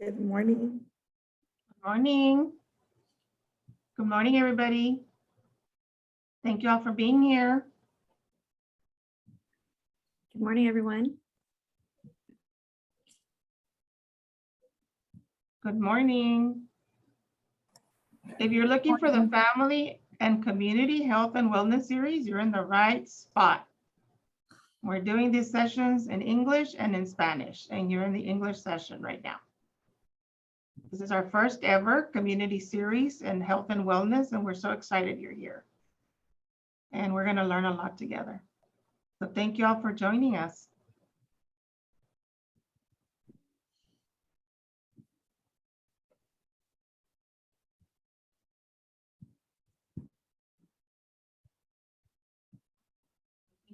Good morning. Morning. Good morning, everybody. Thank you all for being here. Good morning, everyone. Good morning. If you're looking for the Family and Community Health and Wellness series, you're in the right spot. We're doing these sessions in English and in Spanish, and you're in the English session right now. This is our first ever community series in health and wellness, and we're so excited you're here. And we're going to learn a lot together. So thank you all for joining us.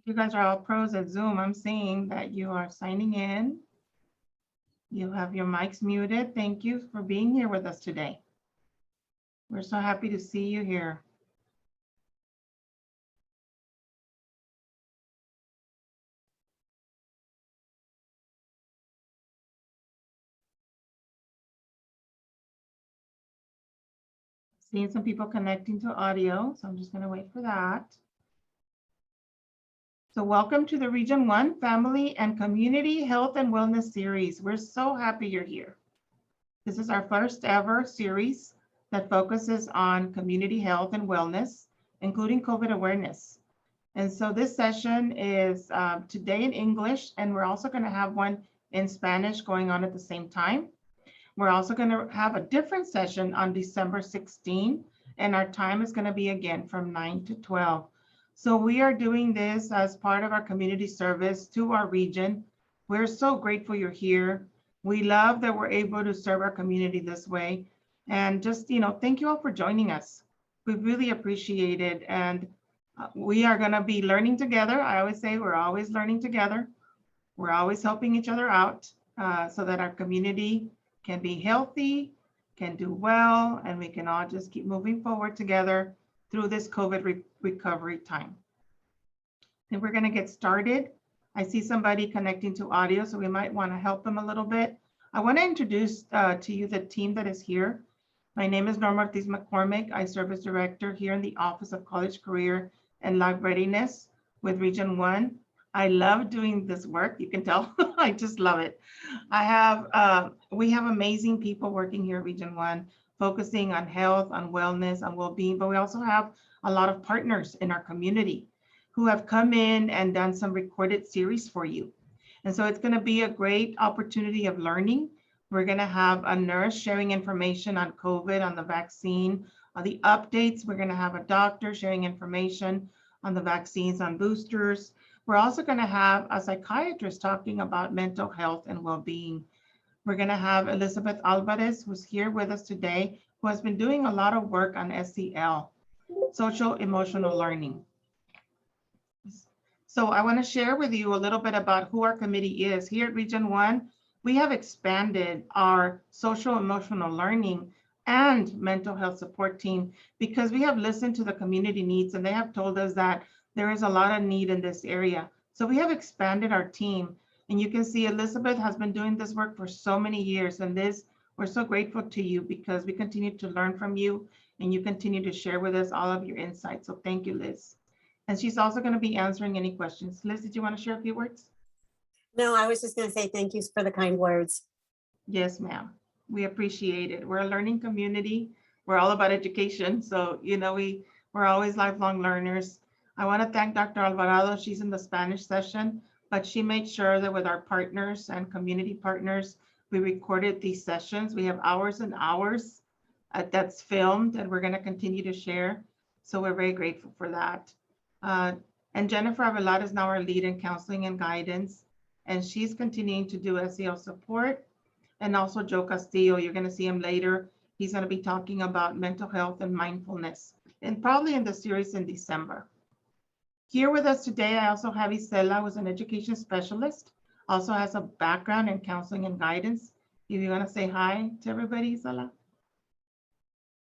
You guys are all pros at Zoom. I'm seeing that you are signing in. You have your mics muted. Thank you for being here with us today. We're so happy to see you here. Seeing some people connecting to audio, so I'm just going to wait for that. So welcome to the Region 1 Family and Community Health and Wellness Series. We're so happy you're here. This is our first ever series that focuses on community health and wellness, including COVID awareness. And so this session is today in English, and we're also going to have one in Spanish going on at the same time. We're also going to have a different session on December 16, and our time is going to be again from 9 to 12. So we are doing this as part of our community service to our region. We're so grateful you're here. We love that we're able to serve our community this way. And just, thank you all for joining us. We really appreciate it. And we are going to be learning together. I always say we're always learning together. We're always helping each other out so that our community can be healthy, can do well, and we can all just keep moving forward together through this COVID recovery time. And we're going to get started. I see somebody connecting to audio, so we might want to help them a little bit. I want to introduce to you the team that is here. My name is Norma Ortiz McCormick. I serve as director here in the Office of College Career and Life Readiness with Region 1. I love doing this work. You can tell. I just love it. We have amazing people working here at Region 1, focusing on health, on wellness, on well-being, but we also have a lot of partners in our community who have come in and done some recorded series for you. And so it's going to be a great opportunity of learning. We're going to have a nurse sharing information on COVID, on the vaccine, on the updates. We're going to have a doctor sharing information on the vaccines, on boosters. We're also going to have a psychiatrist talking about mental health and well-being. We're going to have Elizabeth Alvarez, who's here with us today, who has been doing a lot of work on SEL, social emotional learning. So I want to share with you a little bit about who our committee is. Here at Region 1, we have expanded our social emotional learning and mental health support team because we have listened to the community needs, and they have told us that there is a lot of need in this area. So we have expanded our team, and you can see Elizabeth has been doing this work for so many years, and we're so grateful to you because we continue to learn from you, and you continue to share with us all of your insights. So thank you, Liz. And she's also going to be answering any questions. Liz, did you want to share a few words? No, I was just going to say thank you for the kind words. Yes, ma'am. We appreciate it. We're a learning community. We're all about education. So, we're always lifelong learners. I want to thank Dr. Alvarado. She's in the Spanish session, but she made sure that with our partners and community partners, we recorded these sessions. We have hours and hours that's filmed, and we're going to continue to share. So we're very grateful for that. And Jennifer Avelar is now our lead in counseling and guidance, and she's continuing to do SEL support. And also Joe Castillo, you're going to see him later. He's going to be talking about mental health and mindfulness, and probably in the series in December. Here with us today, I also have Isela, who's an education specialist, also has a background in counseling and guidance. If you want to say hi to everybody, Isela.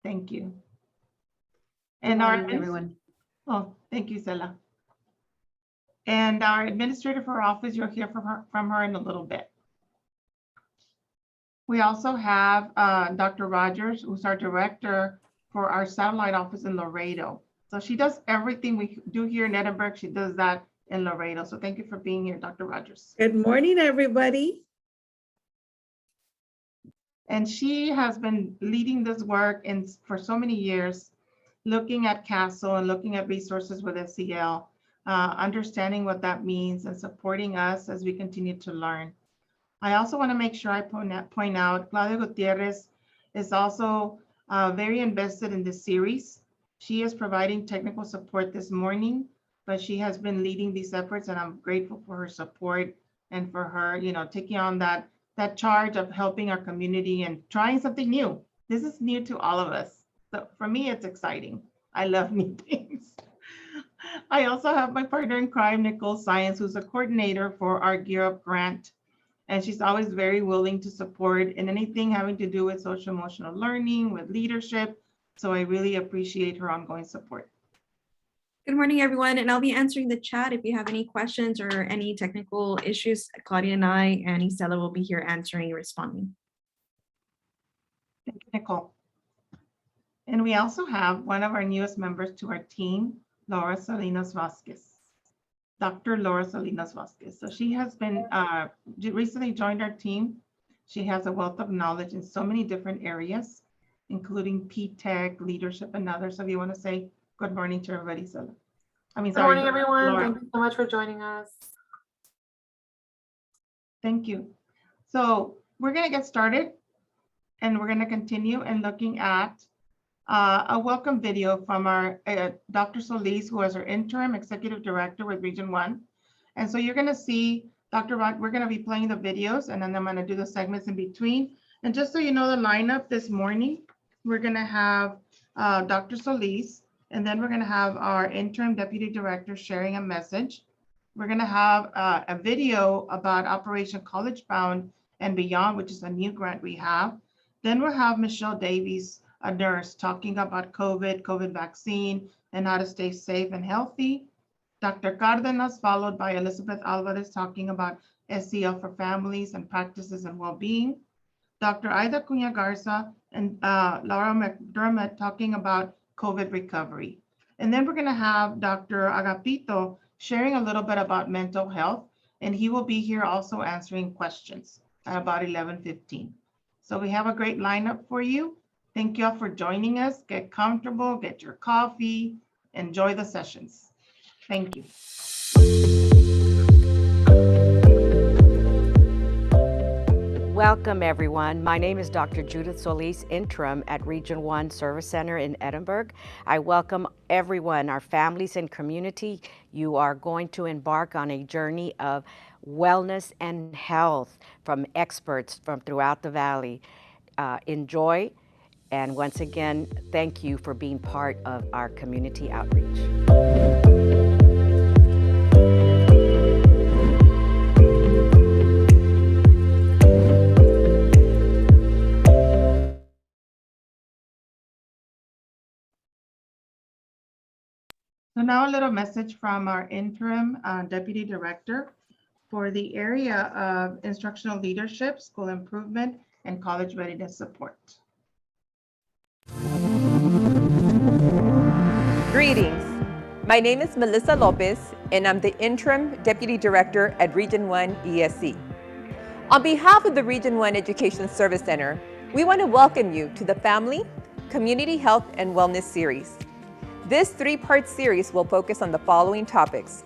Thank you. And Good morning, everyone. Oh, thank you, Isela. And our administrator for our office, you'll hear from her in a little bit. We also have Dr. Rogers, who's our director for our satellite office in Laredo. So she does everything we do here in Edinburgh. She does that in Laredo. So thank you for being here, Dr. Rogers. Good morning, everybody. And she has been leading this work for so many years, looking at CASEL and looking at resources with SEL, understanding what that means and supporting us as we continue to learn. I also want to make sure I point out Claudia Gutierrez is also very invested in this series. She is providing technical support this morning, but she has been leading these efforts, and I'm grateful for her support and for her, taking on that charge of helping our community and trying something new. This is new to all of us. So for me, it's exciting. I love new things. I also have my partner in crime, Nicole Science, who's a coordinator for our Gear Up grant. And she's always very willing to support in anything having to do with social emotional learning, with leadership. So I really appreciate her ongoing support. Good morning, everyone, and I'll be answering the chat if you have any questions or any technical issues. Claudia and I and Isela will be here answering and responding. Thank you, Nicole. And we also have one of our newest members to our team, Laura Salinas Vasquez. Dr. Laura Salinas Vasquez. So she has been recently joined our team. She has a wealth of knowledge in so many different areas, including P-Tech, leadership, and others. So if you want to say good morning to everybody, Sala. Good morning, everyone. Laura. Thank you so much for joining us. Thank you. So we're going to get started, and we're going to continue and looking at a welcome video from our Dr. Solis, who is our interim executive director with Region 1. And so you're going to see Dr. Rod, we're going to be playing the videos, and then I'm going to do the segments in between. And just so you know the lineup this morning, we're going to have Dr. Solis, and then we're going to have our interim deputy director sharing a message. We're going to have a video about Operation College Bound and Beyond, which is a new grant we have. Then we'll have Michelle Davies, a nurse, talking about COVID vaccine, and how to stay safe and healthy. Dr. Cardenas, followed by Elizabeth Alvarez, talking about SEL for families and practices and well-being. Dr. Aida Cunha Garza and Laura McDermott talking about COVID recovery. And then we're going to have Dr. Agapito sharing a little bit about mental health, and he will be here also answering questions at about 11:15. So we have a great lineup for you. Thank you all for joining us. Get comfortable, get your coffee, enjoy the sessions. Thank you. Welcome, everyone. My name is Dr. Judith Solis, interim at Region 1 Service Center in Edinburgh. I welcome everyone, our families and community. You are going to embark on a journey of wellness and health from experts from throughout the valley. Enjoy. And once again, thank you for being part of our community outreach. So now a little message from our interim deputy director for the area of instructional leadership, school improvement, and college readiness support. Greetings. My name is Melissa Lopez, and I'm the Interim Deputy Director at Region 1 ESC. On behalf of the Region 1 Education Service Center, we want to welcome you to the Family, Community Health, and Wellness series. This three-part series will focus on the following topics: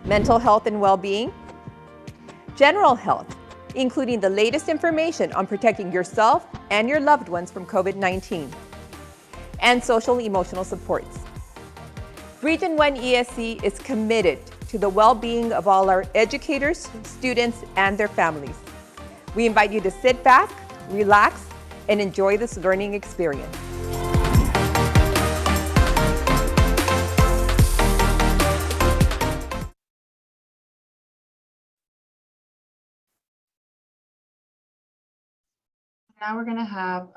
mental health and well-being, general health, including the latest information on protecting yourself and your loved ones from COVID-19, and social emotional supports. Region 1 ESC is committed to the well-being of all our educators, students, and their families. We invite you to sit back, relax, and enjoy this learning experience. Now we're going to have,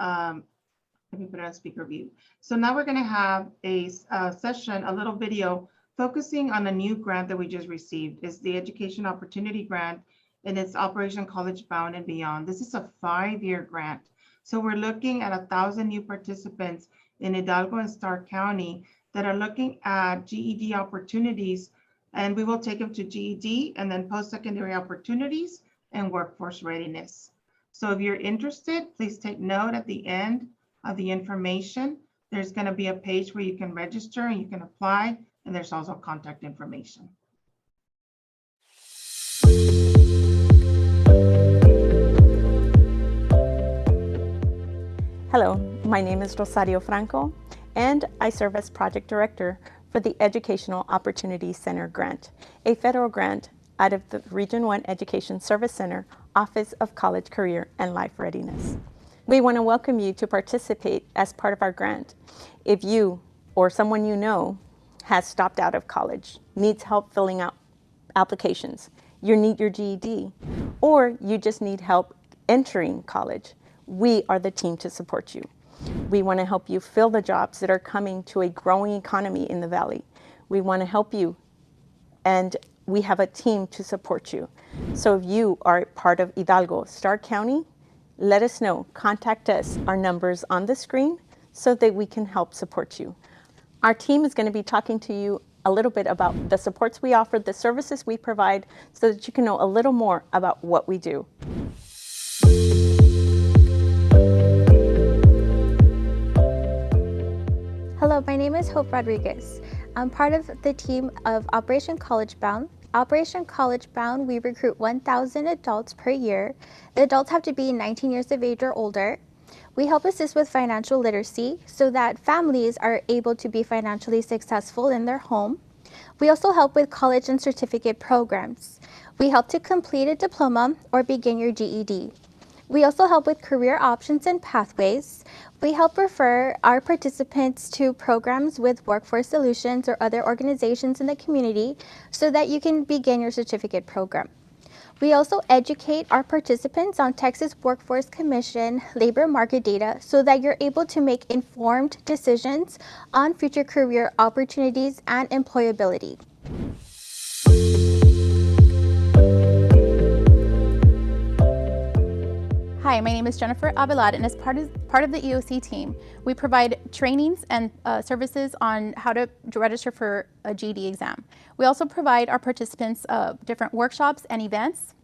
let me put it on speaker view. So now we're going to have a session, a little video focusing on a new grant that we just received. It's the Education Opportunity Grant, and it's Operation College Bound and Beyond. This is a 5-year grant. So we're looking at 1,000 new participants in Hidalgo and Stark County that are looking at GED opportunities, and we will take them to GED and then post-secondary opportunities and workforce readiness. So if you're interested, please take note at the end of the information. There's going to be a page where you can register and you can apply, and there's also contact information. Hello, my name is Rosario Franco, and I serve as Project Director for the Educational Opportunity Center Grant, a federal grant out of the Region 1 Education Service Center Office of College, Career, and Life Readiness. We want to welcome you to participate as part of our grant. If you or someone you know has stopped out of college, needs help filling out applications, you need your GED, or you just need help entering college, we are the team to support you. We want to help you fill the jobs that are coming to a growing economy in the Valley. We want to help you, and we have a team to support you. So if you are part of Hidalgo, Stark County, let us know. Contact us. Our number's on the screen so that we can help support you. Our team is going to be talking to you a little bit about the supports we offer, the services we provide, so that you can know a little more about what we do. Hello, my name is Hope Rodriguez. I'm part of the team of Operation College Bound. Operation College Bound, we recruit 1,000 adults per year. The adults have to be 19 years of age or older. We help assist with financial literacy so that families are able to be financially successful in their home. We also help with college and certificate programs. We help to complete a diploma or begin your GED. We also help with career options and pathways. We help refer our participants to programs with Workforce Solutions or other organizations in the community so that you can begin your certificate program. We also educate our participants on Texas Workforce Commission labor market data so that you're able to make informed decisions on future career opportunities and employability. Hi, my name is Jennifer Abelard, and as part of the EOC team, we provide trainings and services on how to register for a GED exam. We also provide our participants different workshops and events,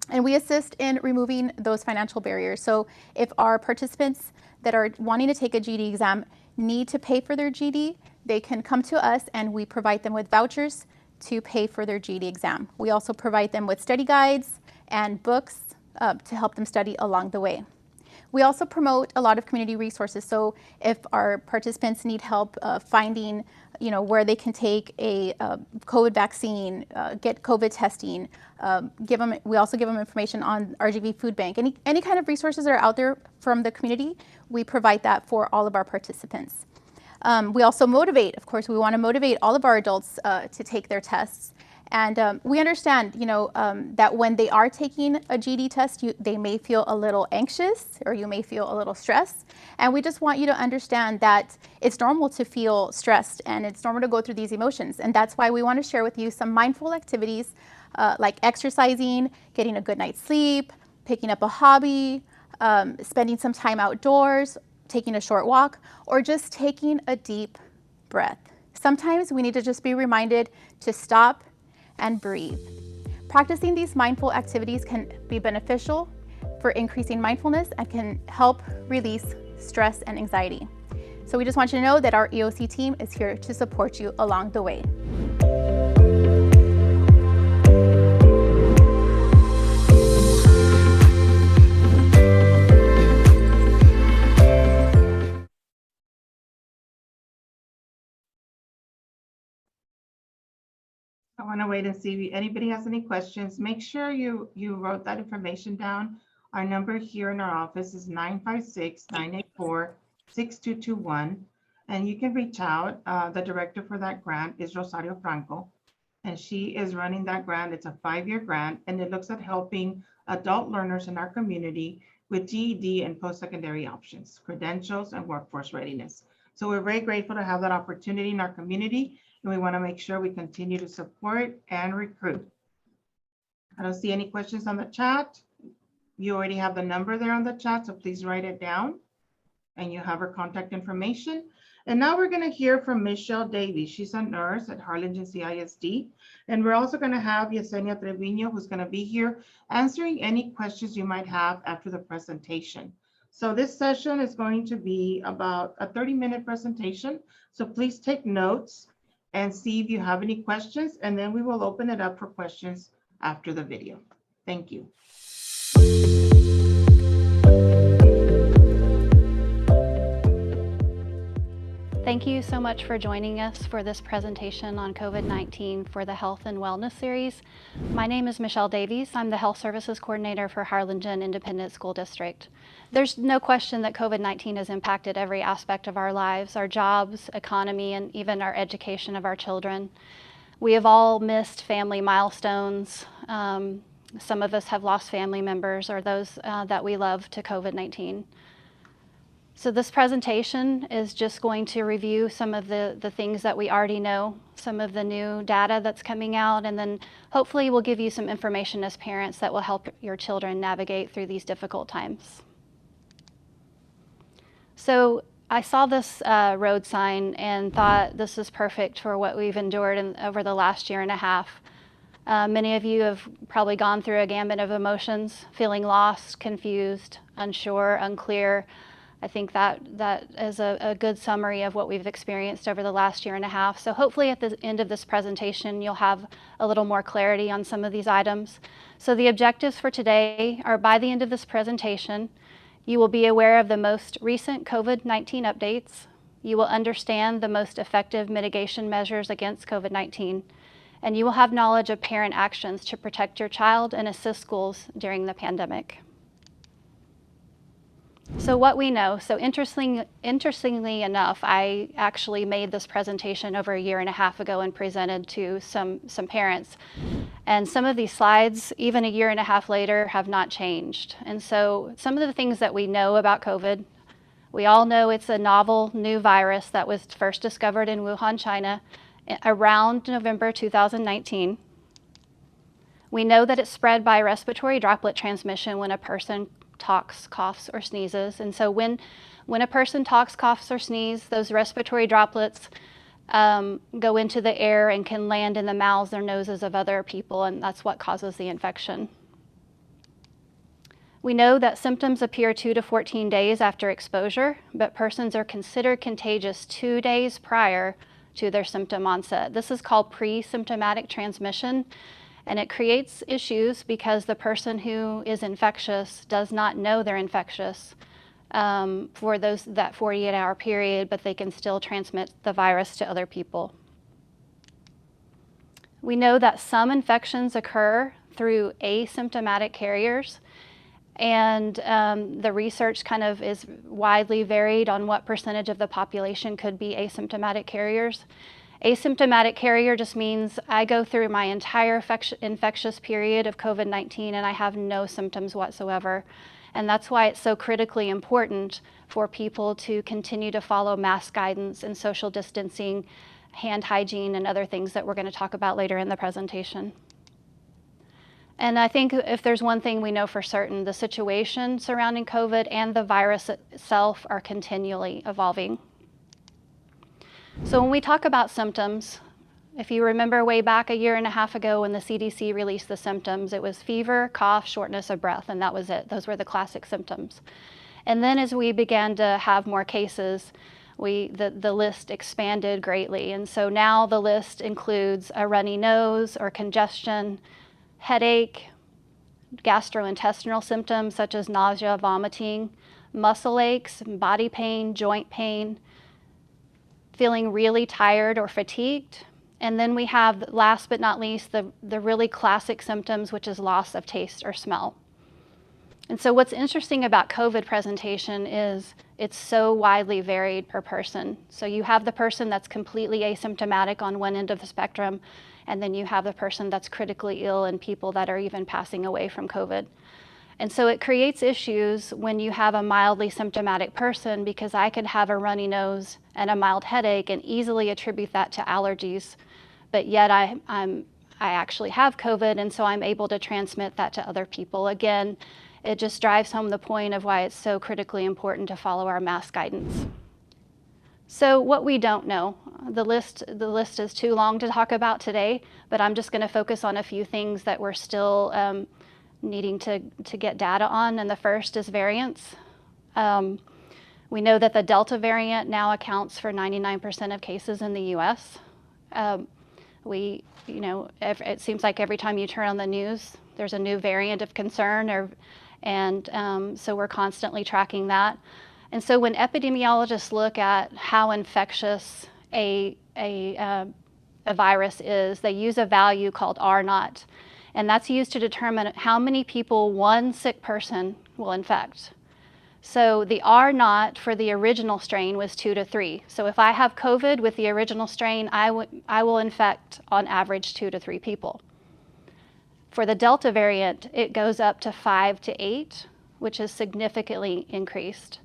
and we assist in removing those financial barriers. So if our participants that are wanting to take a GED exam need to pay for their GED, they can come to us and we provide them with vouchers to pay for their GED exam. We also provide them with study guides and books to help them study along the way. We also promote a lot of community resources. So if our participants need help finding, where they can take a COVID vaccine, get COVID testing, we also give them information on RGV Food Bank. Any kind of resources that are out there from the community, we provide that for all of our participants. We also motivate, of course, we want to motivate all of our adults to take their tests. And we understand, that when they are taking a GED test, they may feel a little anxious or you may feel a little stressed. And we just want you to understand that it's normal to feel stressed and it's normal to go through these emotions. And that's why we want to share with you some mindful activities like exercising, getting a good night's sleep, picking up a hobby, spending some time outdoors, taking a short walk, or just taking a deep breath. Sometimes we need to just be reminded to stop and breathe. Practicing these mindful activities can be beneficial for increasing mindfulness and can help release stress and anxiety. So we just want you to know that our EOC team is here to support you along the way. I want to wait and see if anybody has any questions. Make sure you wrote that information down. Our number here in our office is 956-984-6221. And you can reach out. The director for that grant is Rosario Franco, and she is running that grant. It's a 5-year grant, and it looks at helping adult learners in our community with GED and post-secondary options, credentials, and workforce readiness. So we're very grateful to have that opportunity in our community, and we want to make sure we continue to support and recruit. I don't see any questions on the chat. You already have the number there on the chat, so please write it down. And you have her contact information. And now we're going to hear from Michelle Davies. She's a nurse at Harlingen CISD. And we're also going to have Yesenia Trevino, who's going to be here answering any questions you might have after the presentation. So this session is going to be about a 30-minute presentation. So please take notes and see if you have any questions, and then we will open it up for questions after the video. Thank you. Thank you so much for joining us for this presentation on COVID-19 for the Health and Wellness Series. My name is Michelle Davies. I'm the Health Services Coordinator for Harlingen Independent School District. There's no question that COVID-19 has impacted every aspect of our lives, our jobs, economy, and even our education of our children. We have all missed family milestones. Some of us have lost family members or those that we love to COVID-19. So this presentation is just going to review some of the things that we already know, some of the new data that's coming out, and then hopefully we'll give you some information as parents that will help your children navigate through these difficult times. So I saw this road sign and thought this is perfect for what we've endured over the last year and a half. Many of you have probably gone through a gamut of emotions, feeling lost, confused, unsure, unclear. I think that is a good summary of what we've experienced over the last year and a half. So hopefully at the end of this presentation, you'll have a little more clarity on some of these items. So the objectives for today are, by the end of this presentation, you will be aware of the most recent COVID-19 updates. You will understand the most effective mitigation measures against COVID-19, and you will have knowledge of parent actions to protect your child and assist schools during the pandemic. So what we know, so interestingly enough, I actually made this presentation over a year and a half ago and presented to some parents. And some of these slides, even a year and a half later, have not changed. And so some of the things that we know about COVID, we all know it's a novel new virus that was first discovered in Wuhan, China, around November 2019. We know that it's spread by respiratory droplet transmission when a person talks, coughs, or sneezes. And so when a person talks, coughs, or sneezes, those respiratory droplets go into the air and can land in the mouths or noses of other people, and that's what causes the infection. We know that symptoms appear 2 to 14 days after exposure, but persons are considered contagious 2 days prior to their symptom onset. This is called pre-symptomatic transmission. And it creates issues because the person who is infectious does not know they're infectious for that 48-hour period, but they can still transmit the virus to other people. We know that some infections occur through asymptomatic carriers, and the research kind of is widely varied on what percentage of the population could be asymptomatic carriers. Asymptomatic carrier just means I go through my entire infectious period of COVID-19 and I have no symptoms whatsoever. And that's why it's so critically important for people to continue to follow mask guidance and social distancing, hand hygiene, and other things that we're going to talk about later in the presentation. And I think if there's one thing we know for certain, the situation surrounding COVID and the virus itself are continually evolving. So when we talk about symptoms, if you remember way back a year and a half ago when the CDC released the symptoms, it was fever, cough, shortness of breath, and that was it. Those were the classic symptoms. And then as we began to have more cases, the list expanded greatly. And so now the list includes a runny nose or congestion, headache, gastrointestinal symptoms such as nausea, vomiting, muscle aches, body pain, joint pain, feeling really tired or fatigued. And then we have, last but not least, the really classic symptoms, which is loss of taste or smell. And so what's interesting about COVID presentation is it's so widely varied per person. So you have the person that's completely asymptomatic on one end of the spectrum, and then you have the person that's critically ill and people that are even passing away from COVID. And so it creates issues when you have a mildly symptomatic person, because I could have a runny nose and a mild headache and easily attribute that to allergies, but yet I actually have COVID, and so I'm able to transmit that to other people. Again, it just drives home the point of why it's so critically important to follow our mask guidance. So what we don't know, the list is too long to talk about today, but I'm just going to focus on a few things that we're still needing to get data on, and the first is variants. We know that the Delta variant now accounts for 99% of cases in the U.S. It seems like every time you turn on the news, there's a new variant of concern, so we're constantly tracking that. And so when epidemiologists look at how infectious a virus is, they use a value called R0, and that's used to determine how many people one sick person will infect. So the R0 for the original strain was 2 to 3. So if I have COVID with the original strain, I will infect on average 2 to 3 people. For the Delta variant, it goes up to 5 to 8, which is significantly increased.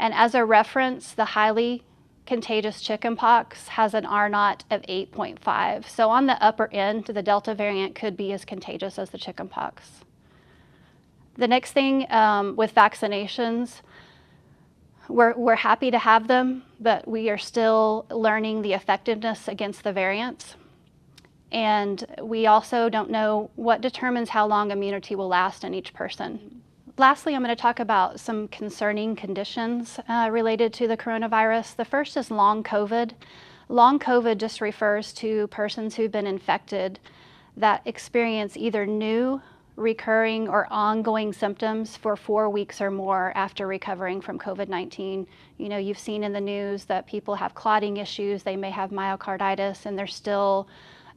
And as a reference, the highly contagious chickenpox has an R0 of 8.5. So on the upper end, the Delta variant could be as contagious as the chickenpox. The next thing with vaccinations, we're happy to have them, but we are still learning the effectiveness against the variants. And we also don't know what determines how long immunity will last in each person. Lastly, I'm going to talk about some concerning conditions related to the coronavirus. The first is long COVID. Long COVID just refers to persons who've been infected that experience either new, recurring, or ongoing symptoms for 4 weeks or more after recovering from COVID-19. You know, you've seen in the news that people have clotting issues, they may have myocarditis, and there's still,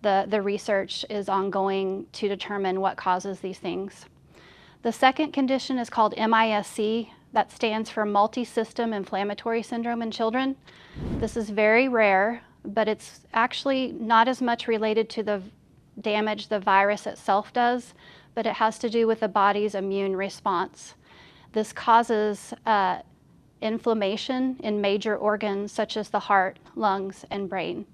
the research is ongoing to determine what causes these things. The second condition is called MIS-C. That stands for multi-system inflammatory syndrome in children. This is very rare, but it's actually not as much related to the damage the virus itself does, but it has to do with the body's immune response. This causes inflammation in major organs such as the heart, lungs, and brain.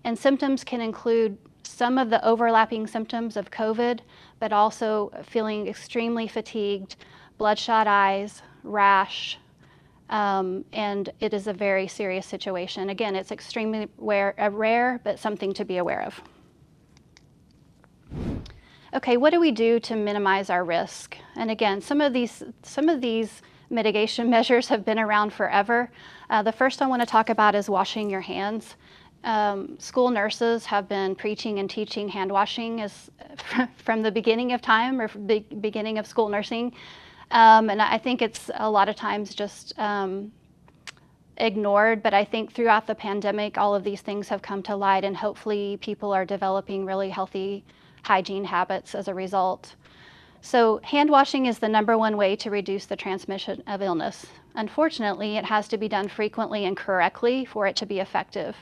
And symptoms can include some of the overlapping symptoms of COVID, but also feeling extremely fatigued, bloodshot eyes, rash, and it is a very serious situation. Again, it's extremely rare, but something to be aware of. Okay, what do we do to minimize our risk? And again, some of these mitigation measures have been around forever. The first I want to talk about is washing your hands. School nurses have been preaching and teaching hand washing from the beginning of time, or beginning of school nursing. And I think it's a lot of times just ignored, but I think throughout the pandemic, all of these things have come to light, and hopefully people are developing really healthy hygiene habits as a result. So hand washing is the #1 way to reduce the transmission of illness. Unfortunately, it has to be done frequently and correctly for it to be effective.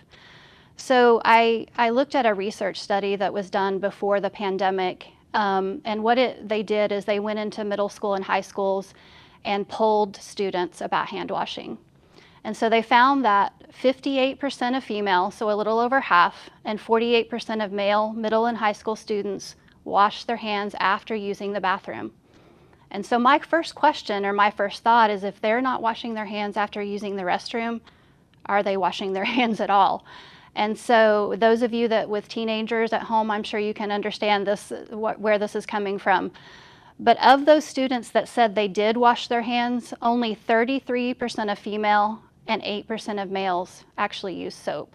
So I looked at a research study that was done before the pandemic, and what they did is they went into middle school and high schools and polled students about hand washing. And so they found that 58% of female, so a little over half, and 48% of male middle and high school students washed their hands after using the bathroom. And so my first question, or my first thought, is if they're not washing their hands after using the restroom, are they washing their hands at all? And so those of you that with teenagers at home, I'm sure you can understand this, where this is coming from. But of those students that said they did wash their hands, only 33% of female and 8% of males actually use soap.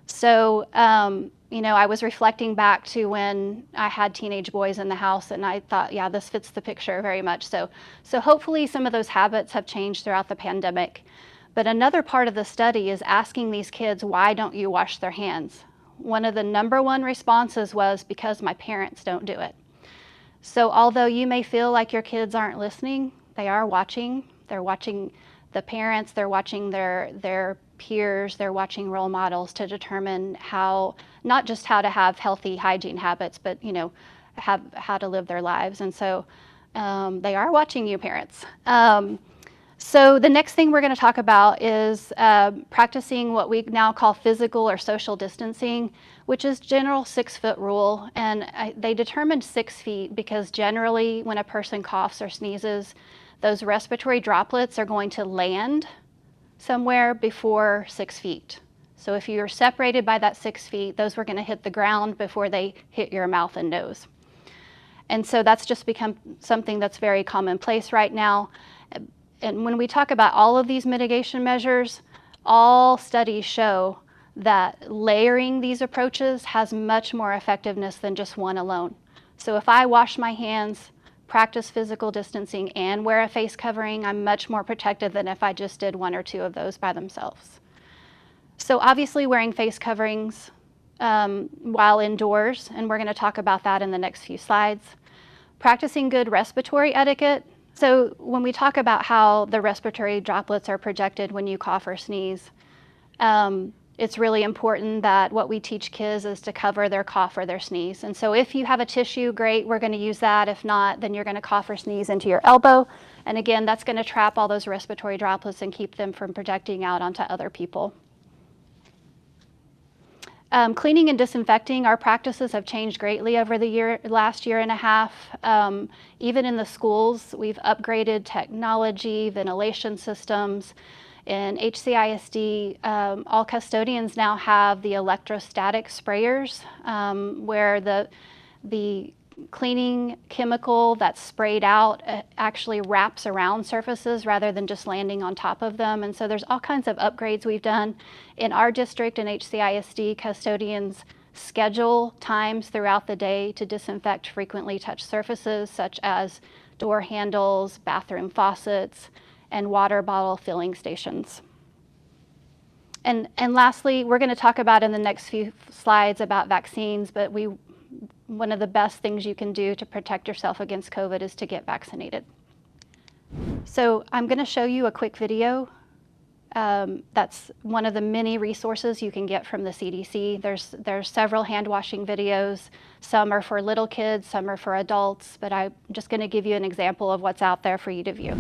So, I was reflecting back to when I had teenage boys in the house, and I thought, yeah, this fits the picture very much. So hopefully some of those habits have changed throughout the pandemic. But another part of the study is asking these kids, why don't you wash their hands? One of the #1 responses was, because my parents don't do it. So although you may feel like your kids aren't listening, they are watching. They're watching the parents, they're watching their peers, they're watching role models to determine not just how to have healthy hygiene habits, but how to live their lives. And so they are watching you, parents. So the next thing we're going to talk about is practicing what we now call physical or social distancing. which is general 6-foot rule. And they determined 6 feet because generally when a person coughs or sneezes, those respiratory droplets are going to land somewhere before 6 feet. So if you're separated by that 6 feet, those were going to hit the ground before they hit your mouth and nose. And so that's just become something that's very commonplace right now. And when we talk about all of these mitigation measures, all studies show that layering these approaches has much more effectiveness than just one alone. So if I wash my hands, practice physical distancing, and wear a face covering, I'm much more protected than if I just did 1 or 2 of those by themselves. So obviously wearing face coverings while indoors, and we're going to talk about that in the next few slides. Practicing good respiratory etiquette. So when we talk about how the respiratory droplets are projected when you cough or sneeze, it's really important that what we teach kids is to cover their cough or their sneeze. And so if you have a tissue, great, we're going to use that. If not, then you're going to cough or sneeze into your elbow. And again, that's going to trap all those respiratory droplets and keep them from projecting out onto other people. Cleaning and disinfecting, our practices have changed greatly over the last year and a half. Even in the schools, we've upgraded technology, ventilation systems. In HCISD, all custodians now have the electrostatic sprayers where the cleaning chemical that's sprayed out actually wraps around surfaces rather than just landing on top of them. And so there's all kinds of upgrades we've done. In our district in HCISD, custodians schedule times throughout the day to disinfect frequently touched surfaces such as door handles, bathroom faucets, and water bottle filling stations. And lastly, we're going to talk about in the next few slides about vaccines, but one of the best things you can do to protect yourself against COVID is to get vaccinated. So I'm going to show you a quick video. That's one of the many resources you can get from the CDC. There's several hand washing videos. Some are for little kids, some are for adults, but I'm just going to give you an example of what's out there for you to view.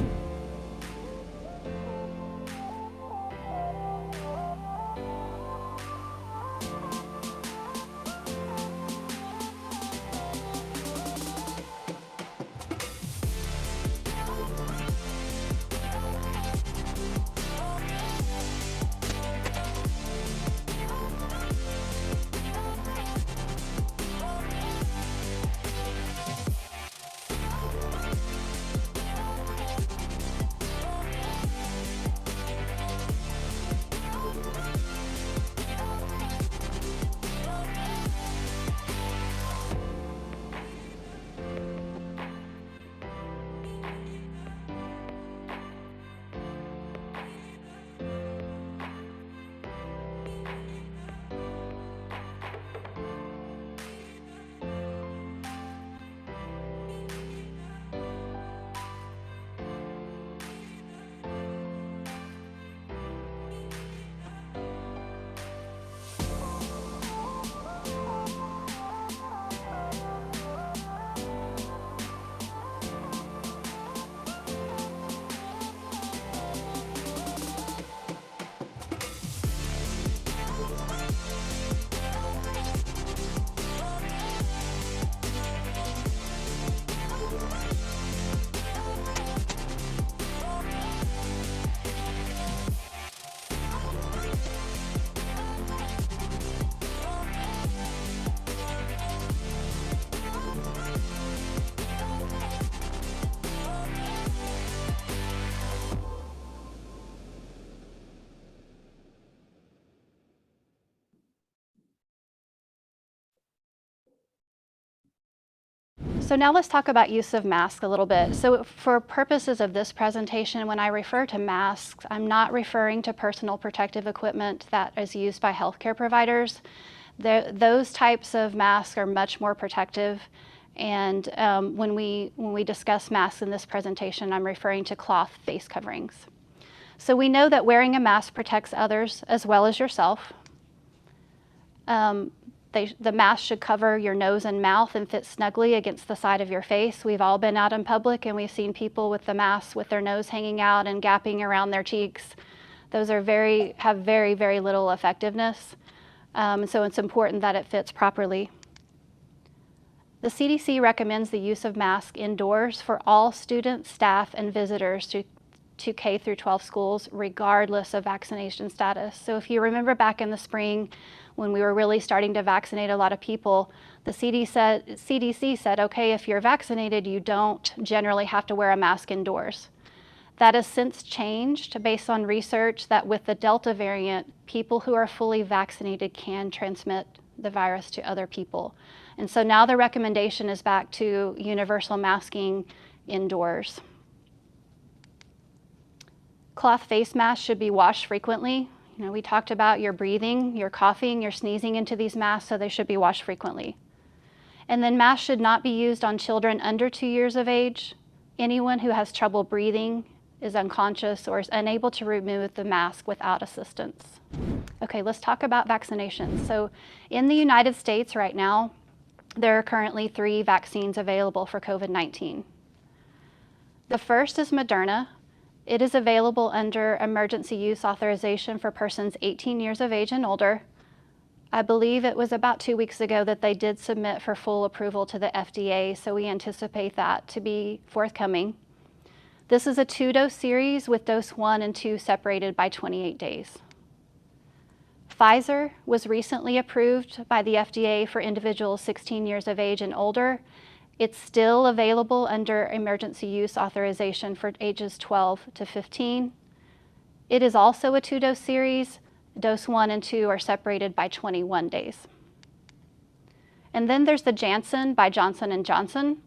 So now let's talk about use of masks a little bit. So for purposes of this presentation, when I refer to masks, I'm not referring to personal protective equipment that is used by healthcare providers. Those types of masks are much more protective. And when we discuss masks in this presentation, I'm referring to cloth face coverings. So we know that wearing a mask protects others as well as yourself. The mask should cover your nose and mouth and fit snugly against the side of your face. We've all been out in public and we've seen people with the mask with their nose hanging out and gapping around their cheeks. Those are have very, very little effectiveness. So it's important that it fits properly. The CDC recommends the use of masks indoors for all students, staff, and visitors to K through 12 schools, regardless of vaccination status. So if you remember back in the spring, when we were really starting to vaccinate a lot of people, the CDC said, okay, if you're vaccinated, you don't generally have to wear a mask indoors. That has since changed based on research that with the Delta variant, people who are fully vaccinated can transmit the virus to other people. And so now the recommendation is back to universal masking indoors. Cloth face masks should be washed frequently. You know, we talked about your breathing, your coughing, your sneezing into these masks, so they should be washed frequently. And then masks should not be used on children under 2 years of age. Anyone who has trouble breathing, is unconscious, or is unable to remove the mask without assistance. Okay, let's talk about vaccinations. So in the United States right now, there are currently 3 vaccines available for COVID-19. The first is Moderna. It is available under emergency use authorization for persons 18 years of age and older. I believe it was about 2 weeks ago that they did submit for full approval to the FDA, so we anticipate that to be forthcoming. This is a 2-dose series with dose 1 and 2 separated by 28 days. Pfizer was recently approved by the FDA for individuals 16 years of age and older. It's still available under emergency use authorization for ages 12 to 15. It is also a 2-dose series. Dose 1 and 2 are separated by 21 days. And then there's the Janssen by Johnson & Johnson.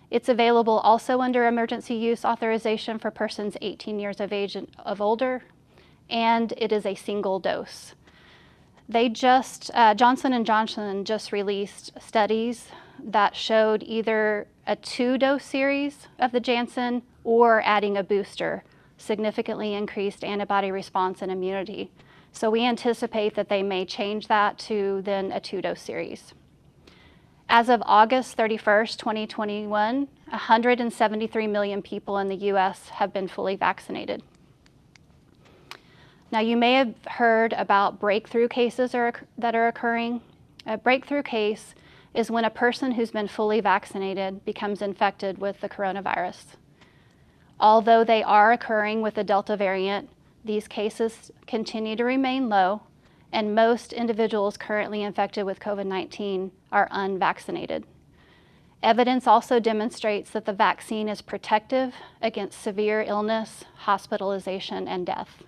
It's available also under emergency use authorization for persons 18 years of age and older, and it is a single dose. Johnson & Johnson just released studies that showed either a 2-dose series of the Janssen or adding a booster significantly increased antibody response and immunity. So we anticipate that they may change that to then a 2-dose series. As of August 31st, 2021, 173 million people in the US have been fully vaccinated. Now, you may have heard about breakthrough cases that are occurring. A breakthrough case is when a person who's been fully vaccinated becomes infected with the coronavirus. Although they are occurring with the Delta variant, these cases continue to remain low, and most individuals currently infected with COVID-19 are unvaccinated. Evidence also demonstrates that the vaccine is protective against severe illness, hospitalization, and death.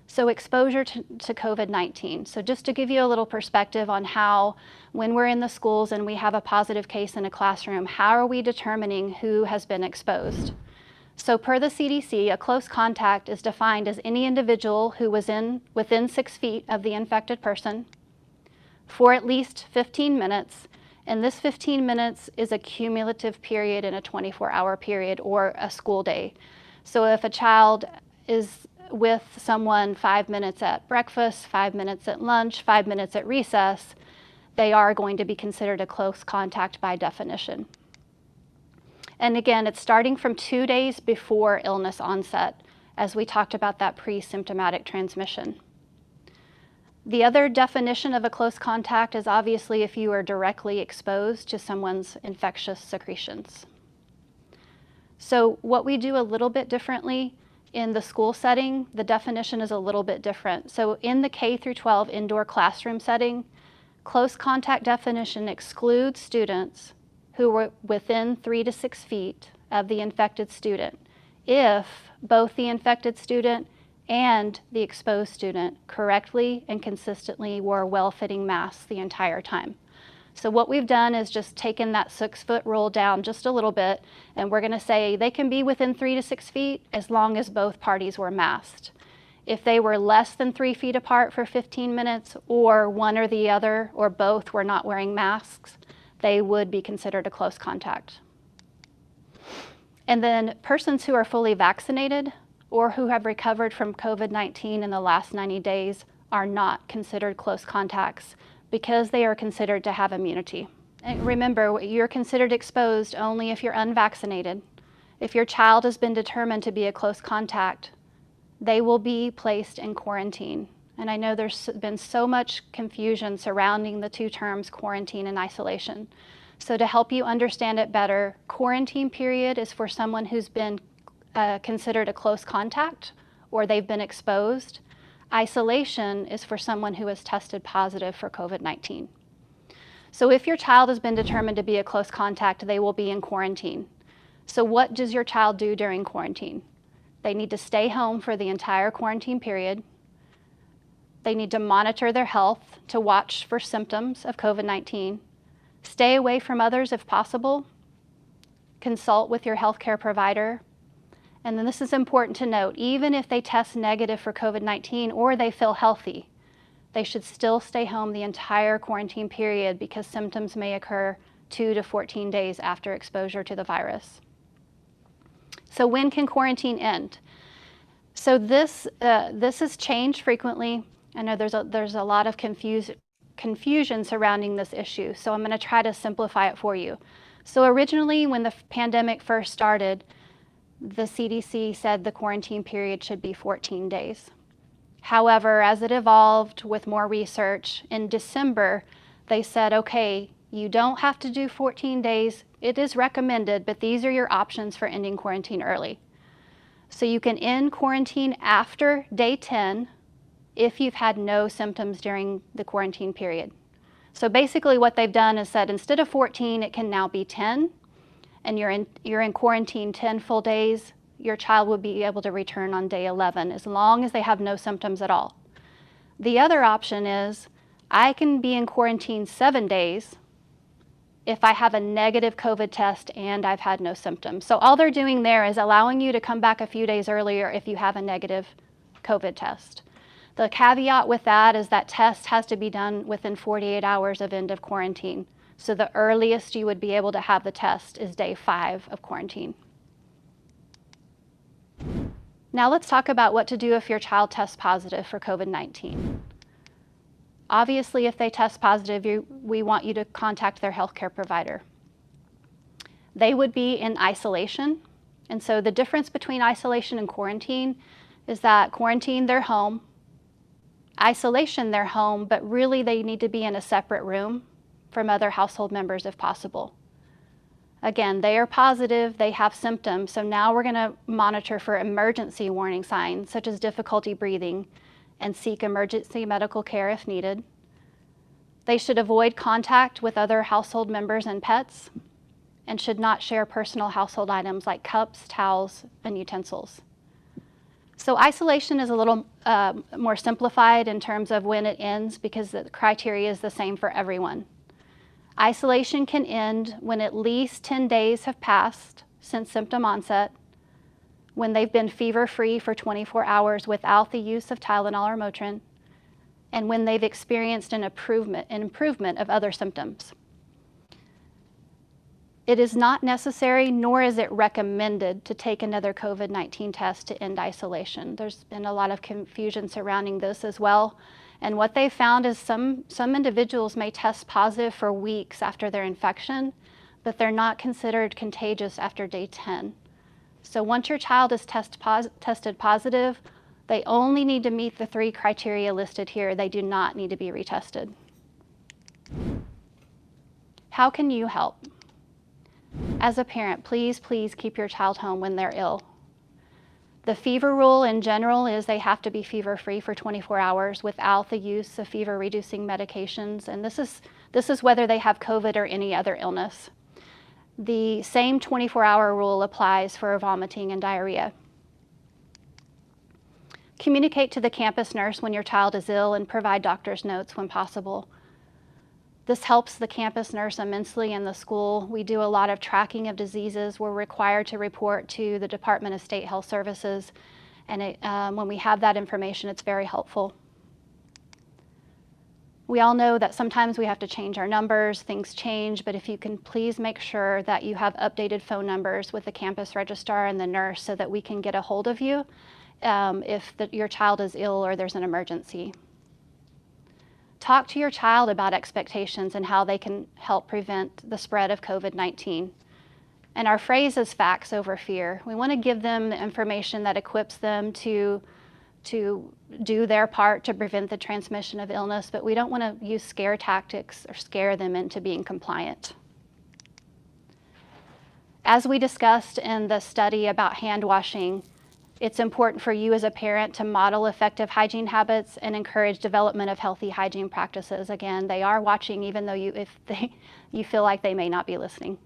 So exposure to COVID-19. So just to give you a little perspective on how, when we're in the schools and we have a positive case in a classroom, how are we determining who has been exposed? So per the CDC, a close contact is defined as any individual who was within 6 feet of the infected person for at least 15 minutes, and this 15 minutes is a cumulative period in a 24-hour period or a school day. So if a child is with someone 5 minutes at breakfast, 5 minutes at lunch, 5 minutes at recess, they are going to be considered a close contact by definition. And again, it's starting from 2 days before illness onset, as we talked about that pre-symptomatic transmission. The other definition of a close contact is obviously if you are directly exposed to someone's infectious secretions. So what we do a little bit differently in the school setting, the definition is a little bit different. So in the K through 12 indoor classroom setting, close contact definition excludes students who were within 3 to 6 feet of the infected student if both the infected student and the exposed student correctly and consistently wore well-fitting masks the entire time. So what we've done is just taken that 6-foot rule down just a little bit, and we're gonna say they can be within 3 to 6 feet as long as both parties were masked. If they were less than 3 feet apart for 15 minutes, or one or the other, or both were not wearing masks, they would be considered a close contact. And then persons who are fully vaccinated or who have recovered from COVID-19 in the last 90 days are not considered close contacts because they are considered to have immunity. And remember, you're considered exposed only if you're unvaccinated. If your child has been determined to be a close contact, they will be placed in quarantine And I know there's been so much confusion surrounding the two terms quarantine and isolation. So to help you understand it better, quarantine period is for someone who's been considered a close contact or they've been exposed. Isolation is for someone who has tested positive for COVID-19. So if your child has been determined to be a close contact, they will be in quarantine. So what does your child do during quarantine? They need to stay home for the entire quarantine period. They need to monitor their health to watch for symptoms of COVID-19. Stay away from others if possible. Consult with your healthcare provider. And then this is important to note, even if they test negative for COVID-19 or they feel healthy, they should still stay home the entire quarantine period because symptoms may occur 2 to 14 days after exposure to the virus. So when can quarantine end? So this has changed frequently. I know there's a lot of confusion surrounding this issue, so I'm going to try to simplify it for you. So originally, when the pandemic first started, the CDC said the quarantine period should be 14 days. However, as it evolved with more research, in December, they said, okay, you don't have to do 14 days. It is recommended, but these are your options for ending quarantine early. So you can end quarantine after day 10 if you've had no symptoms during the quarantine period. So basically what they've done is said instead of 14, it can now be 10, and you're in quarantine 10 full days. Your child will be able to return on day 11 as long as they have no symptoms at all. The other option is I can be in quarantine 7 days if I have a negative COVID test and I've had no symptoms. So all they're doing there is allowing you to come back a few days earlier if you have a negative COVID test. The caveat with that is that test has to be done within 48 hours of end of quarantine. So the earliest you would be able to have the test is day 5 of quarantine. Now let's talk about what to do if your child tests positive for COVID-19. Obviously, if they test positive, we want you to contact their healthcare provider. They would be in isolation. And so the difference between isolation and quarantine is that quarantine, they're home. Isolation, they're home, but really they need to be in a separate room from other household members if possible. Again, they are positive, they have symptoms, so now we're going to monitor for emergency warning signs such as difficulty breathing and seek emergency medical care if needed. They should avoid contact with other household members and pets and should not share personal household items like cups, towels, and utensils. So isolation is a little more simplified in terms of when it ends because the criteria is the same for everyone. Isolation can end when at least 10 days have passed since symptom onset, when they've been fever-free for 24 hours without the use of Tylenol or Motrin, and when they've experienced an improvement of other symptoms. It is not necessary, nor is it recommended to take another COVID-19 test to end isolation. There's been a lot of confusion surrounding this as well. And what they found is some individuals may test positive for weeks after their infection, but they're not considered contagious after day 10. So once your child is tested positive, they only need to meet the 3 criteria listed here. They do not need to be retested. How can you help? As a parent, please keep your child home when they're ill. The fever rule in general is they have to be fever-free for 24 hours without the use of fever-reducing medications, and this is whether they have COVID or any other illness. The same 24-hour rule applies for vomiting and diarrhea. Communicate to the campus nurse when your child is ill and provide doctor's notes when possible. This helps the campus nurse immensely in the school. We do a lot of tracking of diseases. We're required to report to the Department of State Health Services, and when we have that information, it's very helpful. We all know that sometimes we have to change our numbers, things change, but if you can please make sure that you have updated phone numbers with the campus registrar and the nurse so that we can get a hold of you if your child is ill or there's an emergency. Talk to your child about expectations and how they can help prevent the spread of COVID-19. And our phrase is facts over fear. We want to give them the information that equips them to to do their part to prevent the transmission of illness, but we don't want to use scare tactics or scare them into being compliant. As we discussed in the study about hand washing, it's important for you as a parent to model effective hygiene habits and encourage development of healthy hygiene practices. Again, they are watching even though you feel like they may not be listening.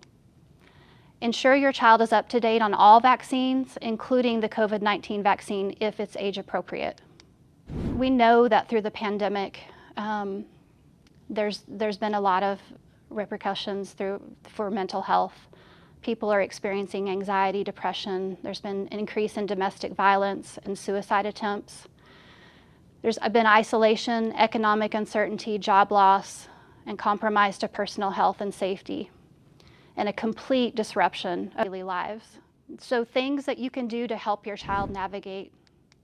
Ensure your child is up to date on all vaccines, including the COVID-19 vaccine if it's age appropriate. We know that through the pandemic, there's been a lot of repercussions for mental health. People are experiencing anxiety, depression. There's been an increase in domestic violence and suicide attempts. There's been isolation, economic uncertainty, job loss, and compromise to personal health and safety, and a complete disruption of daily lives. So things that you can do to help your child navigate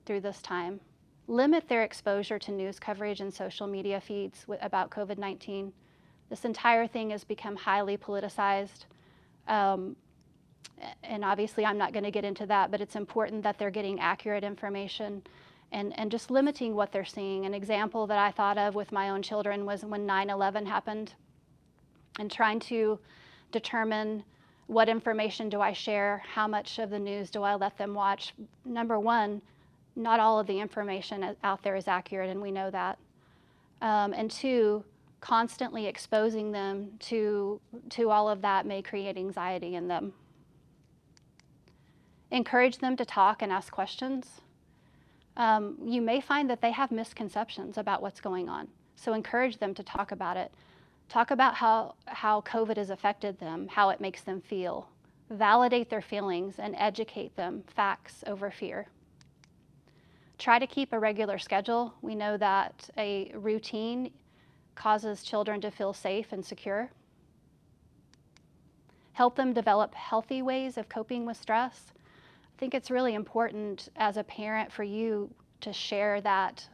through this time. Limit their exposure to news coverage and social media feeds about COVID-19. This entire thing has become highly politicized. And obviously I'm not going to get into that, but it's important that they're getting accurate information and just limiting what they're seeing. An example that I thought of with my own children was when 9/11 happened and trying to determine what information do I share, how much of the news do I let them watch. Number one, not all of the information out there is accurate, and we know that. And two, constantly exposing them to all of that may create anxiety in them. Encourage them to talk and ask questions. You may find that they have misconceptions about what's going on, so encourage them to talk about it. Talk about how COVID has affected them, how it makes them feel. Validate their feelings and educate them, facts over fear. Try to keep a regular schedule. We know that a routine causes children to feel safe and secure. Help them develop healthy ways of coping with stress. I think it's really important as a parent for you to share that.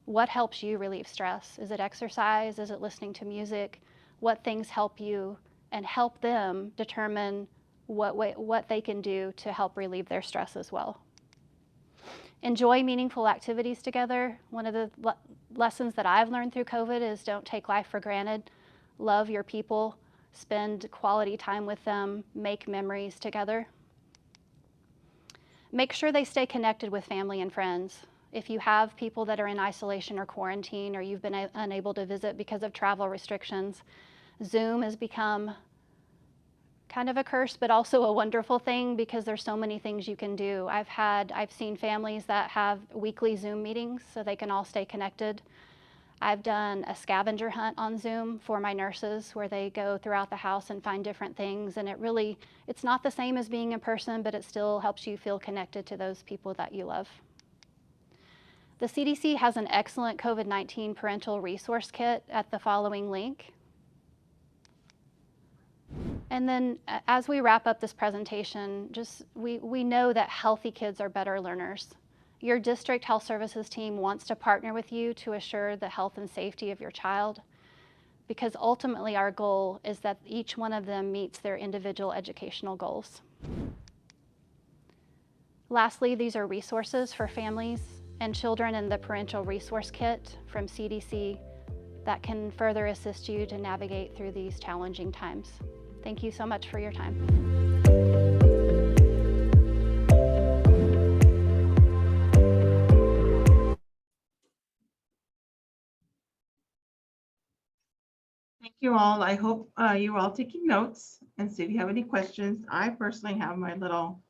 What helps you relieve stress? Is it exercise? Is it listening to music? What things help you? And help them determine what they can do to help relieve their stress as well. Enjoy meaningful activities together. One of the lessons that I've learned through COVID is don't take life for granted. Love your people, spend quality time with them, make memories together. Make sure they stay connected with family and friends. If you have people that are in isolation or quarantine, or you've been unable to visit because of travel restrictions, Zoom has become kind of a curse, but also a wonderful thing because there's so many things you can do. I've seen families that have weekly Zoom meetings so they can all stay connected. I've done a scavenger hunt on Zoom for my nurses where they go throughout the house and find different things, and it's not the same as being in person, but it still helps you feel connected to those people that you love. The CDC has an excellent COVID-19 parental resource kit at the following link. And then as we wrap up this presentation, we know that healthy kids are better learners. Your district health services team wants to partner with you to assure the health and safety of your child, because ultimately our goal is that each one of them meets their individual educational goals. Lastly, these are resources for families and children in the parental resource kit from CDC that can further assist you to navigate through these challenging times. Thank you so much for your time. Thank you all. I hope you're all taking notes and see if you have any questions. I personally have my little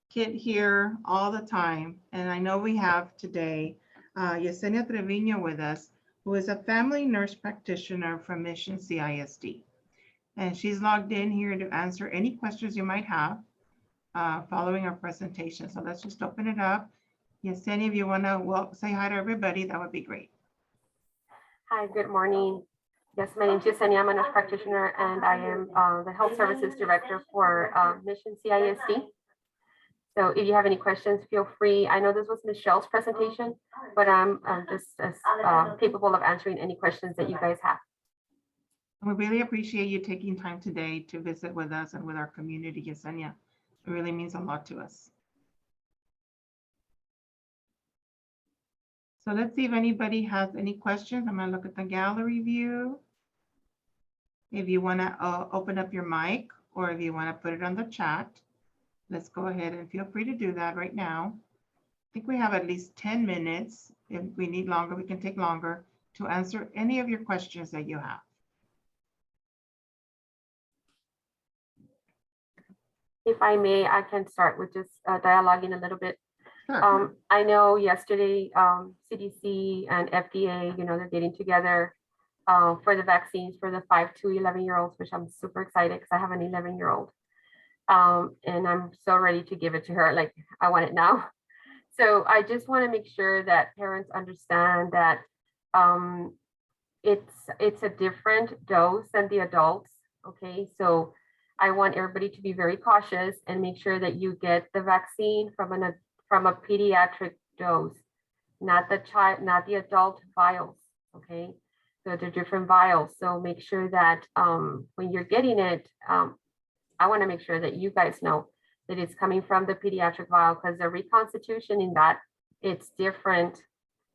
kit here all the time. And I know we have today Yesenia Trevino with us, who is a family nurse practitioner from Mission CISD. And she's logged in here to answer any questions you might have following our presentation. So let's just open it up. Yesenia, if you want to say hi to everybody, that would be great. Hi, good morning. Yes, my name is Yesenia. I'm a nurse practitioner, and I am the Health Services Director for Mission CISD. So if you have any questions, feel free. I know this was Michelle's presentation, but I'm just as capable of answering any questions that you guys have. We really appreciate you taking time today to visit with us and with our community, Yesenia. It really means a lot to us. So let's see if anybody has any questions. I'm gonna look at the gallery view. If you wanna open up your mic or if you wanna put it on the chat, let's go ahead and feel free to do that right now. I think we have at least 10 minutes. If we need longer, we can take longer to answer any of your questions that you have. If I may, I can start with just dialoguing a little bit. Sure. I know yesterday, CDC and FDA, they're getting together for the vaccines for the 5 to 11-year-olds, which I'm super excited because I have an 11-year-old. And I'm so ready to give it to her. Like, I want it now. So I just want to make sure that parents understand that it's a different dose than the adults. Okay, so I want everybody to be very cautious and make sure that you get the vaccine from a pediatric dose, not the adult vials. Okay, so they're different vials. So make sure that when you're getting it, I want to make sure that you guys know that it's coming from the pediatric vial, because the reconstitution in that, it's different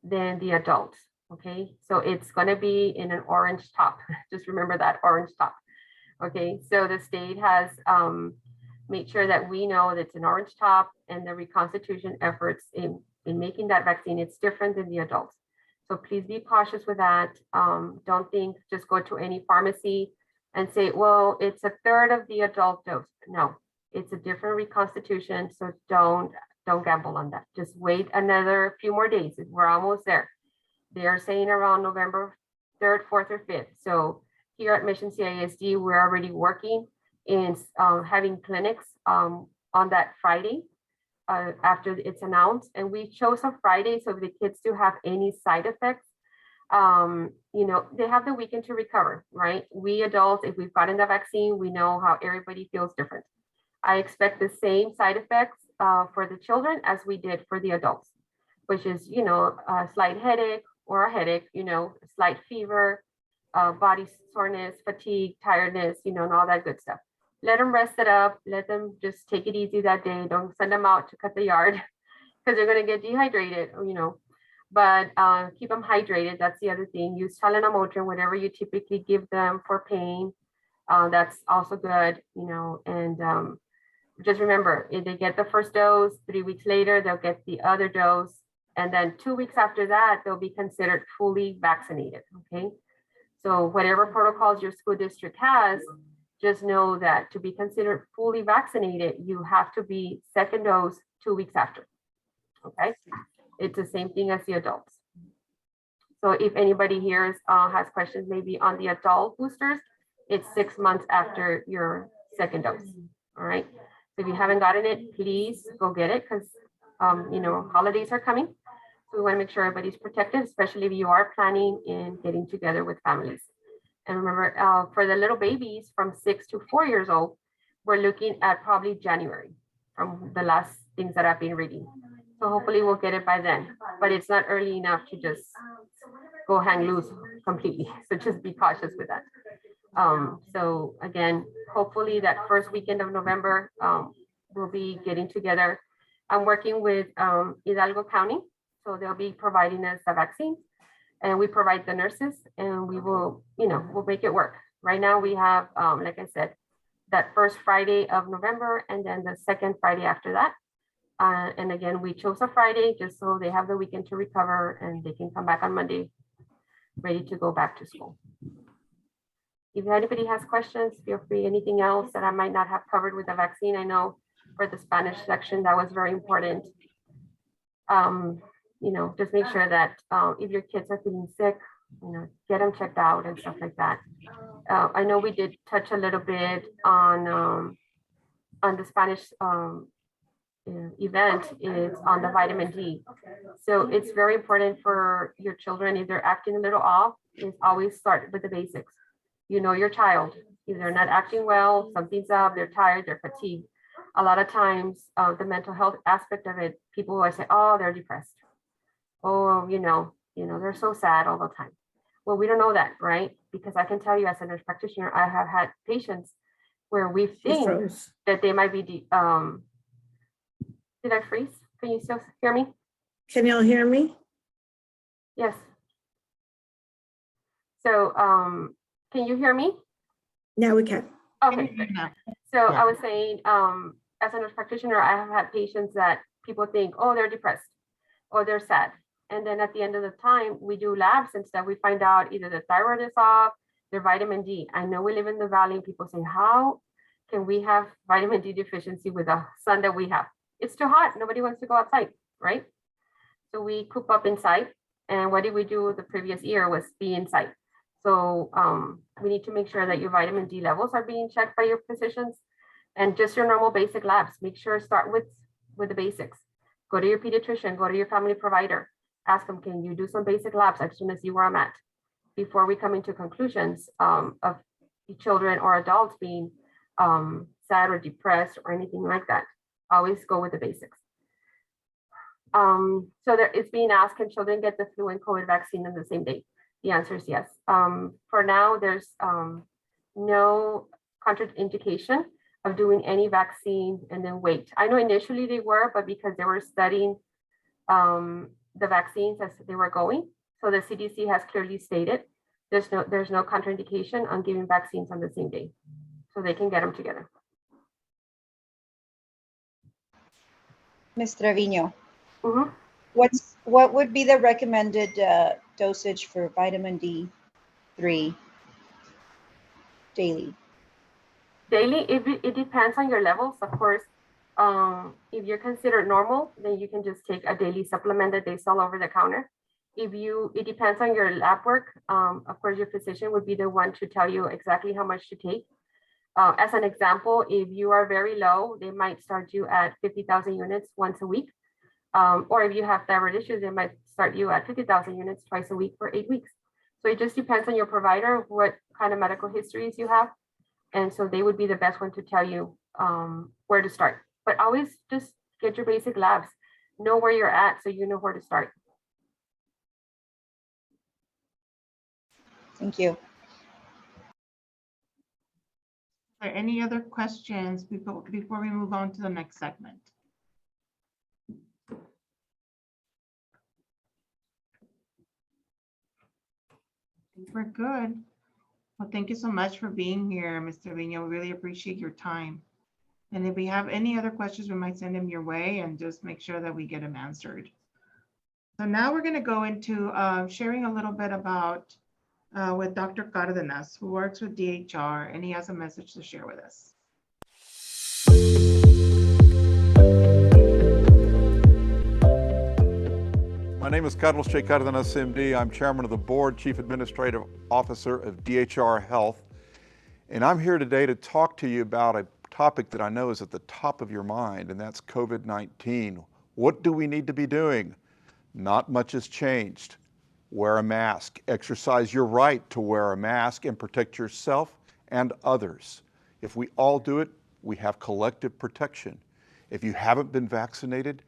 than the adult. Okay, so it's going to be in an orange top. Just remember that orange top. Okay, so the state has made sure that we know that it's an orange top, and the reconstitution efforts in making that vaccine, it's different than the adults. So please be cautious with that. Don't think, just go to any pharmacy and say, well, it's a third of the adult dose. No, it's a different reconstitution. So don't gamble on that. Just wait another few more days. We're almost there. They are saying around November 3rd, 4th, or 5th. So here at Mission CISD, we're already working in having clinics on that Friday after it's announced. And we chose a Friday so if the kids do have any side effects, they have the weekend to recover, right? We adults, if we've gotten the vaccine, we know how everybody feels different. I expect the same side effects for the children as we did for the adults, which is, a slight headache or a headache, slight fever, body soreness, fatigue, tiredness, and all that good stuff. Let them rest it up. Let them just take it easy that day. Don't send them out to cut the yard because they're going to get dehydrated, but keep them hydrated. That's the other thing. Use Tylenol, Motrin, whatever you typically give them for pain. That's also good, and just remember, if they get the first dose, 3 weeks later, they'll get the other dose. And then 2 weeks after that, they'll be considered fully vaccinated, okay? So whatever protocols your school district has, just know that to be considered fully vaccinated, you have to be second dose 2 weeks after, okay? It's the same thing as the adults. So if anybody here has questions maybe on the adult boosters, it's 6 months after your second dose, all right? So if you haven't gotten it, please go get it because, holidays are coming. So we want to make sure everybody's protected, especially if you are planning in getting together with families. And remember, for the little babies from 6 to 4 years old, we're looking at probably January from the last things that I've been reading. So hopefully we'll get it by then, but it's not early enough to just go hang loose completely. So just be cautious with that. So again, hopefully that first weekend of November, we'll be getting together. I'm working with Hidalgo County. So they'll be providing us the vaccine and we provide the nurses and we will, we'll make it work. Right now we have, like I said, that first Friday of November and then the second Friday after that. And again, we chose a Friday just so they have the weekend to recover and they can come back on Monday ready to go back to school. If anybody has questions, feel free. Anything else that I might not have covered with the vaccine? I know for the Spanish section, that was very important. Just make sure that if your kids are feeling sick, get them checked out and stuff like that. I know we did touch a little bit on the Spanish event is on the vitamin D. So it's very important for your children, if they're acting a little off, is always start with the basics. Your child, if they're not acting well, something's up, they're tired, they're fatigued. A lot of times, the mental health aspect of it, people always say, oh, they're depressed. Oh, they're so sad all the time. Well, we don't know that, right? Because I can tell you as a nurse practitioner, I have had patients where we think that they might be, did I freeze? Can you still hear me? Can y'all hear me? Yes. So can you hear me? Now we can. Okay, good. So Yeah. I was saying, as a nurse practitioner, I have had patients that people think, oh, they're depressed or they're sad. And then at the end of the time, we do labs and stuff. We find out either the thyroid is off, their vitamin D. I know we live in the valley and people say, how can we have vitamin D deficiency with the sun that we have? It's too hot. Nobody wants to go outside, right? So we coop up inside. And what did we do the previous year was be inside. So we need to make sure that your vitamin D levels are being checked by your physicians and just your normal basic labs. Make sure start with the basics. Go to your pediatrician, go to your family provider. Ask them, can you do some basic labs? I just want to see where I'm at before we come into conclusions of children or adults being sad or depressed or anything like that. Always go with the basics. So there, it's being asked, can children get the flu and COVID vaccine on the same day? The answer is yes. For now, there's no contraindication of doing any vaccine and then wait. I know initially they were, but because they were studying the vaccines as they were going, so the CDC has clearly stated there's no contraindication on giving vaccines on the same day, so they can get them together. Ms. Trevino, Mhm. what would be the recommended dosage for vitamin D3 daily? Daily, it depends on your levels, of course. If you're considered normal, then you can just take a daily supplement that they sell over the counter. It depends on your lab work. Of course, your physician would be the one to tell you exactly how much to take. As an example, if you are very low, they might start you at 50,000 units once a week. Or if you have thyroid issues, they might start you at 50,000 units twice a week for 8 weeks. So it just depends on your provider, what kind of medical histories you have. And so they would be the best one to tell you where to start. But always just get your basic labs, know where you're at so you know where to start. Thank you. Are there any other questions before we move on to the next segment? I think we're good. Well, thank you so much for being here, Mr. Vino. We really appreciate your time. And if we have any other questions, we might send them your way and just make sure that we get them answered. So now we're going to go into sharing a little bit about with Dr. Cardenas, who works with DHR, and he has a message to share with us. My name is Carlos J. Cardenas, MD. I'm chairman of the board, chief administrative officer of DHR Health. And I'm here today to talk to you about a topic that I know is at the top of your mind, and that's COVID-19. What do we need to be doing? Not much has changed. Wear a mask. Exercise your right to wear a mask and protect yourself and others. If we all do it, we have collective protection. If you haven't been vaccinated,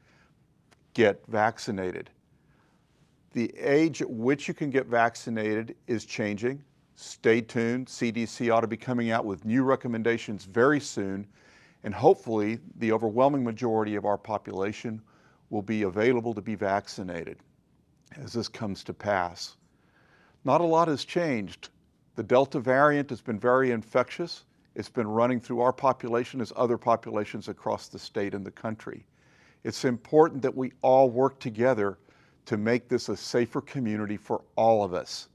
get vaccinated. The age at which you can get vaccinated is changing. Stay tuned. CDC ought to be coming out with new recommendations very soon, and hopefully the overwhelming majority of our population will be available to be vaccinated as this comes to pass. Not a lot has changed. The Delta variant has been very infectious. It's been running through our population as other populations across the state and the country. It's important that we all work together to make this a safer community for all of us.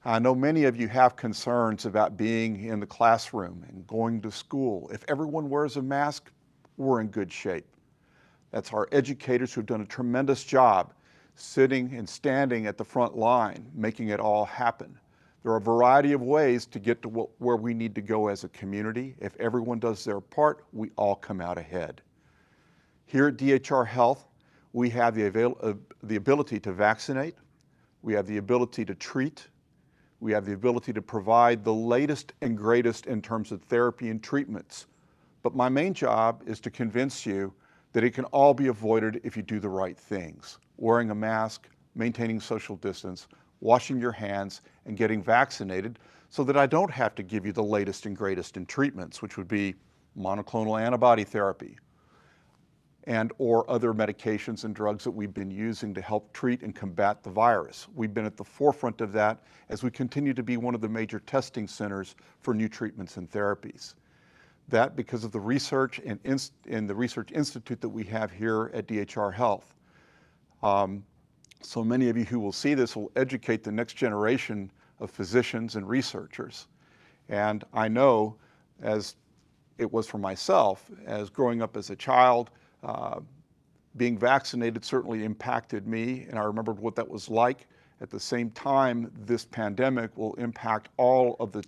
I know many of you have concerns about being in the classroom and going to school. If everyone wears a mask, we're in good shape. That's our educators who've done a tremendous job sitting and standing at the front line, making it all happen. There are a variety of ways to get to where we need to go as a community. If everyone does their part, we all come out ahead. Here at DHR Health, we have the ability to vaccinate, we have the ability to treat, we have the ability to provide the latest and greatest in terms of therapy and treatments. But my main job is to convince you that it can all be avoided if you do the right things. Wearing a mask, maintaining social distance, washing your hands, and getting vaccinated so that I don't have to give you the latest and greatest in treatments, which would be monoclonal antibody therapy, and or other medications and drugs that we've been using to help treat and combat the virus. We've been at the forefront of that as we continue to be one of the major testing centers for new treatments and therapies. That because of the research and the research institute that we have here at DHR Health. So many of you who will see this will educate the next generation of physicians and researchers. And I know, as it was for myself, as growing up as a child, being vaccinated certainly impacted me, and I remembered what that was like. At the same time, this pandemic will impact all of the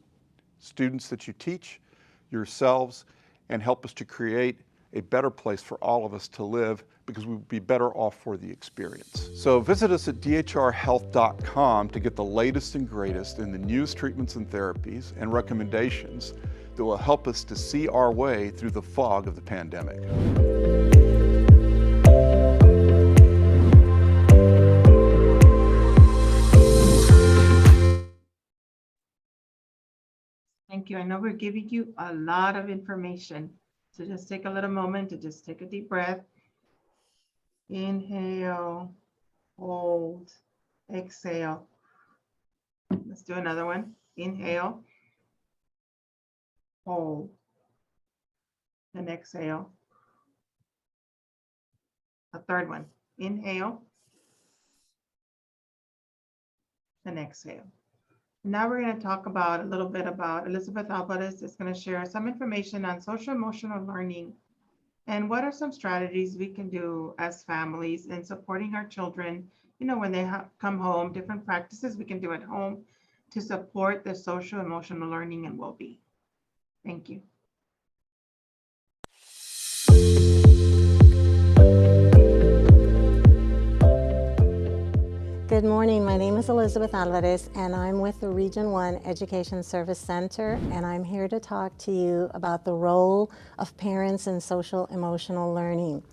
students that you teach, yourselves, and help us to create a better place for all of us to live, because we would be better off for the experience. So visit us at dhrhealth.com to get the latest and greatest in the newest treatments and therapies and recommendations that will help us to see our way through the fog of the pandemic. Thank you. I know we're giving you a lot of information. So just take a little moment to just take a deep breath. Inhale, hold, exhale. Let's do another one. Inhale, hold, and exhale. A third one. Inhale, and exhale. Now we're going to talk about a little bit about Elizabeth Alvarez is going to share some information on social emotional learning and what are some strategies we can do as families in supporting our children, you know, when they come home, different practices we can do at home to support their social emotional learning and well-being. Thank you. Good morning, my name is Elizabeth Alvarez and I'm with the Region 1 Education Service Center, and I'm here to talk to you about the role of parents in social emotional learning.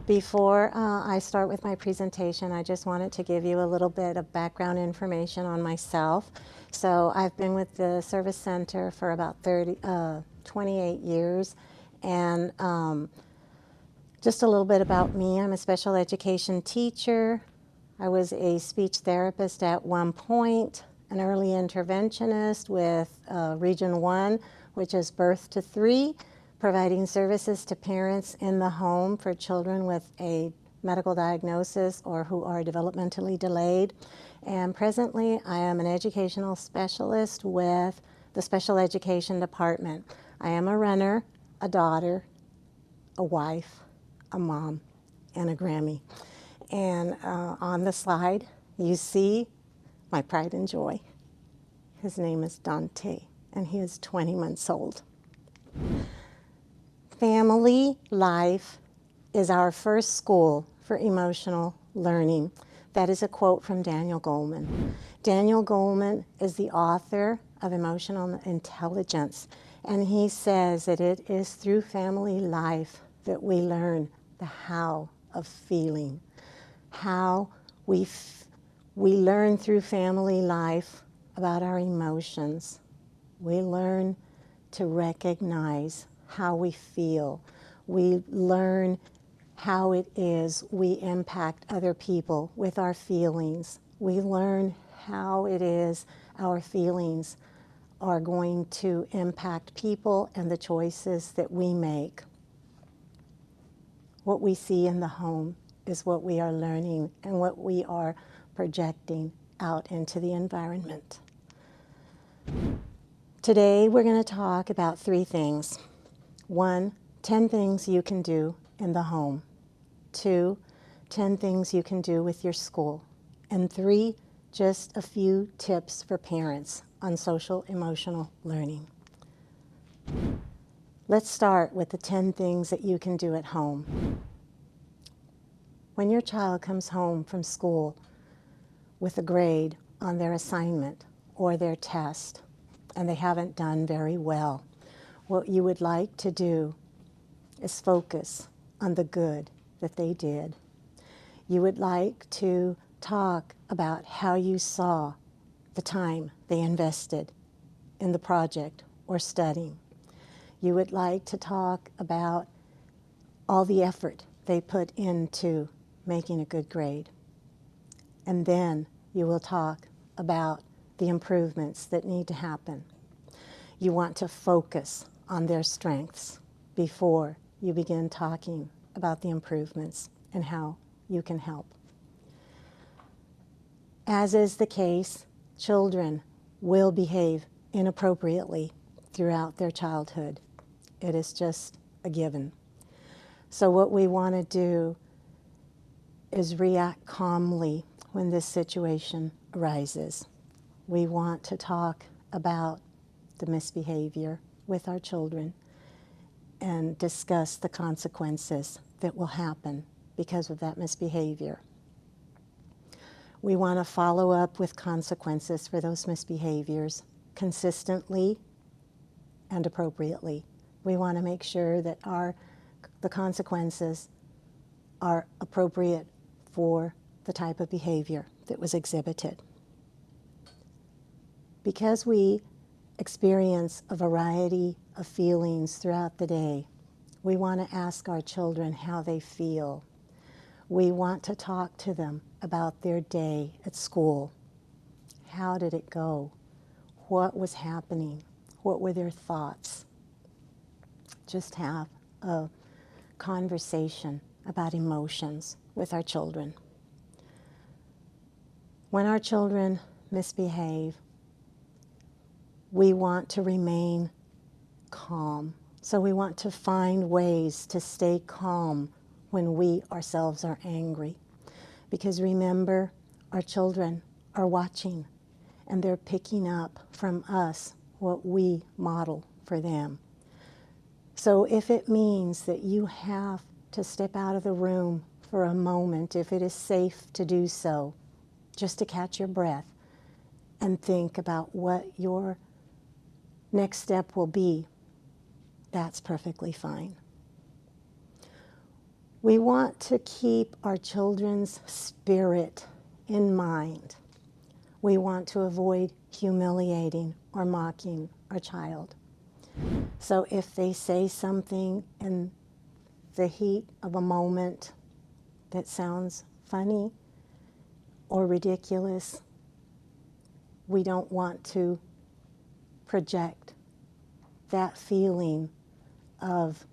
Before I start with my presentation, I just wanted to give you a little bit of background information on myself. So I've been with the Service Center for about 28 years, and just a little bit about me. I'm a special education teacher. I was a speech therapist at one point, an early interventionist with Region 1, which is birth to 3, providing services to parents in the home for children with a medical diagnosis or who are developmentally delayed. And presently, I am an educational specialist with the Special Education Department. I am a runner, a daughter, a wife, a mom, and a Grammy. And on the slide, you see my pride and joy. His name is Dante, and he is 20 months old. Family life is our first school for emotional learning. That is a quote from Daniel Goleman. Daniel Goleman is the author of Emotional Intelligence, and he says that it is through family life that we learn the how of feeling. How we learn through family life about our emotions. We learn to recognize how we feel. We learn how it is we impact other people with our feelings. We learn how it is our feelings are going to impact people and the choices that we make. What we see in the home is what we are learning and what we are projecting out into the environment. Today, we're going to talk about 3 things. 1, 10 things you can do in the home. 2, 10 things you can do with your school. And 3, just a few tips for parents on social emotional learning. Let's start with the 10 things that you can do at home. When your child comes home from school with a grade on their assignment or their test, and they haven't done very well, what you would like to do is focus on the good that they did. You would like to talk about how you saw the time they invested in the project or studying. You would like to talk about all the effort they put into making a good grade. And then you will talk about the improvements that need to happen. You want to focus on their strengths before you begin talking about the improvements and how you can help. As is the case, children will behave inappropriately throughout their childhood. It is just a given. So what we want to do is react calmly when this situation arises. We want to talk about the misbehavior with our children and discuss the consequences that will happen because of that misbehavior. We want to follow up with consequences for those misbehaviors consistently and appropriately. We want to make sure that the consequences are appropriate for the type of behavior that was exhibited. Because we experience a variety of feelings throughout the day, we want to ask our children how they feel. We want to talk to them about their day at school. How did it go? What was happening? What were their thoughts? Just have a conversation about emotions with our children. When our children misbehave, we want to remain calm. So we want to find ways to stay calm when we ourselves are angry. Because remember, our children are watching and they're picking up from us what we model for them. So if it means that you have to step out of the room for a moment, if it is safe to do so, just to catch your breath and think about what your next step will be, that's perfectly fine. We want to keep our children's spirit in mind. We want to avoid humiliating or mocking our child. So if they say something in the heat of a moment that sounds funny or ridiculous, we don't want to project that feeling of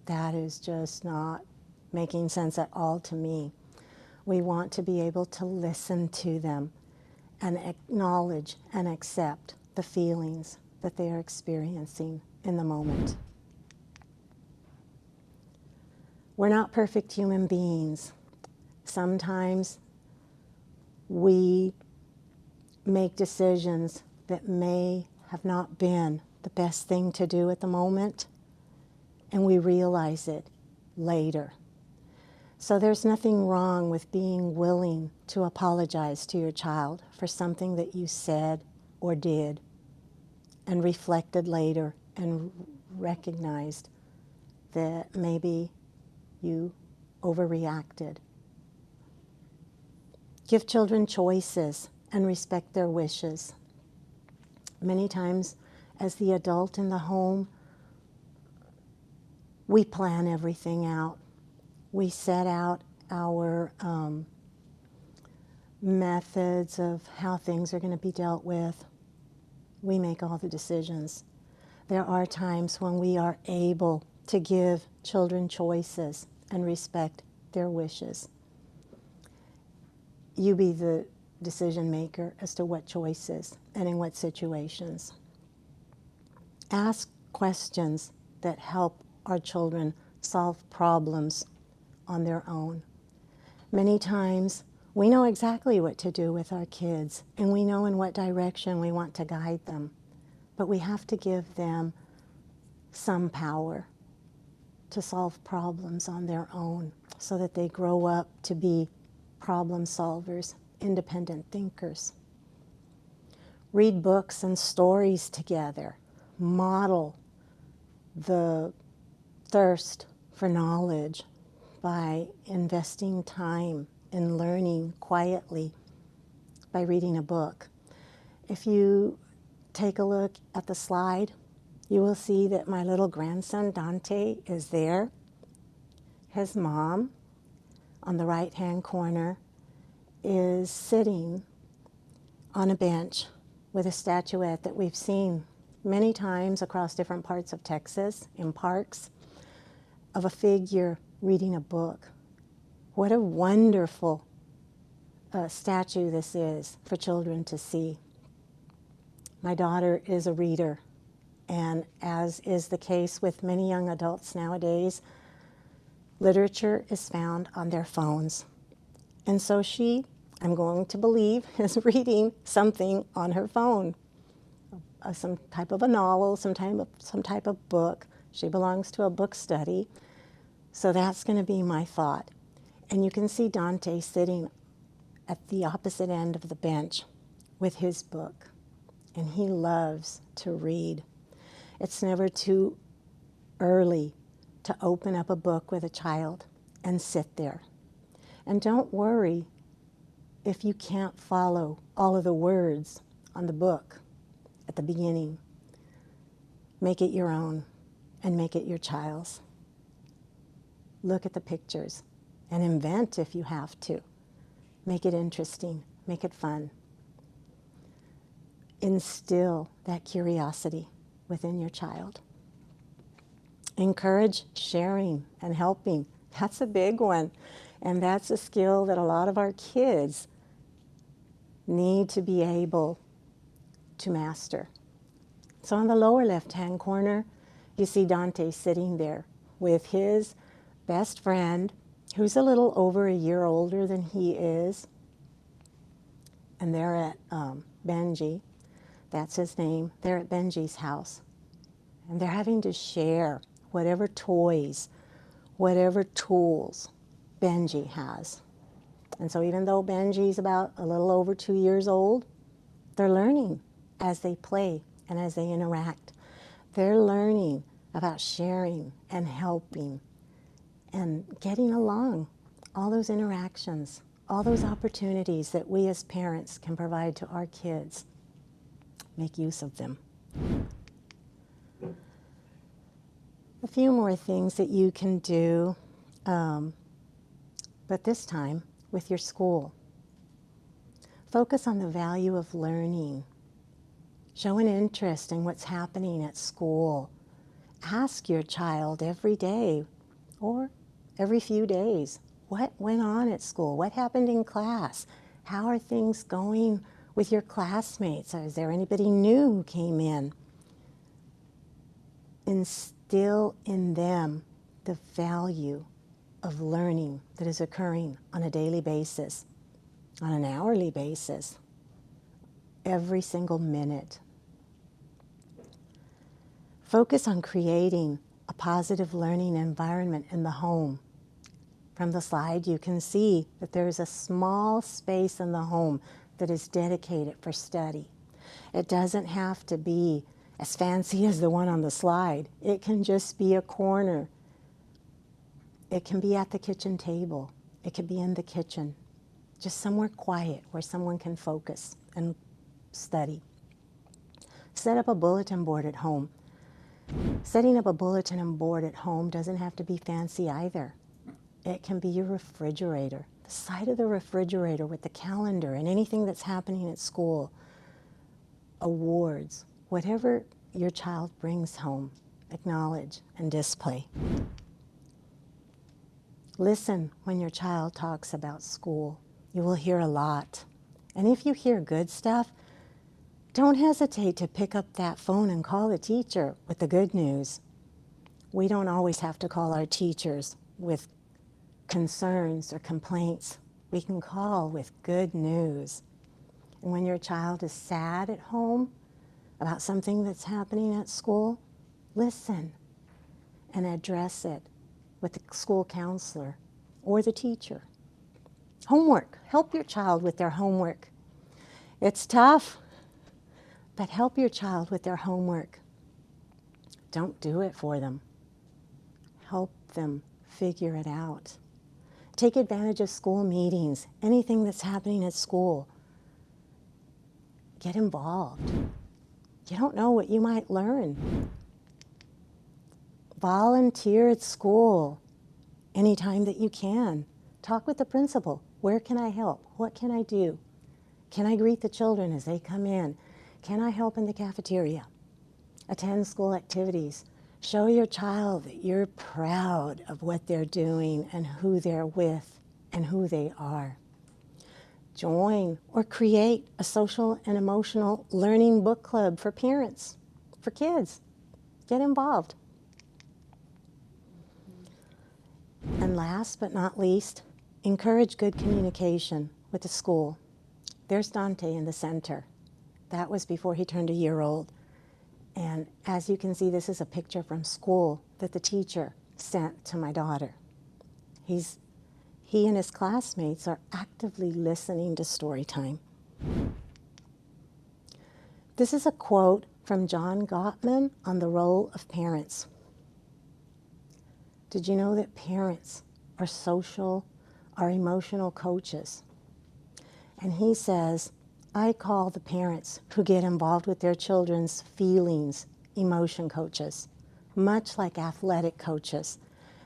that is just not making sense at all to me. We want to be able to listen to them and acknowledge and accept the feelings that they are experiencing in the moment. We're not perfect human beings. Sometimes we make decisions that may have not been the best thing to do at the moment, and we realize it later. So there's nothing wrong with being willing to apologize to your child for something that you said or did and reflected later and recognized that maybe you overreacted. Give children choices and respect their wishes. Many times, as the adult in the home, we plan everything out. We set out our methods of how things are going to be dealt with. We make all the decisions. There are times when we are able to give children choices and respect their wishes. You be the decision maker as to what choices and in what situations. Ask questions that help our children solve problems on their own. Many times we know exactly what to do with our kids and we know in what direction we want to guide them, but we have to give them some power to solve problems on their own so that they grow up to be problem solvers, independent thinkers. Read books and stories together. Model the thirst for knowledge by investing time in learning quietly by reading a book. If you take a look at the slide, you will see that my little grandson Dante is there. his mom, on the right-hand corner, is sitting on a bench with a statuette that we've seen many times across different parts of Texas in parks of a figure reading a book. What a wonderful statue this is for children to see. My daughter is a reader, and as is the case with many young adults nowadays, literature is found on their phones. And so she, I'm going to believe, is reading something on her phone, some type of a novel, some type of book. She belongs to a book study, so that's going to be my thought. And you can see Dante sitting at the opposite end of the bench with his book, and he loves to read. It's never too early to open up a book with a child and sit there. And don't worry if you can't follow all of the words on the book at the beginning. Make it your own and make it your child's. Look at the pictures and invent if you have to. Make it interesting, make it fun. Instill that curiosity within your child. Encourage sharing and helping. That's a big one. And that's a skill that a lot of our kids need to be able to master. So on the lower left-hand corner, you see Dante sitting there with his best friend, who's a little over a year older than he is. And they're at Benji, that's his name. They're at Benji's house. And they're having to share whatever toys, whatever tools Benji has. And so even though Benji's about a little over 2 years old, they're learning as they play and as they interact. They're learning about sharing and helping and getting along, all those interactions, all those opportunities that we as parents can provide to our kids. Make use of them. A few more things that you can do, but this time with your school. Focus on the value of learning. Show an interest in what's happening at school. Ask your child every day or every few days, what went on at school? What happened in class? How are things going with your classmates? Is there anybody new who came in? Instill in them the value of learning that is occurring on a daily basis, on an hourly basis, every single minute. Focus on creating a positive learning environment in the home. From the slide, you can see that there's a small space in the home that is dedicated for study. It doesn't have to be as fancy as the one on the slide. It can just be a corner. It can be at the kitchen table. It could be in the kitchen, just somewhere quiet where someone can focus and study. Set up a bulletin board at home. Setting up a bulletin board at home doesn't have to be fancy either. It can be your refrigerator, the side of the refrigerator with the calendar and anything that's happening at school, awards, whatever your child brings home, acknowledge and display. Listen when your child talks about school. You will hear a lot. And if you hear good stuff, don't hesitate to pick up that phone and call the teacher with the good news. We don't always have to call our teachers with concerns or complaints. We can call with good news. And when your child is sad at home about something that's happening at school, listen and address it with the school counselor or the teacher. Homework. Help your child with their homework. It's tough, but help your child with their homework. Don't do it for them. Help them figure it out. Take advantage of school meetings, anything that's happening at school. Get involved. You don't know what you might learn. Volunteer at school anytime that you can. Talk with the principal. Where can I help? What can I do? Can I greet the children as they come in? Can I help in the cafeteria? Attend school activities. Show your child that you're proud of what they're doing and who they're with and who they are. Join or create a social and emotional learning book club for parents, for kids. Get involved. And last but not least, encourage good communication with the school. There's Dante in the center. That was before he turned a year old. And as you can see, this is a picture from school that the teacher sent to my daughter. He and his classmates are actively listening to story time. This is a quote from John Gottman on the role of parents. Did you know that parents are social, are emotional coaches? And he says, I call the parents who get involved with their children's feelings emotion coaches, much like athletic coaches.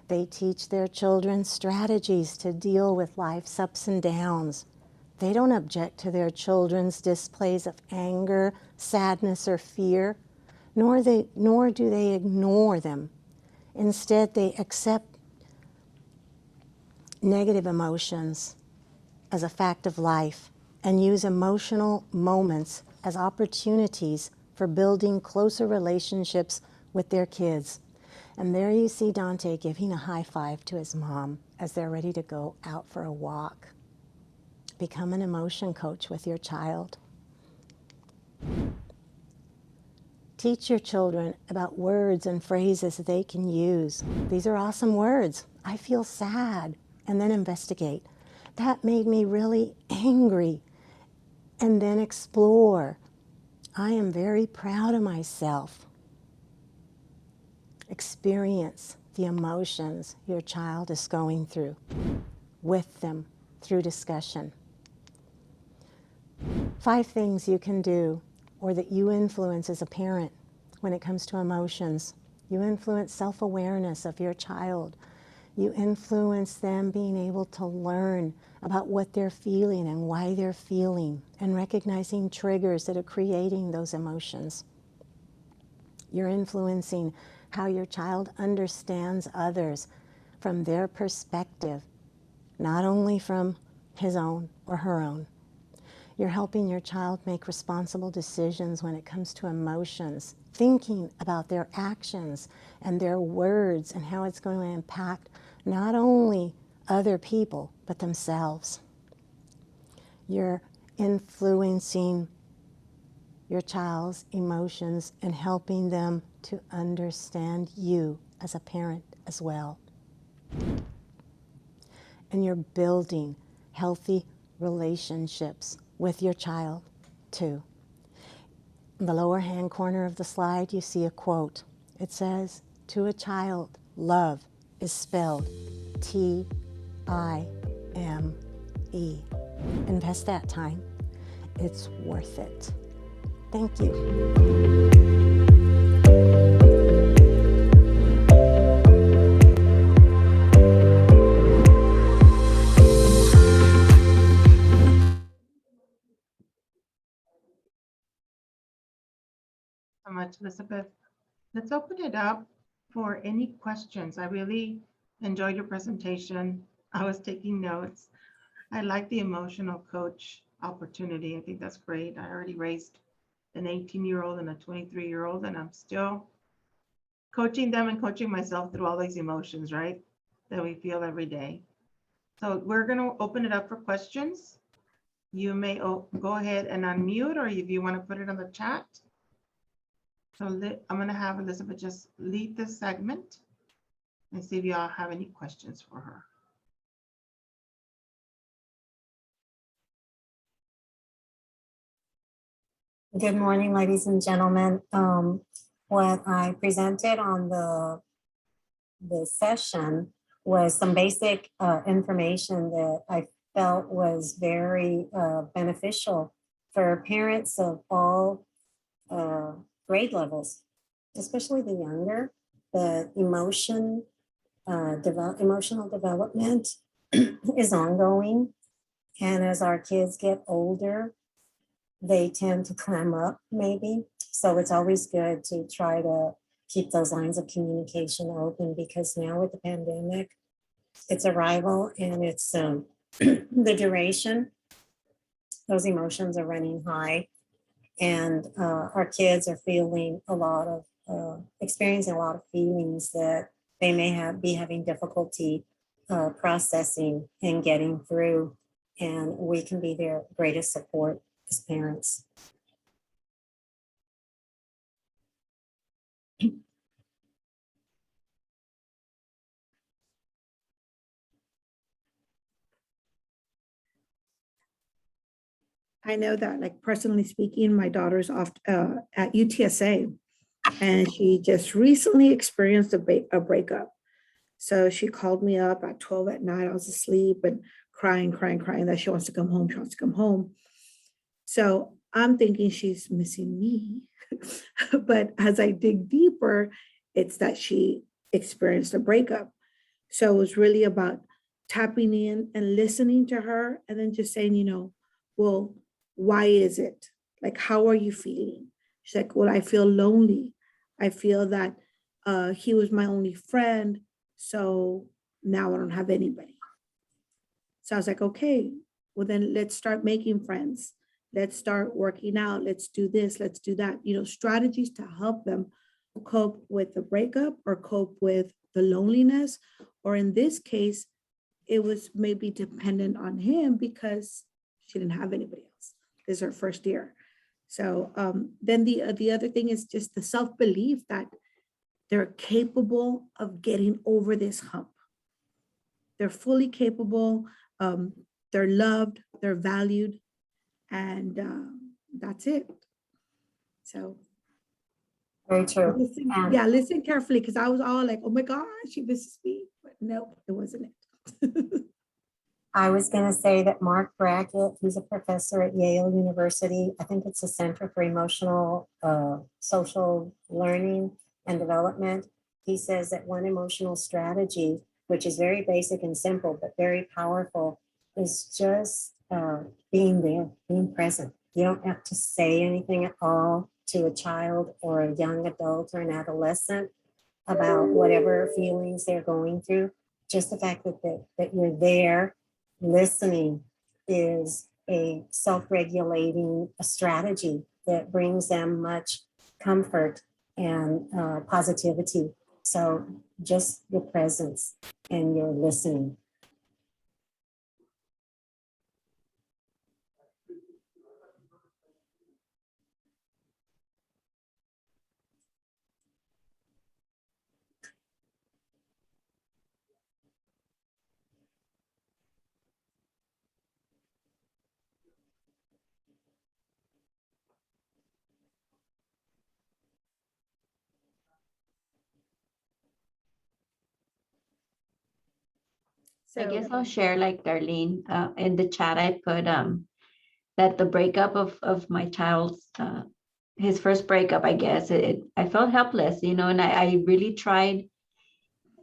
They teach their children strategies to deal with life's ups and downs. They don't object to their children's displays of anger, sadness, or fear, nor do they ignore them. Instead, they accept negative emotions as a fact of life and use emotional moments as opportunities for building closer relationships with their kids. And there you see Dante giving a high five to his mom as they're ready to go out for a walk. Become an emotion coach with your child. Teach your children about words and phrases that they can use. These are awesome words. I feel sad, and then investigate. That made me really angry, and then explore. I am very proud of myself. Experience the emotions your child is going through with them through discussion. 5 things you can do or that you influence as a parent when it comes to emotions. You influence self-awareness of your child. You influence them being able to learn about what they're feeling and why they're feeling, and recognizing triggers that are creating those emotions. You're influencing how your child understands others from their perspective, not only from his own or her own. You're helping your child make responsible decisions when it comes to emotions, thinking about their actions and their words and how it's going to impact not only other people, but themselves. You're influencing your child's emotions and helping them to understand you as a parent as well. And you're building healthy relationships with your child too. In the lower hand corner of the slide, you see a quote. It says, to a child, love is spelled T-I-M-E. Invest that time. It's worth it. Thank you. So much, Elizabeth. Let's open it up for any questions. I really enjoyed your presentation. I was taking notes. I like the emotional coach opportunity. I think that's great. I already raised an 18-year-old and a 23-year-old, and I'm still coaching them and coaching myself through all these emotions, right, that we feel every day. So we're going to open it up for questions. You may go ahead and unmute, or if you want to put it on the chat. So I'm going to have Elizabeth just lead this segment and see if y'all have any questions for her. Good morning, ladies and gentlemen. What I presented on the session was some basic information that I felt was very beneficial for parents of all grade levels, especially the younger. The emotion emotional development is ongoing. And as our kids get older, they tend to clam up maybe. So it's always good to try to keep those lines of communication open, because now with the pandemic, its arrival and its the duration, those emotions are running high. And our kids are feeling a lot of, experiencing a lot of feelings that they may be having difficulty processing and getting through. And we can be their greatest support as parents. I know that, like, personally speaking, my daughter's off at UTSA, and she just recently experienced a breakup. So she called me up at 12 at night. I was asleep and crying that she wants to come home. She wants to come home. So I'm thinking she's missing me. But as I dig deeper, it's that she experienced a breakup. So it was really about tapping in and listening to her, and then just saying, well, why is it? Like, how are you feeling? She's like, well, I feel lonely. I feel that he was my only friend. So now I don't have anybody. So I was like, okay, well then let's start making friends. Let's start working out. Let's do this, let's do that. Strategies to help them cope with the breakup or cope with the loneliness. Or in this case, it was maybe dependent on him because she didn't have anybody else. This is her first year. So then the other thing is just the self-belief that they're capable of getting over this hump. They're fully capable. They're loved, they're valued, and that's it. So very true. Listen carefully, because I was all like, oh my gosh, she misses me. But nope, it wasn't it. I was going to say that Mark Brackett, who's a professor at Yale University, I think it's a Center for Emotional Social Learning and Development. He says that one emotional strategy, which is very basic and simple, but very powerful, is just being there, being present. You don't have to say anything at all to a child or a young adult or an adolescent about whatever feelings they're going through. Just the fact that you're there listening is a self-regulating strategy that brings them much comfort and positivity. So just your presence and your listening. I guess I'll share, like Darlene, in the chat I put that the breakup of my child's his first breakup, I guess I felt helpless, and I really tried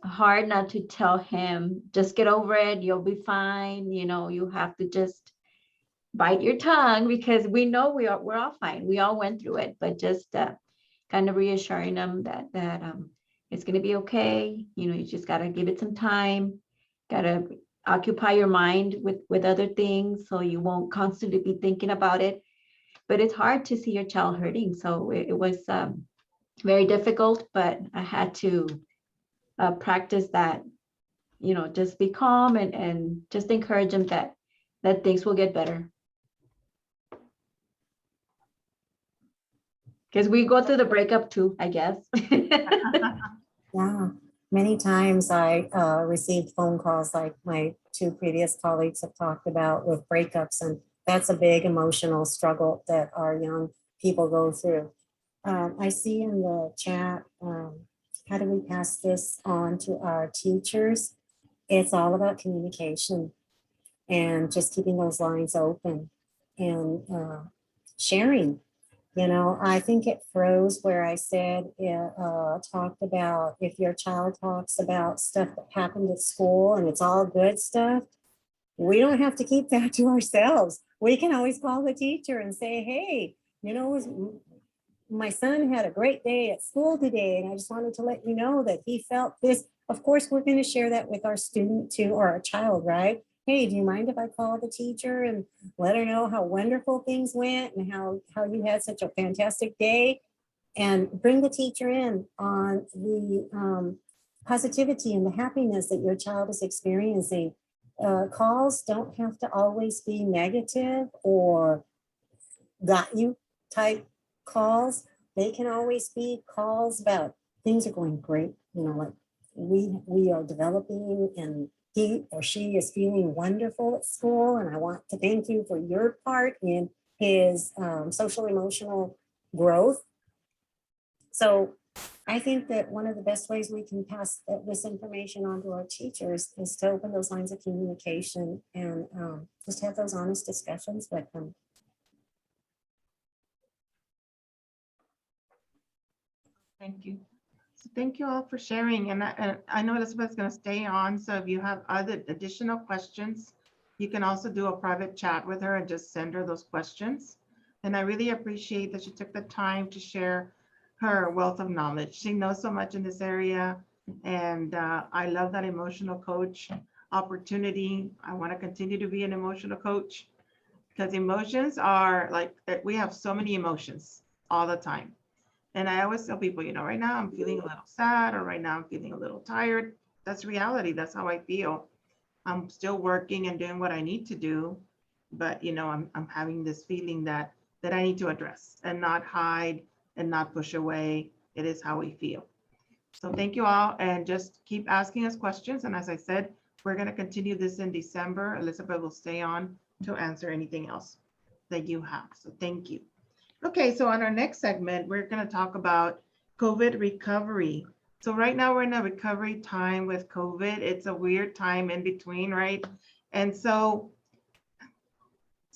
hard not to tell him, just get over it, you'll be fine, you have to just bite your tongue, because we know we're all fine, we all went through it, but just kind of reassuring them that it's going to be okay, you just got to give it some time. Got to occupy your mind with other things so you won't constantly be thinking about it. But it's hard to see your child hurting. So it was very difficult, but I had to practice that, just be calm and just encourage them that things will get better. Because we go through the breakup too, I guess. Yeah. Many times I received phone calls like my two previous colleagues have talked about with breakups, and that's a big emotional struggle that our young people go through. I see in the chat, how do we pass this on to our teachers? It's all about communication and just keeping those lines open and sharing You know, I think it froze where I said, talked about if your child talks about stuff that happened at school and it's all good stuff, we don't have to keep that to ourselves. We can always call the teacher and say, hey, you know, my son had a great day at school today, and I just wanted to let you know that he felt this. Of course, we're going to share that with our student too, or our child, right? Hey, do you mind if I call the teacher and let her know how wonderful things went and how you had such a fantastic day? And bring the teacher in on the positivity and the happiness that your child is experiencing. Calls don't have to always be negative or got you type calls. They can always be calls about things are going great, you know, like we are developing and he or she is feeling wonderful at school, and I want to thank you for your part in his social emotional growth. So I think that one of the best ways we can pass this information on to our teachers is to open those lines of communication and just have those honest discussions with them. Thank you. So thank you all for sharing. And I know Elizabeth's going to stay on. So if you have other additional questions, you can also do a private chat with her and just send her those questions. And I really appreciate that she took the time to share her wealth of knowledge. She knows so much in this area. And I love that emotional coach opportunity. I want to continue to be an emotional coach because emotions are like, we have so many emotions all the time. And I always tell people, you know, right now I'm feeling a little sad, or right now I'm feeling a little tired. That's reality. That's how I feel. I'm still working and doing what I need to do. But, you know, I'm having this feeling that I need to address and not hide and not push away. It is how we feel. So thank you all, and just keep asking us questions. And as I said, we're going to continue this in December. Elizabeth will stay on to answer anything else that you have. So thank you. Okay, so on our next segment, we're going to talk about COVID recovery. So right now we're in a recovery time with COVID. It's a weird time in between, right? And so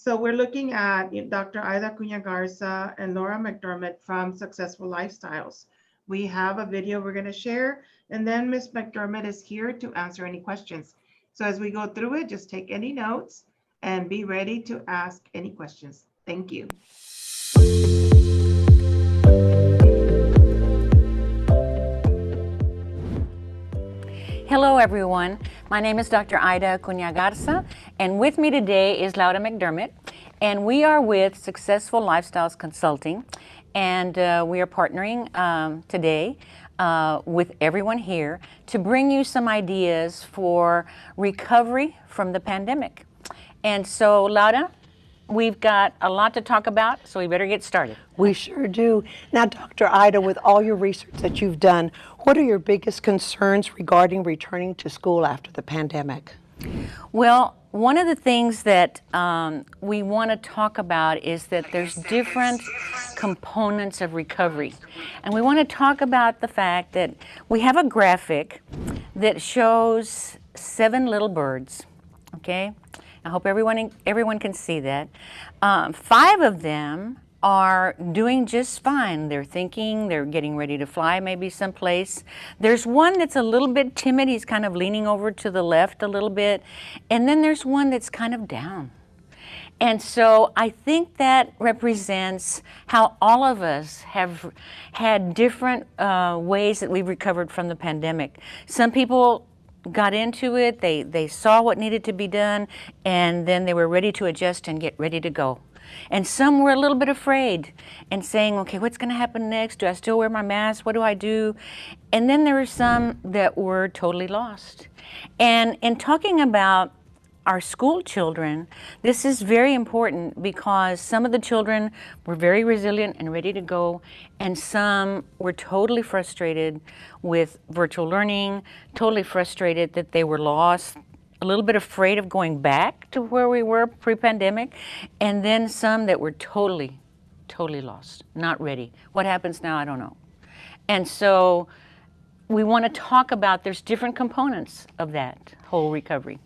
we're looking at Dr. Aida Cunha-Garza and Laura McDermott from Successful Lifestyles. We have a video we're going to share, and then Ms. McDermott is here to answer any questions. So as we go through it, just take any notes and be ready to ask any questions. Thank you. Hello everyone, my name is Dr. Aida Cunha-Garza, and with me today is Laura McDermott, and we are with Successful Lifestyles Consulting, and we are partnering today with everyone here to bring you some ideas for recovery from the pandemic. And so Laura, we've got a lot to talk about, so we better get started. We sure do. Now, Dr. Aida, with all your research that you've done, what are your biggest concerns regarding returning to school after the pandemic? Well, one of the things that we want to talk about is that there's different components of recovery. And we want to talk about the fact that we have a graphic that shows 7 little birds, okay? I hope everyone can see that. 5 of them are doing just fine. They're thinking, they're getting ready to fly maybe someplace. There's one that's a little bit timid. He's kind of leaning over to the left a little bit. And then there's one that's kind of down. And so I think that represents how all of us have had different ways that we've recovered from the pandemic. Some people got into it, they saw what needed to be done, and then they were ready to adjust and get ready to go. And some were a little bit afraid and saying, okay, what's going to happen next? Do I still wear my mask? What do I do? And then there were some that were totally lost. And in talking about our school children, this is very important because some of the children were very resilient and ready to go, and some were totally frustrated with virtual learning, totally frustrated that they were lost, a little bit afraid of going back to where we were pre-pandemic, and then some that were totally lost, not ready. What happens now, I don't know. And so we want to talk about, there's different components of that whole recovery.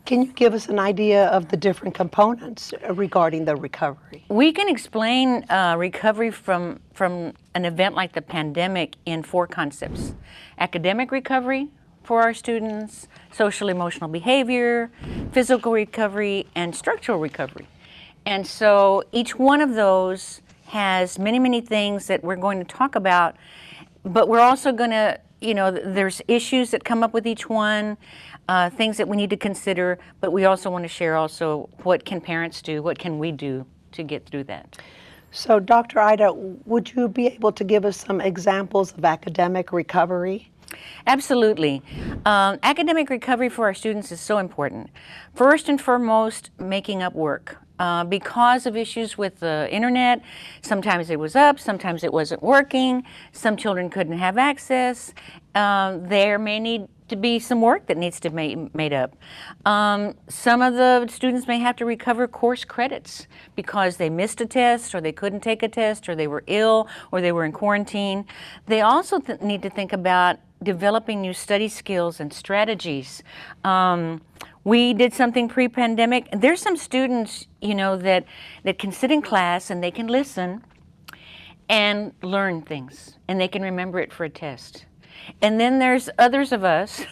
Can you give us an idea of the different components regarding the recovery? We can explain recovery from an event like the pandemic in 4 concepts. Academic recovery for our students, social emotional behavior, physical recovery, and structural recovery. And so each one of those has many, many things that we're going to talk about, but we're also going to, there's issues that come up with each one, things that we need to consider, but we also want to share also what can parents do, what can we do to get through that. So Dr. Ida, would you be able to give us some examples of academic recovery? Absolutely. Academic recovery for our students is so important. First and foremost, making up work. Because of issues with the internet, sometimes it was up, sometimes it wasn't working, some children couldn't have access. There may need to be some work that needs to be made up. Some of the students may have to recover course credits because they missed a test, or they couldn't take a test, or they were ill, or they were in quarantine. They also need to think about developing new study skills and strategies. We did something pre-pandemic. There's some students, that can sit in class and they can listen and learn things, and they can remember it for a test. And then there's others of us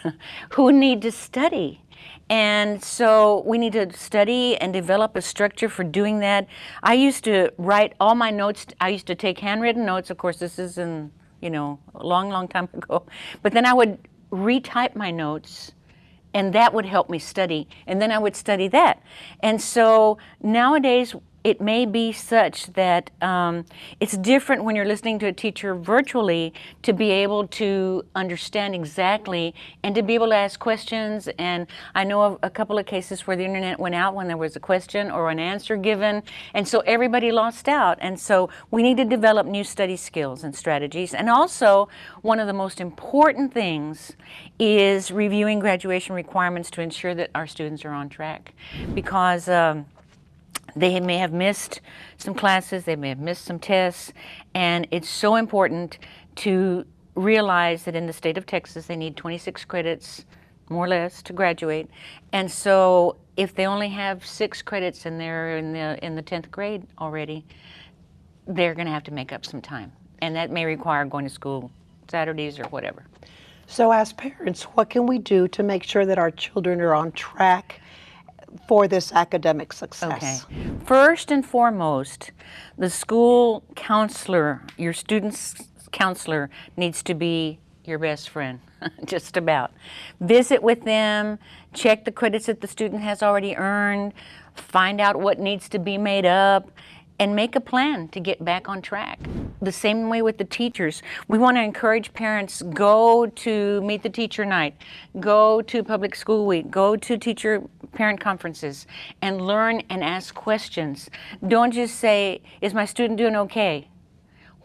who need to study. And so we need to study and develop a structure for doing that. I used to write all my notes. I used to take handwritten notes. Of course, this is in, a long, long time ago. But then I would retype my notes, and that would help me study. And then I would study that. And so nowadays, it may be such that it's different when you're listening to a teacher virtually to be able to understand exactly and to be able to ask questions. And I know of a couple of cases where the internet went out when there was a question or an answer given, and so everybody lost out. And so we need to develop new study skills and strategies. And also, one of the most important things is reviewing graduation requirements to ensure that our students are on track, because they may have missed some classes, they may have missed some tests, and it's so important to realize that in the state of Texas, they need 26 credits, more or less, to graduate. And so if they only have 6 credits and they're in the 10th grade already, they're gonna have to make up some time. And that may require going to school Saturdays or whatever. So as parents, what can we do to make sure that our children are on track for this academic success? Okay. First and foremost, the school counselor, your student's counselor, needs to be your best friend, just about. Visit with them, check the credits that the student has already earned, find out what needs to be made up, and make a plan to get back on track. The same way with the teachers. We want to encourage parents, go to Meet the Teacher Night, go to Public School Week, go to teacher parent conferences, and learn and ask questions. Don't just say, is my student doing okay?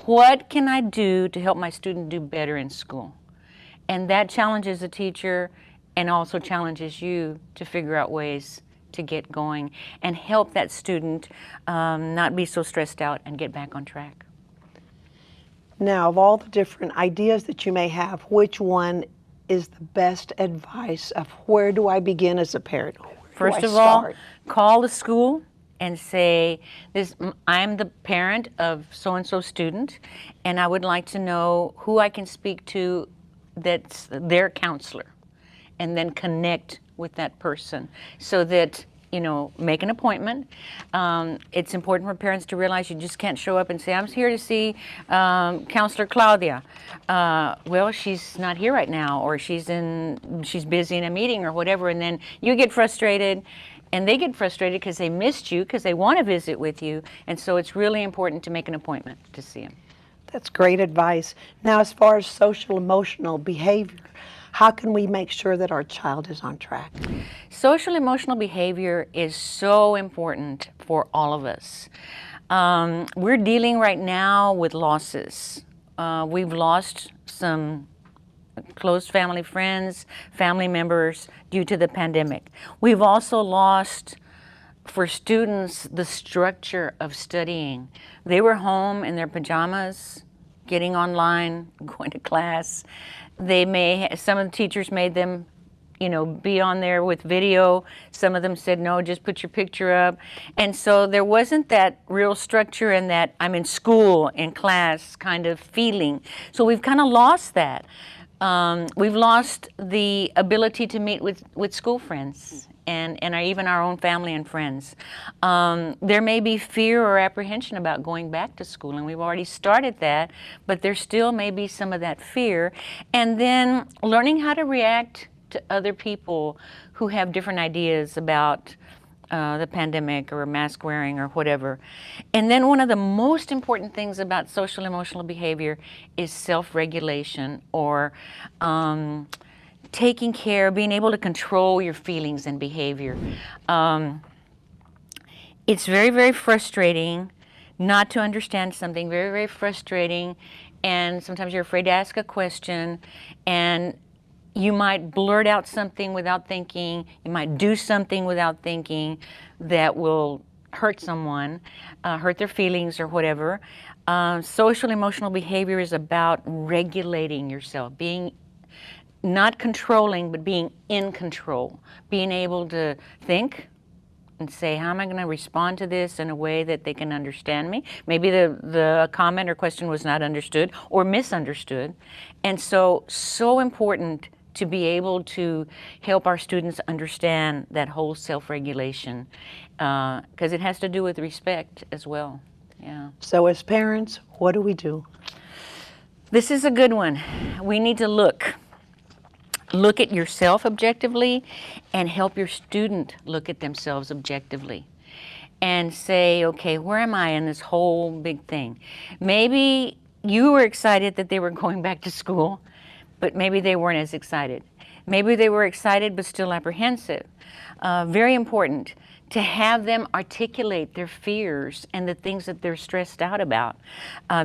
What can I do to help my student do better in school? And that challenges the teacher and also challenges you to figure out ways to get going and help that student not be so stressed out and get back on track. Now, of all the different ideas that you may have, which one is the best advice of where do I begin as a parent? First of all, call the school and say, I'm the parent of so-and-so student, and I would like to know who I can speak to that's their counselor, and then connect with that person so that, make an appointment. It's important for parents to realize you just can't show up and say, I'm here to see Counselor Claudia. Well, she's not here right now, or she's busy in a meeting or whatever, and then you get frustrated and they get frustrated because they missed you, because they want to visit with you. And so it's really important to make an appointment to see them. That's great advice. Now, as far as social emotional behavior, how can we make sure that our child is on track? Social emotional behavior is so important for all of us. We're dealing right now with losses. We've lost some close family friends, family members due to the pandemic. We've also lost, for students, the structure of studying. They were home in their pajamas, getting online, going to class. Some of the teachers made them, you know, be on there with video. Some of them said, no, just put your picture up. And so there wasn't that real structure and that I'm in school, in class kind of feeling. So we've kind of lost that. We've lost the ability to meet with school friends and even our own family and friends. There may be fear or apprehension about going back to school, and we've already started that, but there still may be some of that fear. And then learning how to react to other people who have different ideas about the pandemic or mask wearing or whatever. And then one of the most important things about social emotional behavior is self-regulation, or taking care, being able to control your feelings and behavior. It's very, very frustrating not to understand something, very, very frustrating, and sometimes you're afraid to ask a question, and you might blurt out something without thinking, you might do something without thinking that will hurt someone, hurt their feelings or whatever. Social emotional behavior is about regulating yourself, being not controlling, but being in control, being able to think and say, how am I going to respond to this in a way that they can understand me? Maybe the comment or question was not understood or misunderstood. And so important to be able to help our students understand that whole self-regulation, because it has to do with respect as well. Yeah. So as parents, what do we do? This is a good one. We need to look at yourself objectively and help your student look at themselves objectively and say, okay, where am I in this whole big thing? Maybe you were excited that they were going back to school, but maybe they weren't as excited. Maybe they were excited but still apprehensive. Very important to have them articulate their fears and the things that they're stressed out about.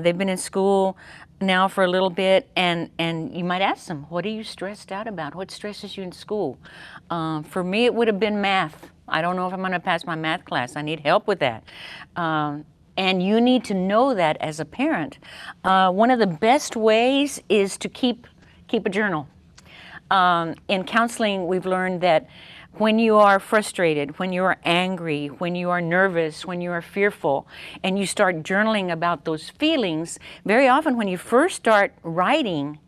They've been in school now for a little bit, and you might ask them, what are you stressed out about? What stresses you in school? For me, it would have been math. I don't know if I'm going to pass my math class. I need help with that. And you need to know that as a parent. One of the best ways is to keep a journal. In counseling, we've learned that when you are frustrated, when you are angry, when you are nervous, when you are fearful, and you start journaling about those feelings, very often when you first start writing,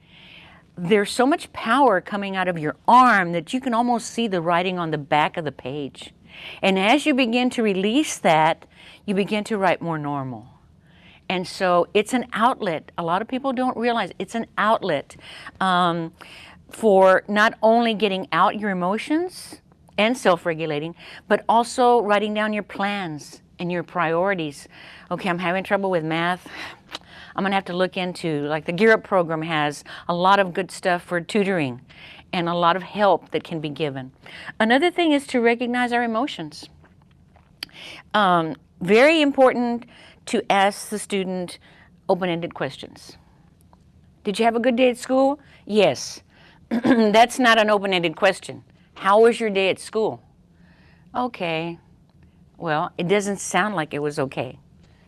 there's so much power coming out of your arm that you can almost see the writing on the back of the page. And as you begin to release that, you begin to write more normal. And so it's an outlet. A lot of people don't realize it's an outlet for not only getting out your emotions and self-regulating, but also writing down your plans and your priorities. Okay, I'm having trouble with math. I'm gonna have to look into, like the Gear Up program has a lot of good stuff for tutoring and a lot of help that can be given. Another thing is to recognize our emotions. Very important to ask the student open-ended questions. Did you have a good day at school? Yes. That's not an open-ended question. How was your day at school? Okay. Well, it doesn't sound like it was okay.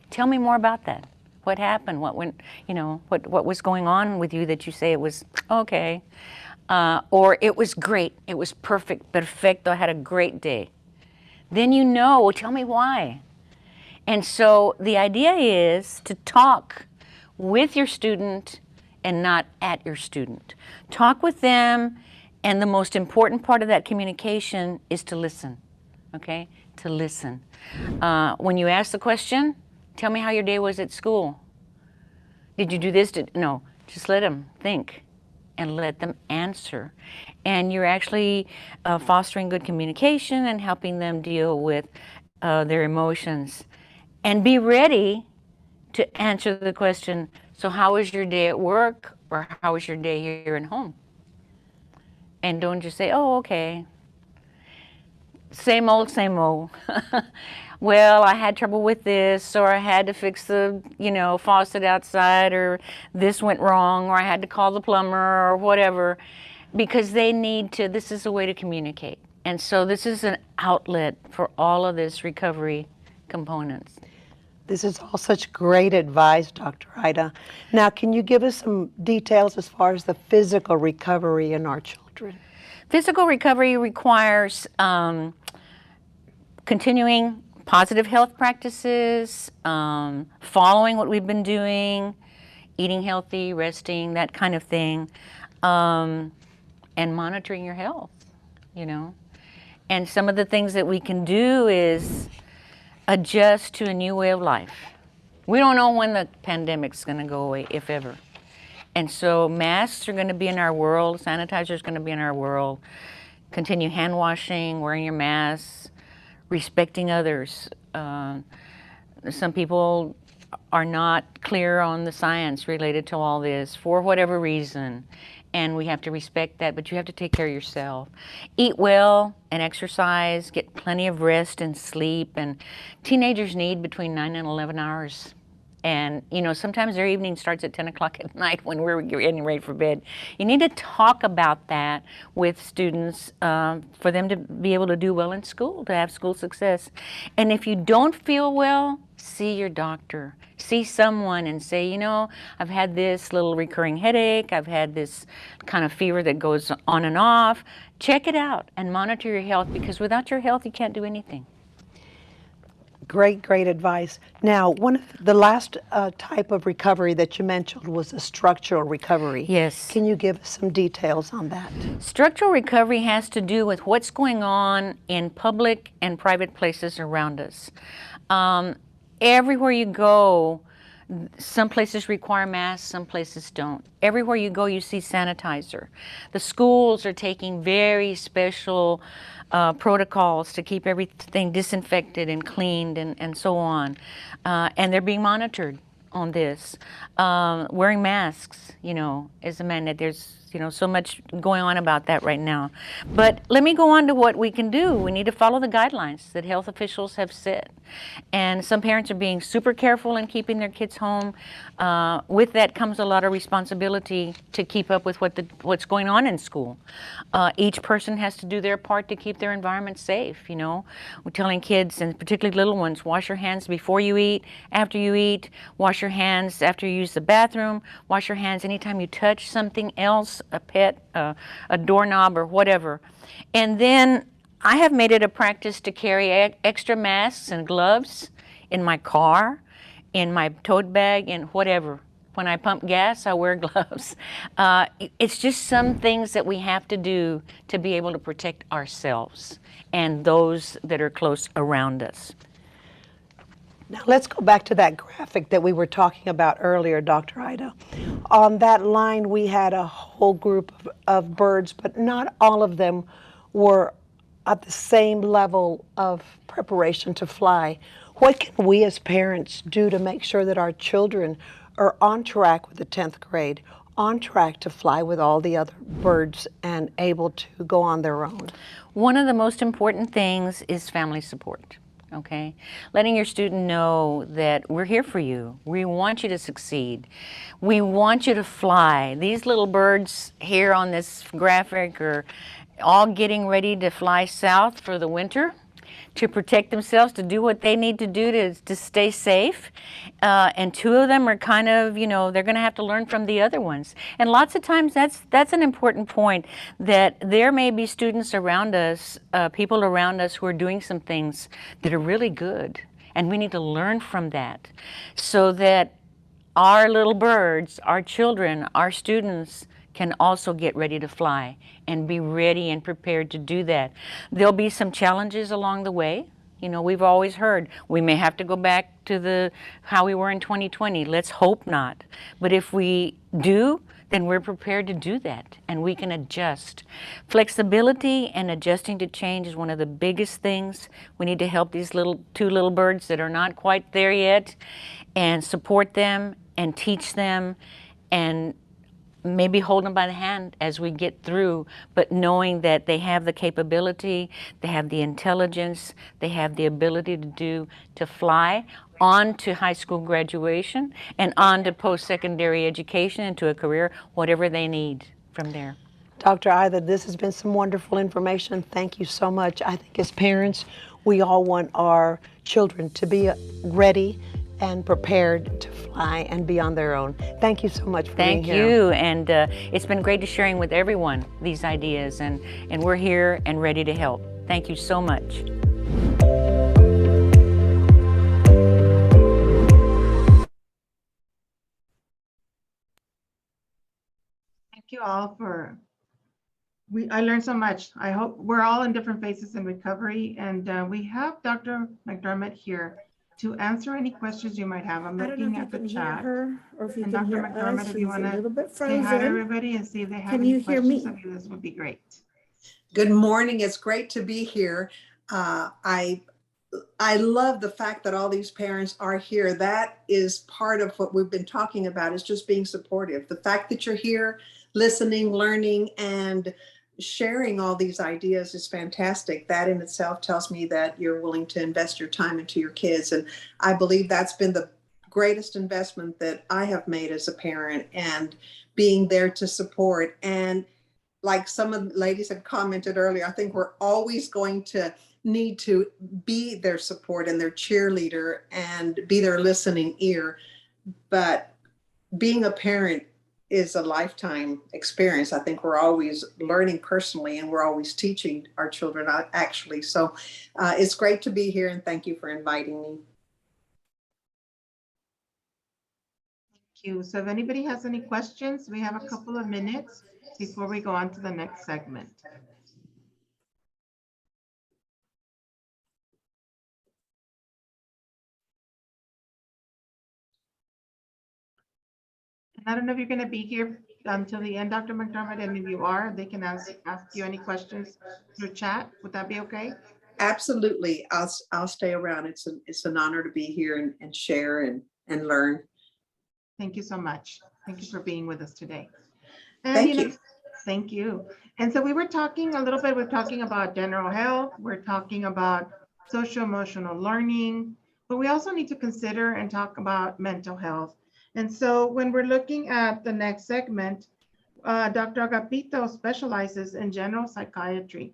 Tell me more about that. What happened? What went, you know, what was going on with you that you say it was okay? Or it was great. It was perfect. Perfecto. I had a great day. Then you know, tell me why. And so the idea is to talk with your student and not at your student. Talk with them, and the most important part of that communication is to listen, okay? To listen. When you ask the question, tell me how your day was at school. Did you do this? No, just let them think and let them answer. And you're actually fostering good communication and helping them deal with their emotions. And be ready to answer the question, so how was your day at work, or how was your day here at home? And don't just say, oh, okay. Same old, same old. Well, I had trouble with this, or I had to fix the, you know, faucet outside, or this went wrong, or I had to call the plumber, or whatever, because they need to, this is a way to communicate. And so this is an outlet for all of this recovery components. This is all such great advice, Dr. Ida. Now, can you give us some details as far as the physical recovery in our children? Physical recovery requires continuing positive health practices, following what we've been doing, eating healthy, resting, that kind of thing, and monitoring your health, you know. And some of the things that we can do is adjust to a new way of life. We don't know when the pandemic's going to go away, if ever. And so masks are going to be in our world, sanitizer is going to be in our world. Continue hand washing, wearing your masks, respecting others. Some people are not clear on the science related to all this for whatever reason, and we have to respect that, but you have to take care of yourself. Eat well and exercise, get plenty of rest and sleep, and teenagers need between 9 and 11 hours. And, you know, sometimes their evening starts at 10 o'clock at night when we're getting ready for bed. You need to talk about that with students for them to be able to do well in school, to have school success. And if you don't feel well, see your doctor. See someone and say, you know, I've had this little recurring headache. I've had this kind of fever that goes on and off. Check it out and monitor your health, because without your health, you can't do anything. Great, great advice. Now, one of the last type of recovery that you mentioned was a structural recovery. Yes. Can you give us some details on that? Structural recovery has to do with what's going on in public and private places around us. Everywhere you go, some places require masks, some places don't. Everywhere you go, you see sanitizer. The schools are taking very special protocols to keep everything disinfected and cleaned and so on. And they're being monitored on this. Wearing masks, you know, is a mandate. There's, you know, so much going on about that right now. But let me go on to what we can do. We need to follow the guidelines that health officials have set. And some parents are being super careful in keeping their kids home. With that comes a lot of responsibility to keep up with what's going on in school. Each person has to do their part to keep their environment safe, you know. We're telling kids, and particularly little ones, wash your hands before you eat, after you eat, wash your hands after you use the bathroom, wash your hands anytime you touch something else, a pet, a doorknob or whatever. And then I have made it a practice to carry extra masks and gloves in my car, in my tote bag, and whatever. When I pump gas, I wear gloves. It's just some things that we have to do to be able to protect ourselves and those that are close around us. Now let's go back to that graphic that we were talking about earlier, Dr. Ida. On that line, we had a whole group of birds, but not all of them were at the same level of preparation to fly. What can we as parents do to make sure that our children are on track with the 10th grade, on track to fly with all the other birds and able to go on their own? One of the most important things is family support. Okay, letting your student know that we're here for you. We want you to succeed. We want you to fly. These little birds here on this graphic are all getting ready to fly south for the winter to protect themselves, to do what they need to do to stay safe. And two of them are kind of, you know, they're going to have to learn from the other ones. And lots of times that's an important point, that there may be students around us, people around us who are doing some things that are really good. And we need to learn from that so that our little birds, our children, our students can also get ready to fly and be ready and prepared to do that. There'll be some challenges along the way. You know, we've always heard we may have to go back to how we were in 2020. Let's hope not. But if we do, then we're prepared to do that and we can adjust. Flexibility and adjusting to change is one of the biggest things. We need to help these two little birds that are not quite there yet and support them and teach them and maybe hold them by the hand as we get through, but knowing that they have the capability, they have the intelligence, they have the ability to fly on to high school graduation and on to post-secondary education into a career, whatever they need from there. Dr. Ida, this has been some wonderful information. Thank you so much. I think as parents, we all want our children to be ready and prepared to fly. fly and be on their own. Thank you so much for being Thank here. you, and it's been great to sharing with everyone these ideas, and we're here and ready to help. Thank you so much. Thank you all for, I learned so much. I hope we're all in different phases in recovery, and we have Dr. McDermott here to answer any questions you might have. I'm I don't know looking if you at the can hear chat. her or if you And can Dr. hear McDermott, us. if you She's want a little to bit say hi to frozen. everybody and see if they have Can any you hear questions me? of you, this would be great. Good morning. It's great to be here. I love the fact that all these parents are here. That is part of what we've been talking about, is just being supportive. The fact that you're here, listening, learning, and sharing all these ideas is fantastic. That in itself tells me that you're willing to invest your time into your kids. And I believe that's been the greatest investment that I have made as a parent, and being there to support. And like some of the ladies had commented earlier, I think we're always going to need to be their support and their cheerleader and be their listening ear. But being a parent is a lifetime experience. I think we're always learning personally, and we're always teaching our children actually. So it's great to be here, and thank you for inviting me. Thank you. So if anybody has any questions, we have a couple of minutes before we go on to the next segment. And I don't know if you're going to be here until the end, Dr. McDermott, and if you are, they can ask you any questions through chat. Would that be okay? Absolutely. I'll stay around. It's an honor to be here and share and learn. Thank you so much. Thank you for being with us today. And, Thank you. Thank you. And so we were talking a little bit, we're talking about general health, we're talking about social emotional learning, but we also need to consider and talk about mental health. And so when we're looking at the next segment, Dr. Agapito specializes in general psychiatry.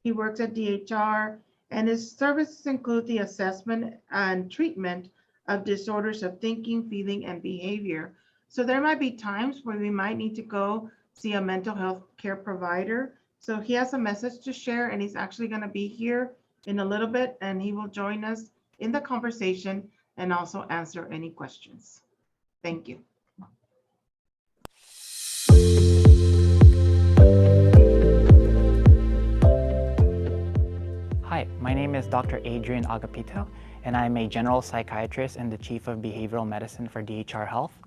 He works at DHR, and his services include the assessment and treatment of disorders of thinking, feeling, and behavior. So there might be times where we might need to go see a mental health care provider. So he has a message to share, and he's actually going to be here in a little bit, and he will join us in the conversation and also answer any questions. Thank you. Hi, my name is Dr. Adrian Agapito, and I'm a general psychiatrist and the chief of behavioral medicine for DHR Health.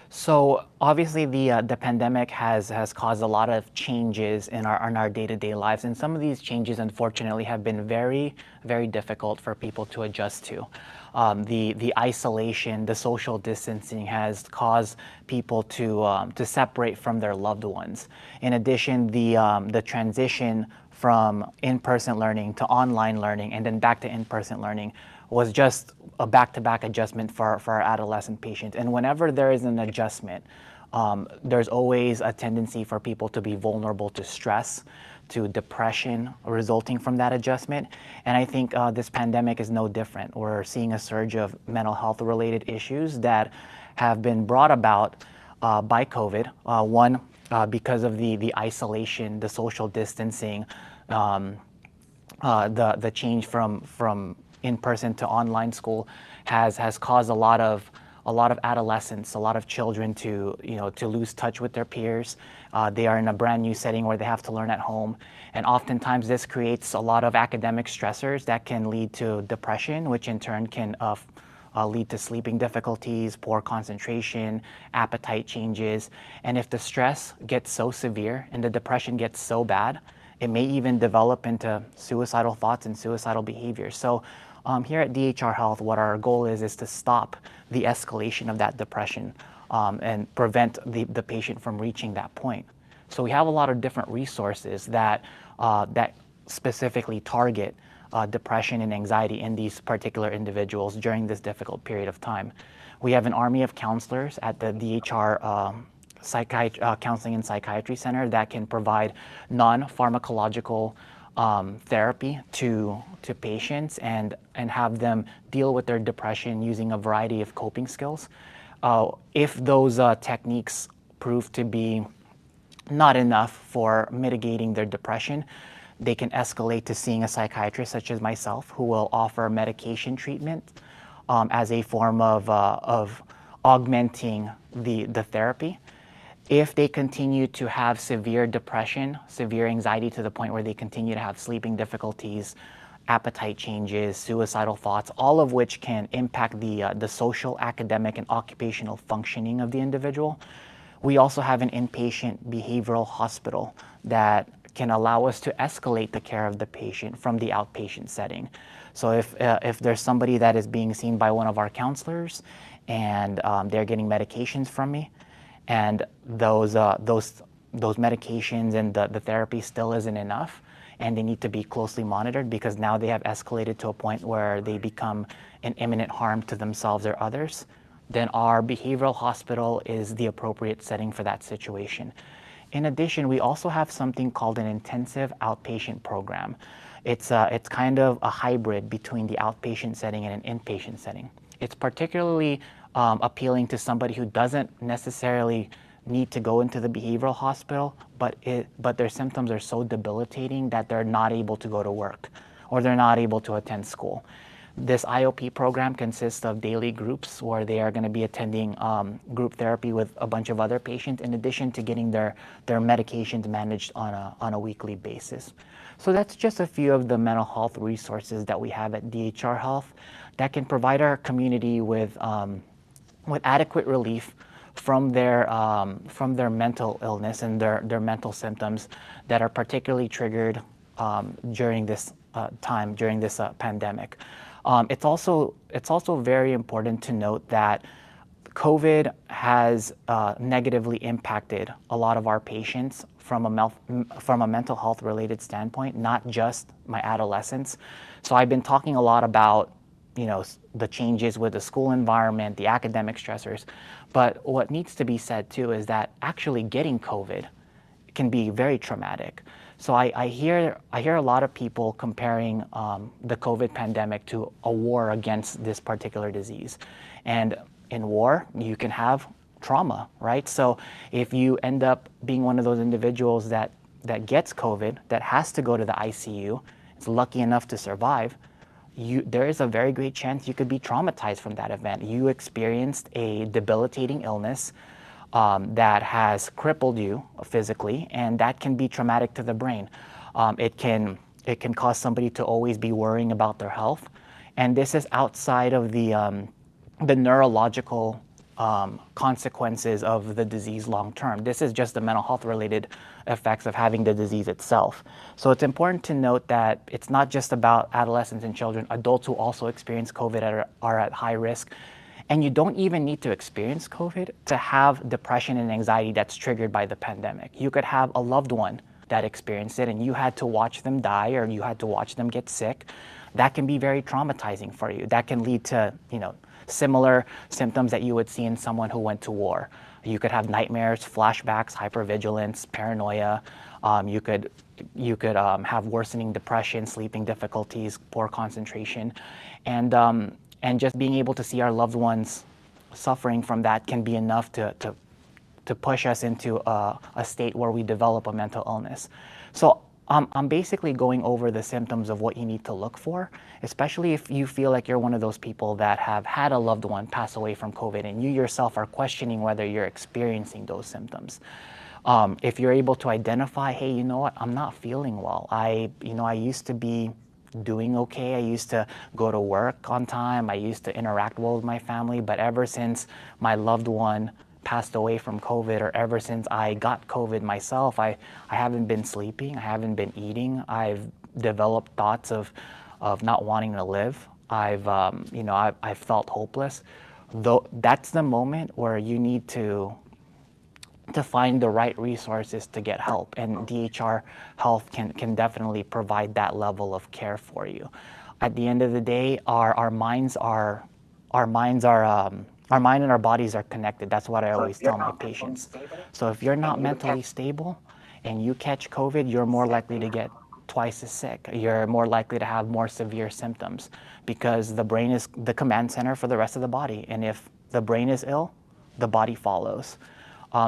So obviously the pandemic has caused a lot of changes in our day-to-day lives, and some of these changes unfortunately have been very, very difficult for people to adjust to. The isolation, the social distancing has caused people to separate from their loved ones. In addition, the transition from in-person learning to online learning and then back to in-person learning was just a back-to-back adjustment for our adolescent patients. And whenever there is an adjustment, there's always a tendency for people to be vulnerable to stress, to depression resulting from that adjustment. And I think this pandemic is no different. We're seeing a surge of mental health related issues that have been brought about by COVID. One, because of the isolation, the social distancing, the change from in-person to online school has caused a lot of adolescents, a lot of children to lose touch with their peers. They are in a brand new setting where they have to learn at home, and oftentimes this creates a lot of academic stressors that can lead to depression, which in turn can lead to sleeping difficulties, poor concentration, appetite changes. And if the stress gets so severe and the depression gets so bad, it may even develop into suicidal thoughts and suicidal behavior. So here at DHR Health, what our goal is to stop the escalation of that depression and prevent the patient from reaching that point. So we have a lot of different resources that specifically target depression and anxiety in these particular individuals during this difficult period of time. We have an army of counselors at the DHR Counseling and Psychiatry Center that can provide non-pharmacological therapy to patients and have them deal with their depression using a variety of coping skills. If those techniques prove to be not enough for mitigating their depression, they can escalate to seeing a psychiatrist such as myself, who will offer medication treatment as a form of augmenting the therapy. If they continue to have severe depression, severe anxiety to the point where they continue to have sleeping difficulties, appetite changes, suicidal thoughts, all of which can impact the social, academic, and occupational functioning of the individual, we also have an inpatient behavioral hospital that can allow us to escalate the care of the patient from the outpatient setting. So if there's somebody that is being seen by one of our counselors and they're getting medications from me, and those medications and the therapy still isn't enough, and they need to be closely monitored because now they have escalated to a point where they become an imminent harm to themselves or others, then our behavioral hospital is the appropriate setting for that situation. In addition, we also have something called an intensive outpatient program. It's kind of a hybrid between the outpatient setting and an inpatient setting. It's particularly appealing to somebody who doesn't necessarily need to go into the behavioral hospital, but their symptoms are so debilitating that they're not able to go to work or they're not able to attend school. This IOP program consists of daily groups where they are going to be attending group therapy with a bunch of other patients in addition to getting their medications managed on a weekly basis. So that's just a few of the mental health resources that we have at DHR Health that can provide our community with adequate relief from their mental illness and their mental symptoms that are particularly triggered during this time, during this pandemic. It's also very important to note that COVID has negatively impacted a lot of our patients from a mental health related standpoint, not just my adolescents. So I've been talking a lot about the changes with the school environment, the academic stressors, but what needs to be said too is that actually getting COVID can be very traumatic. So I hear a lot of people comparing the COVID pandemic to a war against this particular disease. And in war, you can have trauma, right? So if you end up being one of those individuals that gets COVID, that has to go to the ICU, is lucky enough to survive, there is a very great chance you could be traumatized from that event. You experienced a debilitating illness that has crippled you physically, and that can be traumatic to the brain. It can cause somebody to always be worrying about their health, and this is outside of the neurological consequences of the disease long term. This is just the mental health related effects of having the disease itself. So it's important to note that it's not just about adolescents and children. Adults who also experience COVID are at high risk. And you don't even need to experience COVID to have depression and anxiety that's triggered by the pandemic. You could have a loved one that experienced it and you had to watch them die or you had to watch them get sick. That can be very traumatizing for you. That can lead to, similar symptoms that you would see in someone who went to war. You could have nightmares, flashbacks, hypervigilance, paranoia. You could have worsening depression, sleeping difficulties, poor concentration, and just being able to see our loved ones suffering from that can be enough to push us into a state where we develop a mental illness. So I'm basically going over the symptoms of what you need to look for, especially if you feel like you're one of those people that have had a loved one pass away from COVID and you yourself are questioning whether you're experiencing those symptoms. If you're able to identify, hey, you know what, I'm not feeling well. I used to be doing okay. I used to go to work on time. I used to interact well with my family, but ever since my loved one passed away from COVID, or ever since I got COVID myself, I haven't been sleeping, I haven't been eating, I've developed thoughts of not wanting to live. I've felt hopeless. Though that's the moment where you need to find the right resources to get help, and DHR Health can definitely provide that level of care for you. At the end of the day, our mind and our bodies are connected. That's what I always tell my patients. So if you're not mentally stable and you catch COVID, you're more likely to get twice as sick. You're more likely to have more severe symptoms because the brain is the command center for the rest of the body. And if the brain is ill, the body follows.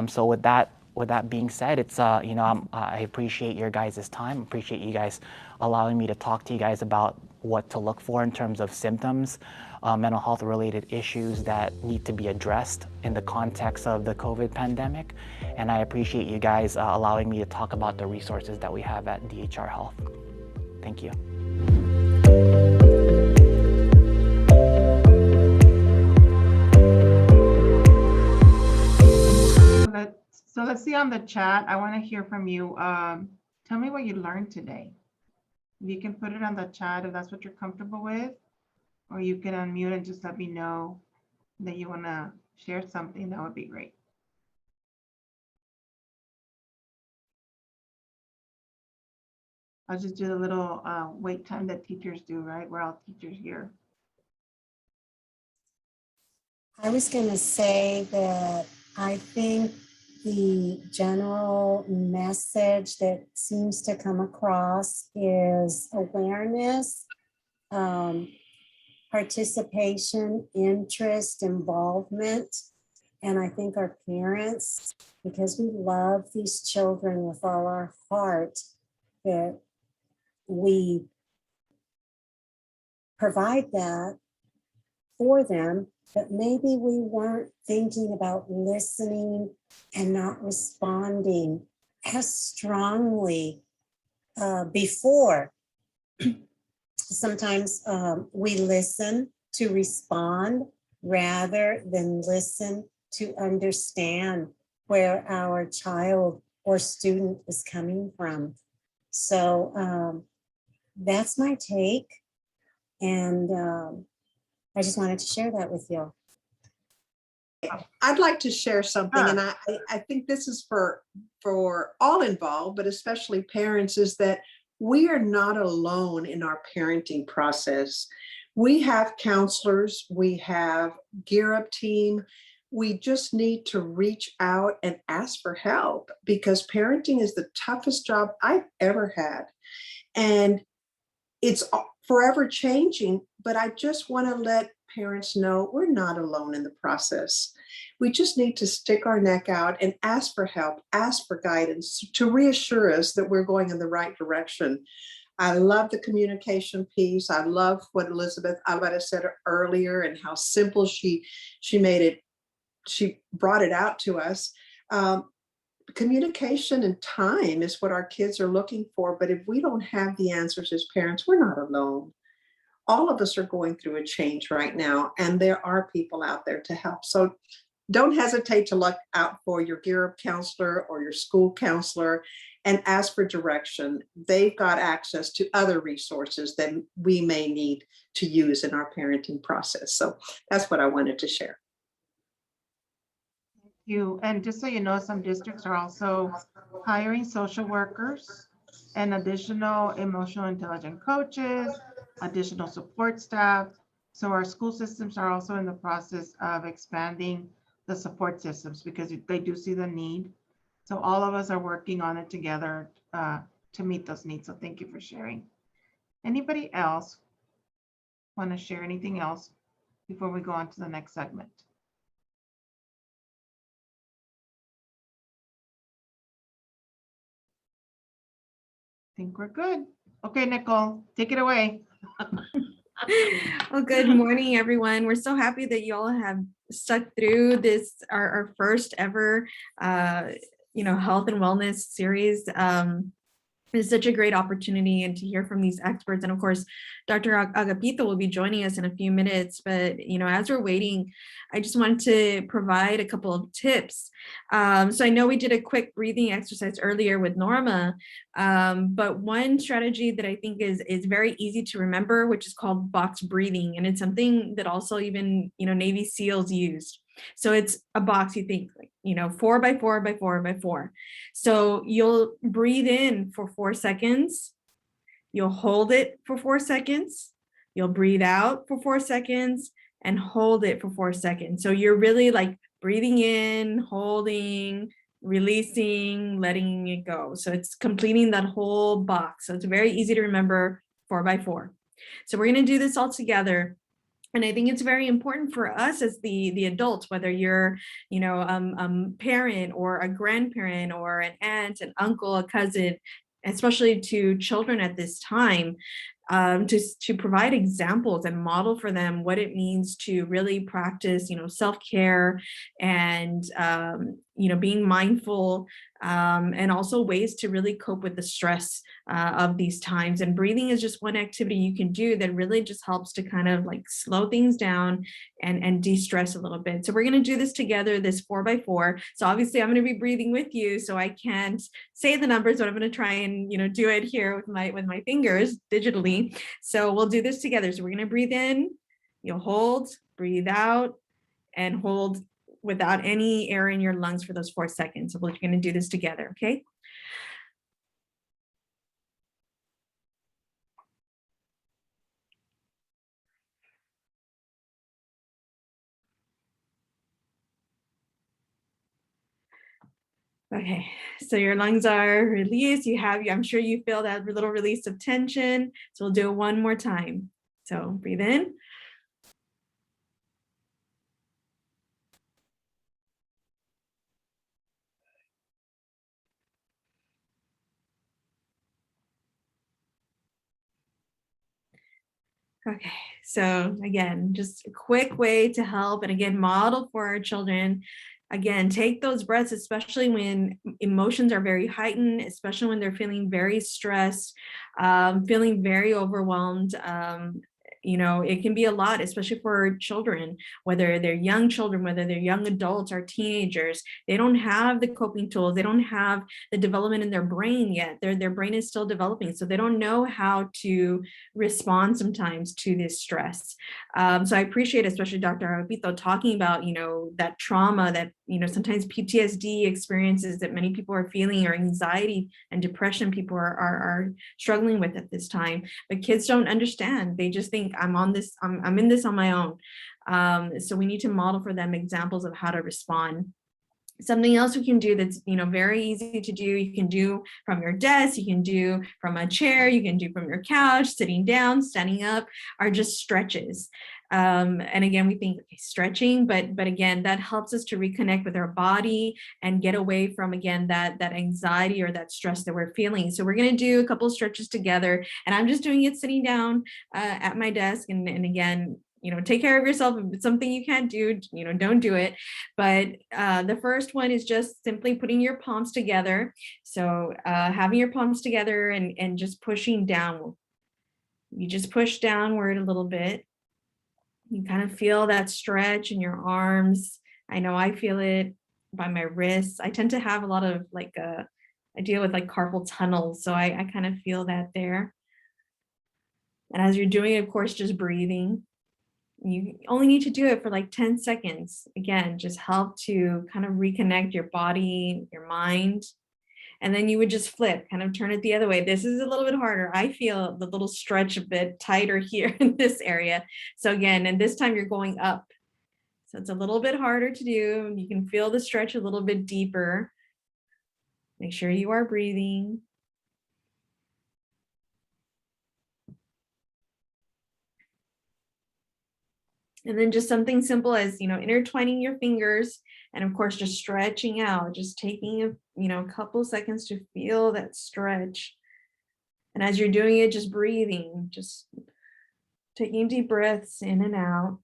So with that being said, it's I appreciate your guys' time. Appreciate you guys allowing me to talk to you guys about what to look for in terms of symptoms, mental health related issues that need to be addressed in the context of the COVID pandemic. And I appreciate you guys allowing me to talk about the resources that we have at DHR Health. Thank you. So let's see on the chat. I want to hear from you. Tell me what you learned today. You can put it on the chat if that's what you're comfortable with, or you can unmute and just let me know that you want to share something. That would be great. I'll just do the little wait time that teachers do, right? We're all teachers here. I was going to say that I think the general message that seems to come across is awareness, participation, interest, involvement. And I think our parents, because we love these children with all our heart, that we provide that for them, but maybe we weren't thinking about listening and not responding as strongly before. Sometimes we listen to respond rather than listen to understand where our child or student is coming from. So that's my take. And I just wanted to share that with you. I'd like to share something, and I think this is for all involved, but especially parents, is that we are not alone in our parenting process. We have counselors, we have Gear Up team. We just need to reach out and ask for help, because parenting is the toughest job I've ever had. And it's forever changing, but I just want to let parents know we're not alone in the process. We just need to stick our neck out and ask for help, ask for guidance to reassure us that we're going in the right direction. I love the communication piece. I love what Elizabeth Alvarez said earlier and how simple she made it. She brought it out to us. Communication and time is what our kids are looking for. But if we don't have the answers as parents, we're not alone. All of us are going through a change right now, and there are people out there to help. So don't hesitate to look out for your Gear Up counselor or your school counselor and ask for direction. They've got access to other resources that we may need to use in our parenting process. So that's what I wanted to share. Thank you. And just so you know, some districts are also hiring social workers and additional emotional intelligence coaches, additional support staff. So our school systems are also in the process of expanding the support systems because they do see the need. So all of us are working on it together to meet those needs. So thank you for sharing. Anybody else want to share anything else before we go on to the next segment? I think we're good. Okay, Nicole, take it away. Well, good morning, everyone. We're so happy that you all have stuck through this, our first ever, health and wellness series. It's such a great opportunity and to hear from these experts. And of course, Dr. Agapito will be joining us in a few minutes. But, as we're waiting, I just wanted to provide a couple of tips. So I know we did a quick breathing exercise earlier with Norma, but one strategy that I think is very easy to remember, which is called box breathing. And it's something that also even, Navy SEALs used. So it's a box, you think, 4 by 4 by 4 by 4. So you'll breathe in for 4 seconds. You'll hold it for 4 seconds. You'll breathe out for 4 seconds and hold it for 4 seconds. So you're really like breathing in, holding, releasing, letting it go. So it's completing that whole box. So it's very easy to remember 4 by 4. So we're going to do this all together. And I think it's very important for us as the adults, whether you're, parent or a grandparent or an aunt, an uncle, a cousin, especially to children at this time, to provide examples and model for them what it means to really practice, self-care and, being mindful, and also ways to really cope with the stress of these times. And breathing is just one activity you can do that really just helps to kind of like slow things down and de-stress a little bit. So we're going to do this together, this 4x4. So obviously I'm going to be breathing with you, so I can't say the numbers, but I'm going to try and do it here with my fingers digitally. So we'll do this together. So we're going to breathe in, you'll hold, breathe out, and hold without any air in your lungs for those 4 seconds. So we're going to do this together, okay? Okay, so your lungs are released. I'm sure you feel that little release of tension. So we'll do it one more time. So breathe in. Okay, so again, just a quick way to help and again, model for our children. Again, take those breaths, especially when emotions are very heightened, especially when they're feeling very stressed, feeling very overwhelmed. It can be a lot, especially for children, whether they're young children, whether they're young adults or teenagers. They don't have the coping tools. They don't have the development in their brain yet. Their brain is still developing, so they don't know how to respond sometimes to this stress. So I appreciate, especially Dr. Agapito, talking about, that trauma that, sometimes PTSD experiences that many people are feeling, or anxiety and depression people are struggling with at this time. But kids don't understand. They just think I'm in this on my own. So we need to model for them examples of how to respond. Something else we can do that's very easy to do, you can do from your desk, you can do from a chair, you can do from your couch, sitting down, standing up, are just stretches. And again, we think stretching, but again, that helps us to reconnect with our body and get away from, again, that anxiety or that stress that we're feeling. So we're going to do a couple of stretches together, and I'm just doing it sitting down at my desk. And again, take care of yourself. If it's something you can't do, don't do it. But the first one is just simply putting your palms together. So having your palms together and just pushing down. You just push downward a little bit. You kind of feel that stretch in your arms. I know I feel it by my wrists. I tend to have a lot of I deal with carpal tunnel. So I kind of feel that there. And as you're doing it, of course, just breathing. You only need to do it for 10 seconds. Again, just help to kind of reconnect your body, your mind. And then you would just flip, kind of turn it the other way. This is a little bit harder. I feel the little stretch a bit tighter here in this area. So again, and this time you're going up. So it's a little bit harder to do. You can feel the stretch a little bit deeper. Make sure you are breathing. And then just something simple as, intertwining your fingers, and of course, just stretching out, just taking a couple seconds to feel that stretch. And as you're doing it, just breathing, just taking deep breaths in and out.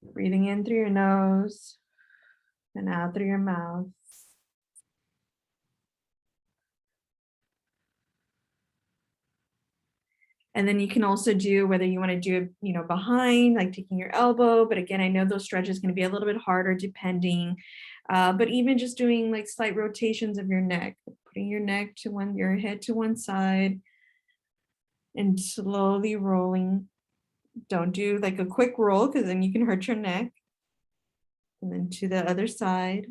Breathing in through your nose and out through your mouth. And then you can also do, whether you want to do it, behind, like taking your elbow. But again, I know those stretches going to be a little bit harder depending. But even just doing slight rotations of your neck, putting your head to one side and slowly rolling. Don't do a quick roll, because then you can hurt your neck. And then to the other side.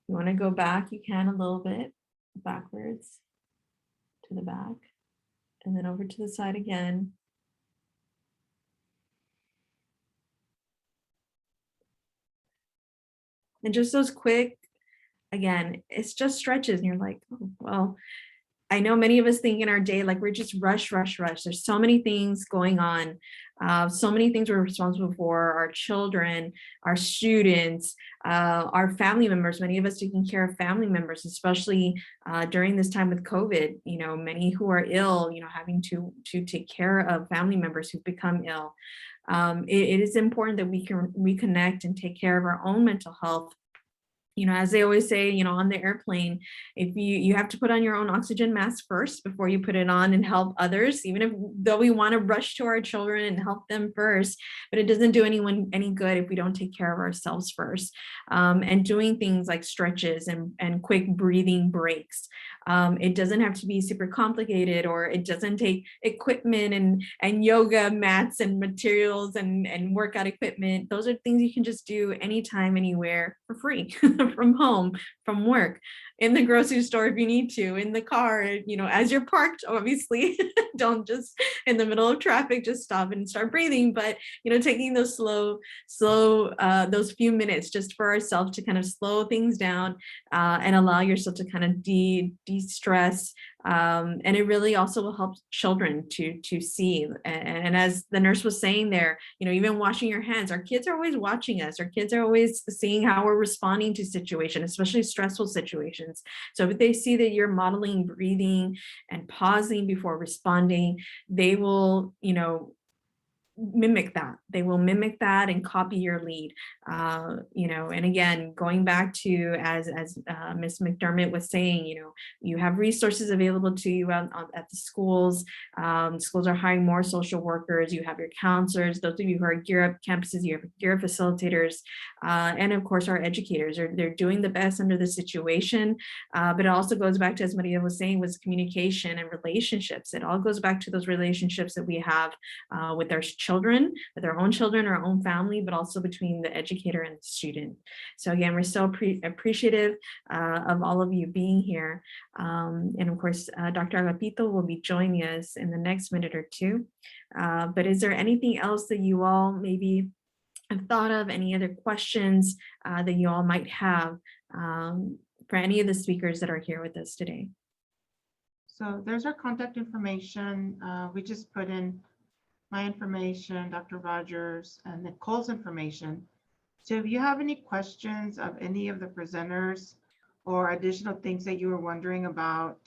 You want to go back, you can a little bit backwards. To the back, and then over to the side again. And just those quick, again, it's just stretches, and you're like, oh, well, I know many of us think in our day, like we're just rush. There's so many things going on. So many things we're responsible for, our children, our students, our family members, many of us taking care of family members, especially during this time with COVID, many who are ill, having to take care of family members who've become ill. It is important that we can reconnect and take care of our own mental health. As they always say, on the airplane, if you have to put on your own oxygen mask first before you put it on and help others, though we want to rush to our children and help them first, but it doesn't do anyone any good if we don't take care of ourselves first. And doing things like stretches and quick breathing breaks. It doesn't have to be super complicated, or it doesn't take equipment and yoga mats and materials and workout equipment. Those are things you can just do anytime, anywhere for free. From home, from work, in the grocery store if you need to, in the car, as you're parked, obviously. Don't just in the middle of traffic just stop and start breathing, but taking those slow those few minutes just for ourselves to kind of slow things down and allow yourself to kind of de-stress. And it really also will help children to see. And as the nurse was saying there, even washing your hands, our kids are always watching us. Our kids are always seeing how we're responding to situations, especially stressful situations. So if they see that you're modeling breathing and pausing before responding, they will, mimic that. They will mimic that and copy your lead. And again, going back to as Ms. McDermott was saying, you have resources available to you at the schools. Schools are hiring more social workers. You have your counselors. Those of you who are Gear Up campuses, you have Gear Up facilitators, and of course our educators. They're doing the best under the situation. But it also goes back to, as Maria was saying, was communication and relationships. It all goes back to those relationships that we have with our children, with our own children, our own family, but also between the educator and the student. So again, we're so appreciative of all of you being here. And of course, Dr. Agapito will be joining us in the next minute or two. But is there anything else that you all maybe have thought of, any other questions that you all might have for any of the speakers that are here with us today? So there's our contact information. We just put in my information, Dr. Rogers, and Nicole's information. So if you have any questions of any of the presenters or additional things that you were wondering about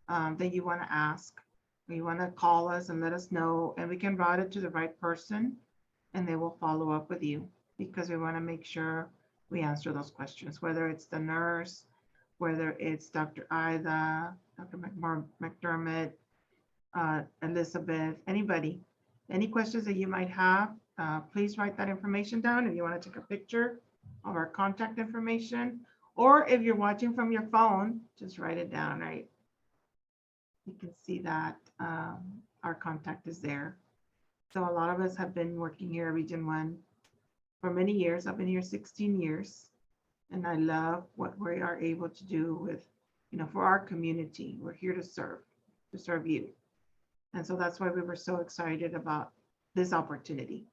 that you want to ask, or you want to call us and let us know, and we can route it to the right person and they will follow up with you, because we want to make sure we answer those questions, whether it's the nurse, whether it's Dr. Ida, Dr. McDermott, Elizabeth, anybody. Any questions that you might have, please write that information down. If you want to take a picture of our contact information, or if you're watching from your phone, just write it down, right? You can see that our contact is there. So a lot of us have been working here at Region 1 for many years. I've been here 16 years, and I love what we are able to do with, for our community. We're here to serve you. And so that's why we were so excited about this opportunity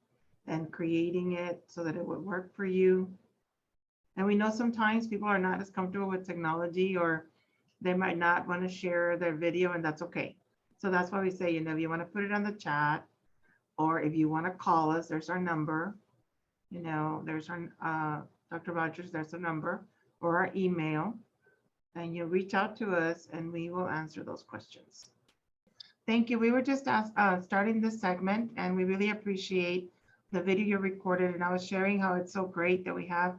and creating it so that it would work for you. And we know sometimes people are not as comfortable with technology, or they might not want to share their video, and that's okay. So that's why we say, if you want to put it on the chat, or if you want to call us, there's our number. There's our, Dr. Rogers, there's a number, or our email, and you reach out to us and we will answer those questions. Thank you. We were just starting this segment, and we really appreciate the video you recorded. And I was sharing how it's so great that we have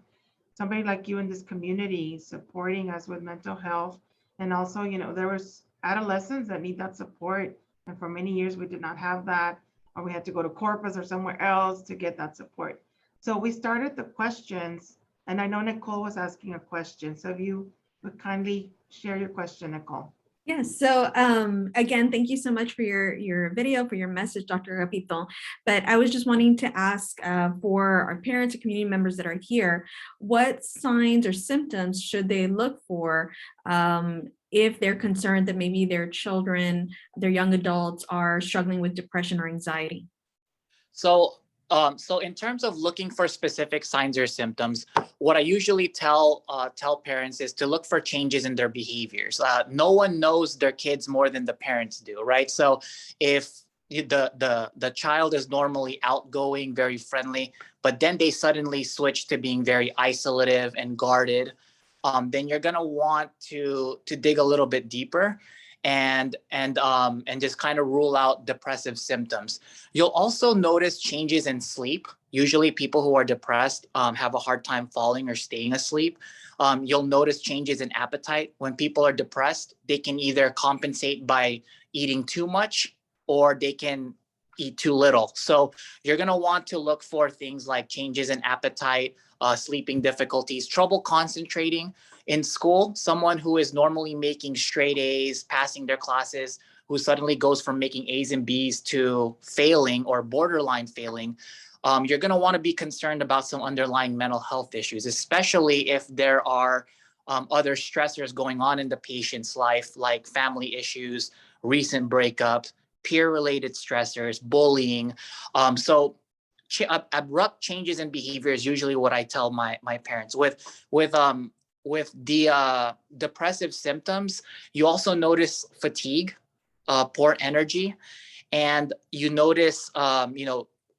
somebody like you in this community supporting us with mental health. And also, there was adolescents that need that support. And for many years, we did not have that, or we had to go to Corpus or somewhere else to get that support. So we started the questions, and I know Nicole was asking a question. So if you would kindly share your question, Nicole. Yes. So again, thank you so much for your video, for your message, Dr. Agapito. But I was just wanting to ask for our parents and community members that are here, what signs or symptoms should they look for if they're concerned that maybe their children, their young adults are struggling with depression or anxiety? So So in terms of looking for specific signs or symptoms, what I usually tell parents is to look for changes in their behaviors. No one knows their kids more than the parents do, right? So if the child is normally outgoing, very friendly, but then they suddenly switch to being very isolative and guarded, then you're gonna want to dig a little bit deeper and just kind of rule out depressive symptoms. You'll also notice changes in sleep. Usually people who are depressed have a hard time falling or staying asleep. You'll notice changes in appetite. When people are depressed, they can either compensate by eating too much or they can eat too little. So you're gonna want to look for things like changes in appetite, sleeping difficulties, trouble concentrating in school. Someone who is normally making straight A's, passing their classes, who suddenly goes from making A's and B's to failing or borderline failing, you're going to want to be concerned about some underlying mental health issues, especially if there are other stressors going on in the patient's life, like family issues, recent breakups, peer-related stressors, bullying. So abrupt changes in behavior is usually what I tell my parents. With the depressive symptoms, you also notice fatigue, poor energy, and you notice,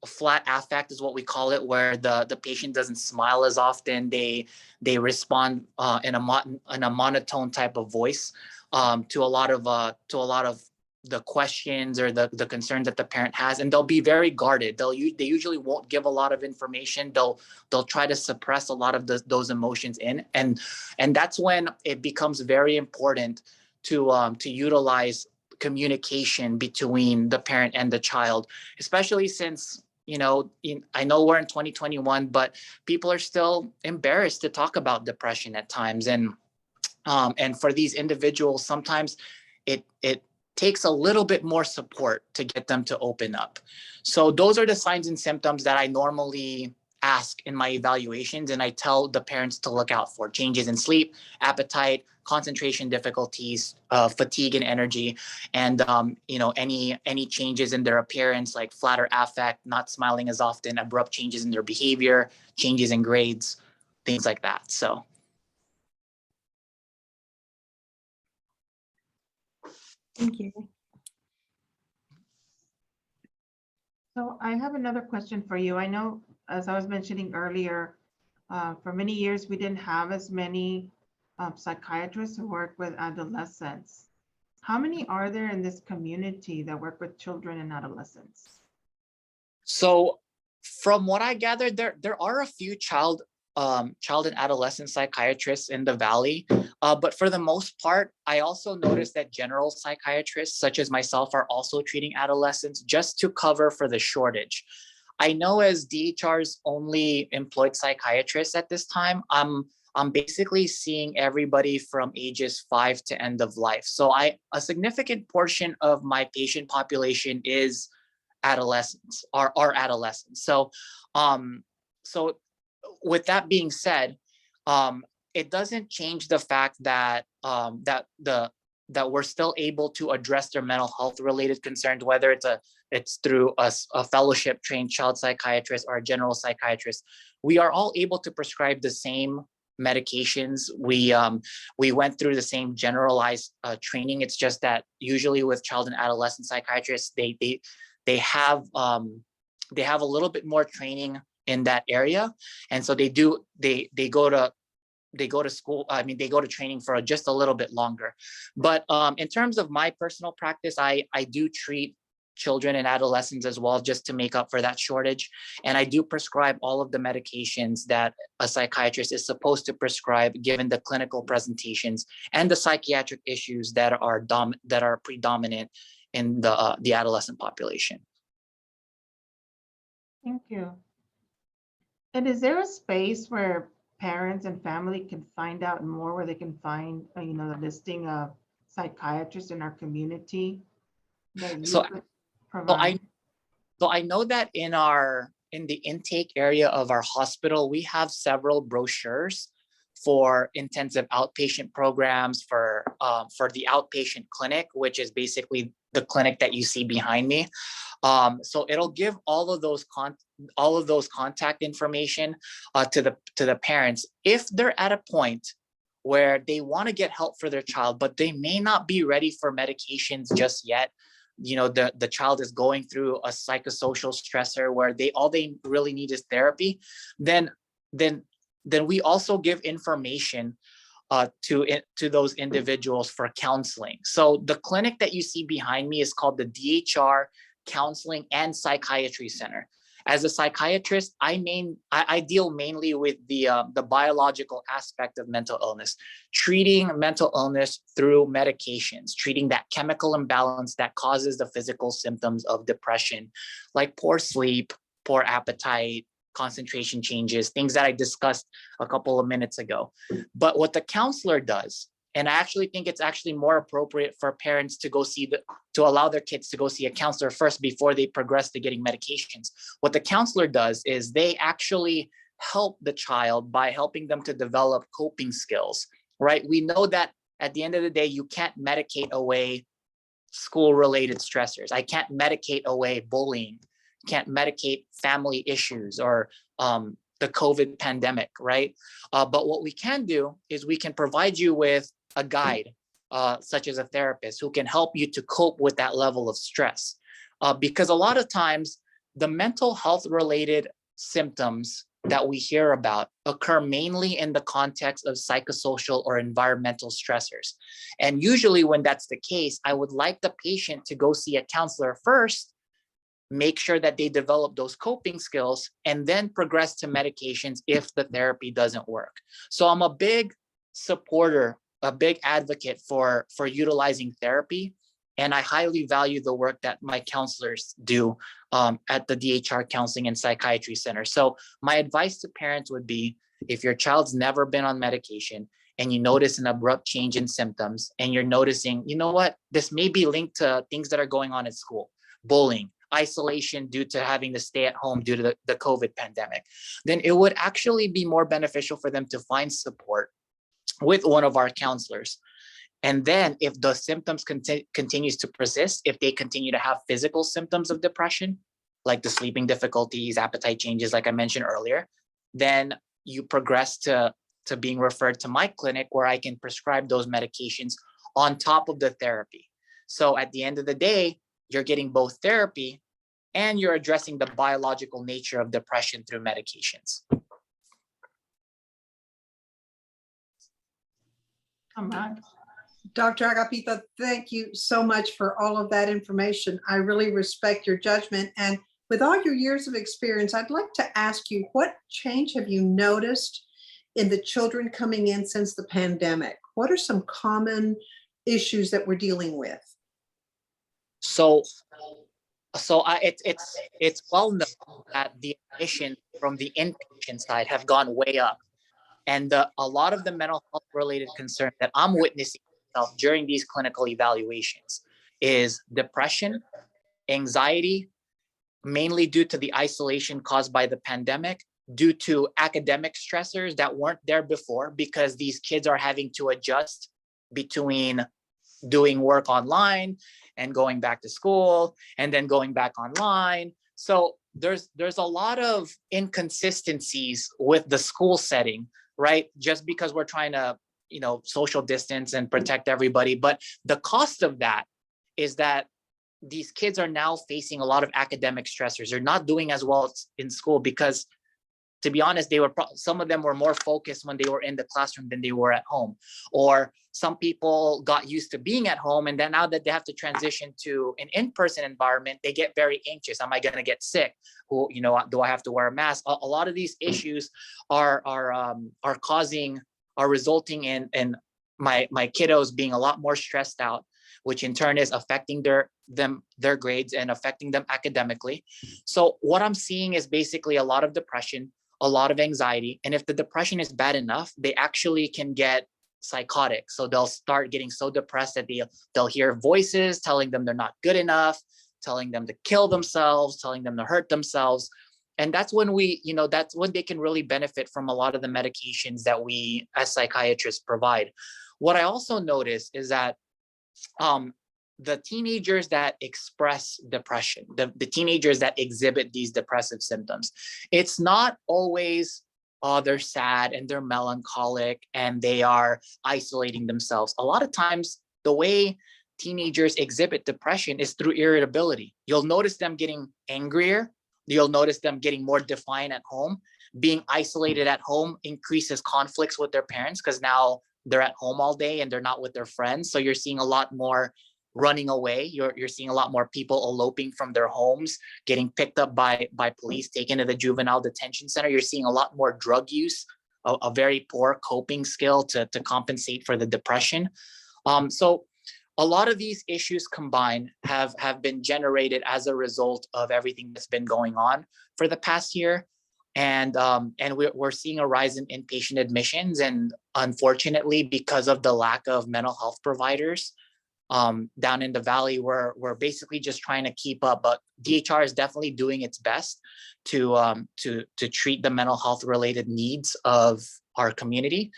flat affect is what we call it, where the patient doesn't smile as often. They respond in a monotone type of voice to a lot of the questions or the concerns that the parent has, and they'll be very guarded. They usually won't give a lot of information. They'll try to suppress a lot of those emotions in, and that's when it becomes very important to utilize communication between the parent and the child, especially since I know we're in 2021, but people are still embarrassed to talk about depression at times, and for these individuals, sometimes it takes a little bit more support to get them to open up. So those are the signs and symptoms that I normally ask in my evaluations, and I tell the parents to look out for: changes in sleep, appetite, concentration difficulties, fatigue and energy, and any changes in their appearance, like flatter affect, not smiling as often, abrupt changes in their behavior, changes in grades, things like that. So. Thank you. So I have another question for you. I know, as I was mentioning earlier, for many years, we didn't have as many psychiatrists who work with adolescents. How many are there in this community that work with children and adolescents? So from what I gathered, there are a few child and adolescent psychiatrists in the Valley. But for the most part, I also noticed that general psychiatrists, such as myself, are also treating adolescents just to cover for the shortage. I know as DHR's only employed psychiatrist at this time, I'm basically seeing everybody from ages 5 to end of life. So a significant portion of my patient population is adolescents, are adolescents. So with that being said, it doesn't change the fact that that we're still able to address their mental health related concerns, whether it's through a fellowship trained child psychiatrist or a general psychiatrist. We are all able to prescribe the same medications. We went through the same generalized training. It's just that usually with child and adolescent psychiatrists, they have a little bit more training in that area, and so they go to school. I mean, they go to training for just a little bit longer. But in terms of my personal practice, I do treat children and adolescents as well, just to make up for that shortage. And I do prescribe all of the medications that a psychiatrist is supposed to prescribe, given the clinical presentations and the psychiatric issues that are predominant in the adolescent population. Thank you. And is there a space where parents and family can find out more, where they can find, the listing of psychiatrists in our community that you could provide? So I know that in the intake area of our hospital, we have several brochures for intensive outpatient programs, for the outpatient clinic, which is basically the clinic that you see behind me. So it'll give all of those contact information to the parents if they're at a point where they want to get help for their child, but they may not be ready for medications just yet. You know, the child is going through a psychosocial stressor where all they really need is therapy. Then we also give information to those individuals for counseling. So the clinic that you see behind me is called the DHR Counseling and Psychiatry Center. As a psychiatrist, I deal mainly with the biological aspect of mental illness, treating mental illness through medications, treating that chemical imbalance that causes the physical symptoms of depression, like poor sleep, poor appetite, concentration changes, things that I discussed a couple of minutes ago. But what the counselor does, and I actually think it's actually more appropriate for parents to allow their kids to go see a counselor first before they progress to getting medications. What the counselor does is they actually help the child by helping them to develop coping skills, right? We know that at the end of the day, you can't medicate away school-related stressors. I can't medicate away bullying, can't medicate family issues or the COVID pandemic, right? But what we can do is we can provide you with a guide, such as a therapist, who can help you to cope with that level of stress. Because a lot of times, the mental health related symptoms that we hear about occur mainly in the context of psychosocial or environmental stressors. And usually when that's the case, I would like the patient to go see a counselor first, make sure that they develop those coping skills, and then progress to medications if the therapy doesn't work. So I'm a big supporter, a big advocate for utilizing therapy. And I highly value the work that my counselors do at the DHR Counseling and Psychiatry Center. So my advice to parents would be, if your child's never been on medication and you notice an abrupt change in symptoms and you're noticing, you know what, this may be linked to things that are going on at school, bullying, isolation due to having to stay at home due to the COVID pandemic, then it would actually be more beneficial for them to find support with one of our counselors. And then if the symptoms continues to persist, if they continue to have physical symptoms of depression, like the sleeping difficulties, appetite changes, like I mentioned earlier, then you progress to being referred to my clinic where I can prescribe those medications on top of the therapy. So at the end of the day, you're getting both therapy and you're addressing the biological nature of depression through medications. All right. Dr. Agapito, thank you so much for all of that information. I really respect your judgment. And with all your years of experience, I'd like to ask you, what change have you noticed in the children coming in since the pandemic? What are some common issues that we're dealing with? So it's well known that the admissions from the inpatient side have gone way up. And a lot of the mental health related concerns that I'm witnessing during these clinical evaluations is depression, anxiety, mainly due to the isolation caused by the pandemic, due to academic stressors that weren't there before, because these kids are having to adjust between doing work online and going back to school and then going back online. So there's a lot of inconsistencies with the school setting, right? Just because we're trying to, social distance and protect everybody. But the cost of that is that these kids are now facing a lot of academic stressors. They're not doing as well in school because, to be honest, some of them were more focused when they were in the classroom than they were at home. Or some people got used to being at home, and then now that they have to transition to an in-person environment, they get very anxious. Am I going to get sick? Do I have to wear a mask? A lot of these issues are resulting in my kiddos being a lot more stressed out, which in turn is affecting their grades and affecting them academically. So what I'm seeing is basically a lot of depression, a lot of anxiety. And if the depression is bad enough, they actually can get psychotic. So they'll start getting so depressed that they'll hear voices telling them they're not good enough, telling them to kill themselves, telling them to hurt themselves. And that's when that's when they can really benefit from a lot of the medications that we as psychiatrists provide. What I also notice is that the teenagers that express depression, the teenagers that exhibit these depressive symptoms, it's not always, oh, they're sad and they're melancholic and they are isolating themselves. A lot of times, the way teenagers exhibit depression is through irritability. You'll notice them getting angrier. You'll notice them getting more defiant at home. Being isolated at home increases conflicts with their parents because now they're at home all day and they're not with their friends. So you're seeing a lot more running away. You're seeing a lot more people eloping from their homes, getting picked up by police, taken to the juvenile detention center. You're seeing a lot more drug use, a very poor coping skill to compensate for the depression. So a lot of these issues combined have been generated as a result of everything that's been going on for the past year. And we're seeing a rise in inpatient admissions. And unfortunately, because of the lack of mental health providers down in the valley, we're basically just trying to keep up. But DHR is definitely doing its best to treat the mental health related needs of our community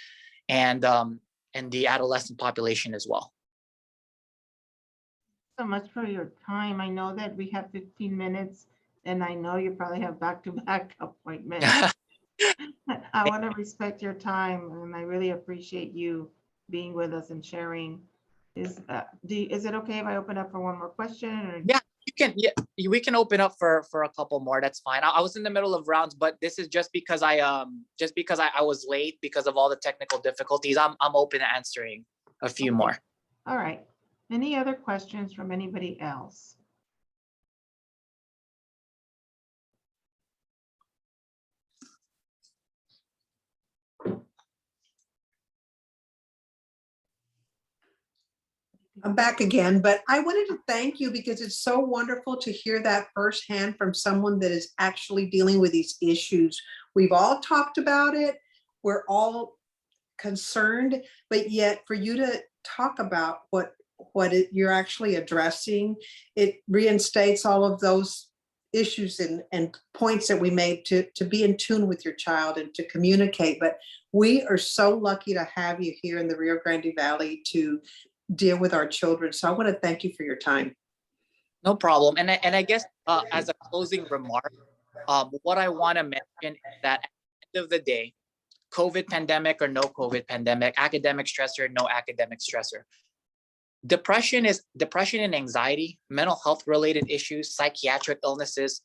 and the adolescent population as well. So much for your time. I know that we have 15 minutes and I know you probably have back-to-back appointments. I want to respect your time and I really appreciate you being with us and sharing. Is it okay if I open up for one more question? Or? Yeah, you can. Yeah, we can open up for a couple more. That's fine. I was in the middle of rounds, but this is just because I was late because of all the technical difficulties. I'm open to answering a few more. All right. Any other questions from anybody else? I'm back again, but I wanted to thank you because it's so wonderful to hear that firsthand from someone that is actually dealing with these issues. We've all talked about it. We're all concerned, but yet for you to talk about what you're actually addressing, it reinstates all of those issues and points that we made to be in tune with your child and to communicate. But we are so lucky to have you here in the Rio Grande Valley to deal with our children. So I want to thank you for your time. No problem. And I guess as a closing remark, what I want to mention is that at the end of the day, COVID pandemic or no COVID pandemic, academic stressor, no academic stressor, depression and anxiety, mental health related issues, psychiatric illnesses,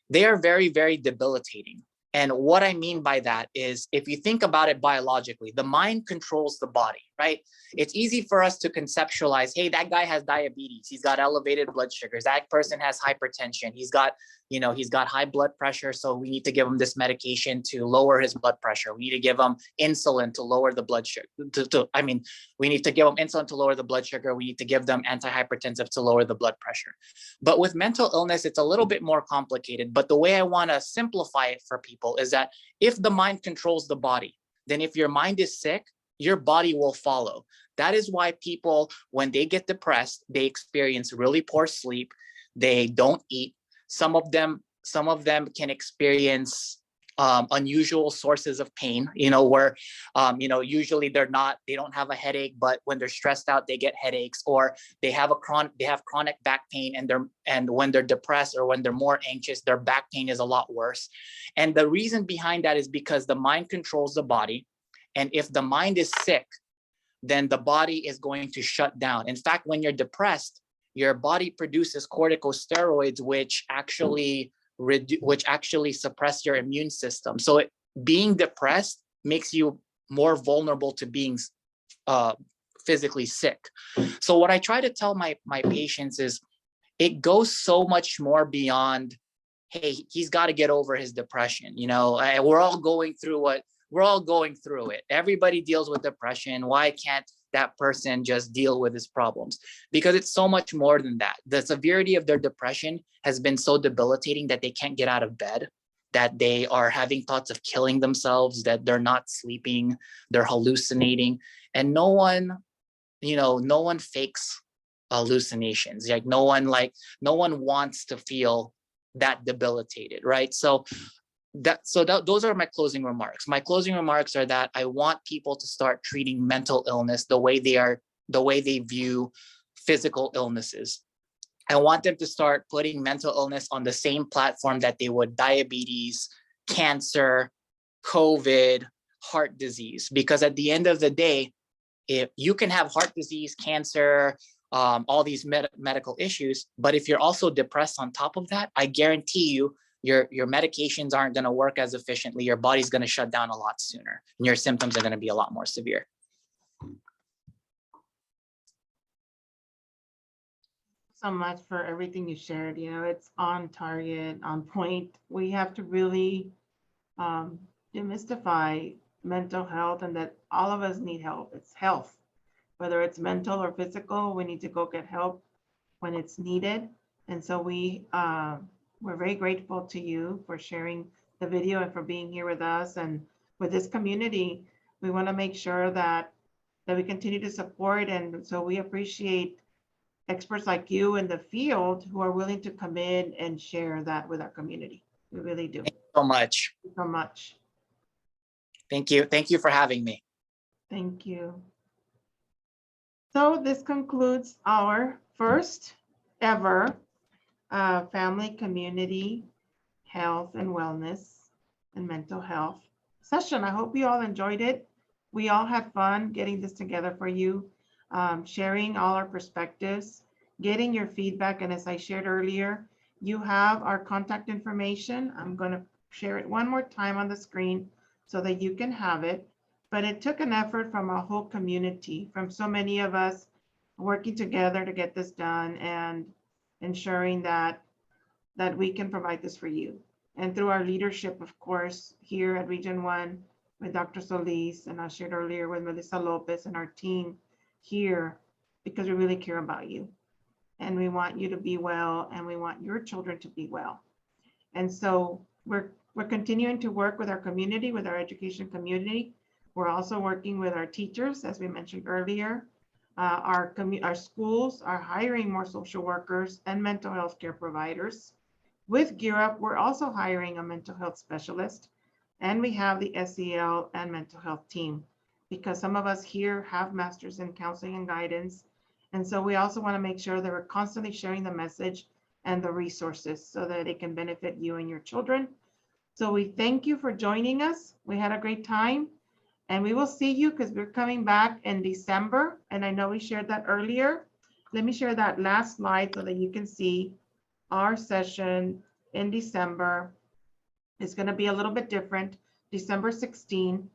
they are very, very debilitating. And what I mean by that is, if you think about it biologically, the mind controls the body, right? It's easy for us to conceptualize, hey, that guy has diabetes. He's got elevated blood sugars. That person has hypertension. He's got high blood pressure. So we need to give him this medication to lower his blood pressure. We need to give him insulin to lower the blood sugar. We need to give them insulin to lower the blood sugar. We need to give them antihypertensive to lower the blood pressure. But with mental illness, it's a little bit more complicated. But the way I want to simplify it for people is that if the mind controls the body, then if your mind is sick, your body will follow. That is why people, when they get depressed, they experience really poor sleep. They don't eat. Some of them can experience unusual sources of pain, where, usually they don't have a headache, but when they're stressed out, they get headaches, or they have chronic back pain, and when they're depressed or when they're more anxious, their back pain is a lot worse. And the reason behind that is because the mind controls the body. And if the mind is sick, then the body is going to shut down. In fact, when you're depressed, your body produces corticosteroids, which actually suppress your immune system. So being depressed makes you more vulnerable to being physically sick. So what I try to tell my patients is, it goes so much more beyond, hey, he's got to get over his depression. We're all going through it. Everybody deals with depression. Why can't that person just deal with his problems? Because it's so much more than that. The severity of their depression has been so debilitating that they can't get out of bed, that they are having thoughts of killing themselves, that they're not sleeping, they're hallucinating. And no one fakes hallucinations. No one wants to feel that debilitated, right? So those are my closing remarks. My closing remarks are that I want people to start treating mental illness the way they view physical illnesses. I want them to start putting mental illness on the same platform that they would diabetes, cancer, COVID, heart disease, because at the end of the day, if you can have heart disease, cancer, all these medical issues, but if you're also depressed on top of that, I guarantee you, your medications aren't going to work as efficiently. Your body's going to shut down a lot sooner, and your symptoms are going to be a lot more severe. So much for everything you shared. You know, it's on target, on point. We have to really demystify mental health, and that all of us need help. It's health, whether it's mental or physical. We need to go get help when it's needed. And so we're very grateful to you for sharing the video and for being here with us and with this community. We want to make sure that we continue to support, and so we appreciate experts like you in the field who are willing to come in and share that with our community. We really do. Thank you so much. Thank you so much. Thank you. Thank you for having me. Thank you. So this concludes our first ever family, community, health and wellness and mental health session. I hope you all enjoyed it. We all had fun getting this together for you. Sharing all our perspectives, getting your feedback. And as I shared earlier, you have our contact information. I'm going to share it one more time on the screen so that you can have it. But it took an effort from our whole community, from so many of us working together to get this done and ensuring that we can provide this for you. And through our leadership, of course, here at Region 1 with Dr. Solis, and I shared earlier with Melissa Lopez and our team here, because we really care about you and we want you to be well and we want your children to be well. And so we're continuing to work with our community, with our education community. We're also working with our teachers, as we mentioned earlier. Our schools are hiring more social workers and mental health care providers. With Gear Up, we're also hiring a mental health specialist, and we have the SEL and mental health team, because some of us here have masters in counseling and guidance. And so we also want to make sure that we're constantly sharing the message and the resources so that it can benefit you and your children. So we thank you for joining us. We had a great time, and we will see you because we're coming back in December. And I know we shared that earlier. Let me share that last slide so that you can see our session in December. It's going to be a little bit different. December 16.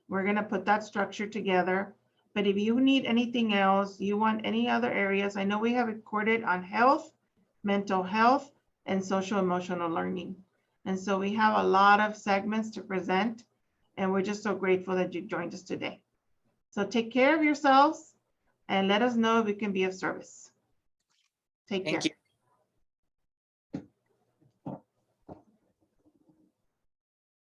We're going to put that structure together. But if you need anything else, you want any other areas, I know we have recorded on health, mental health, and social emotional learning. And so we have a lot of segments to present, and we're just so grateful that you joined us today. So take care of yourselves and let us know if we can be of service. Take care. Thank you.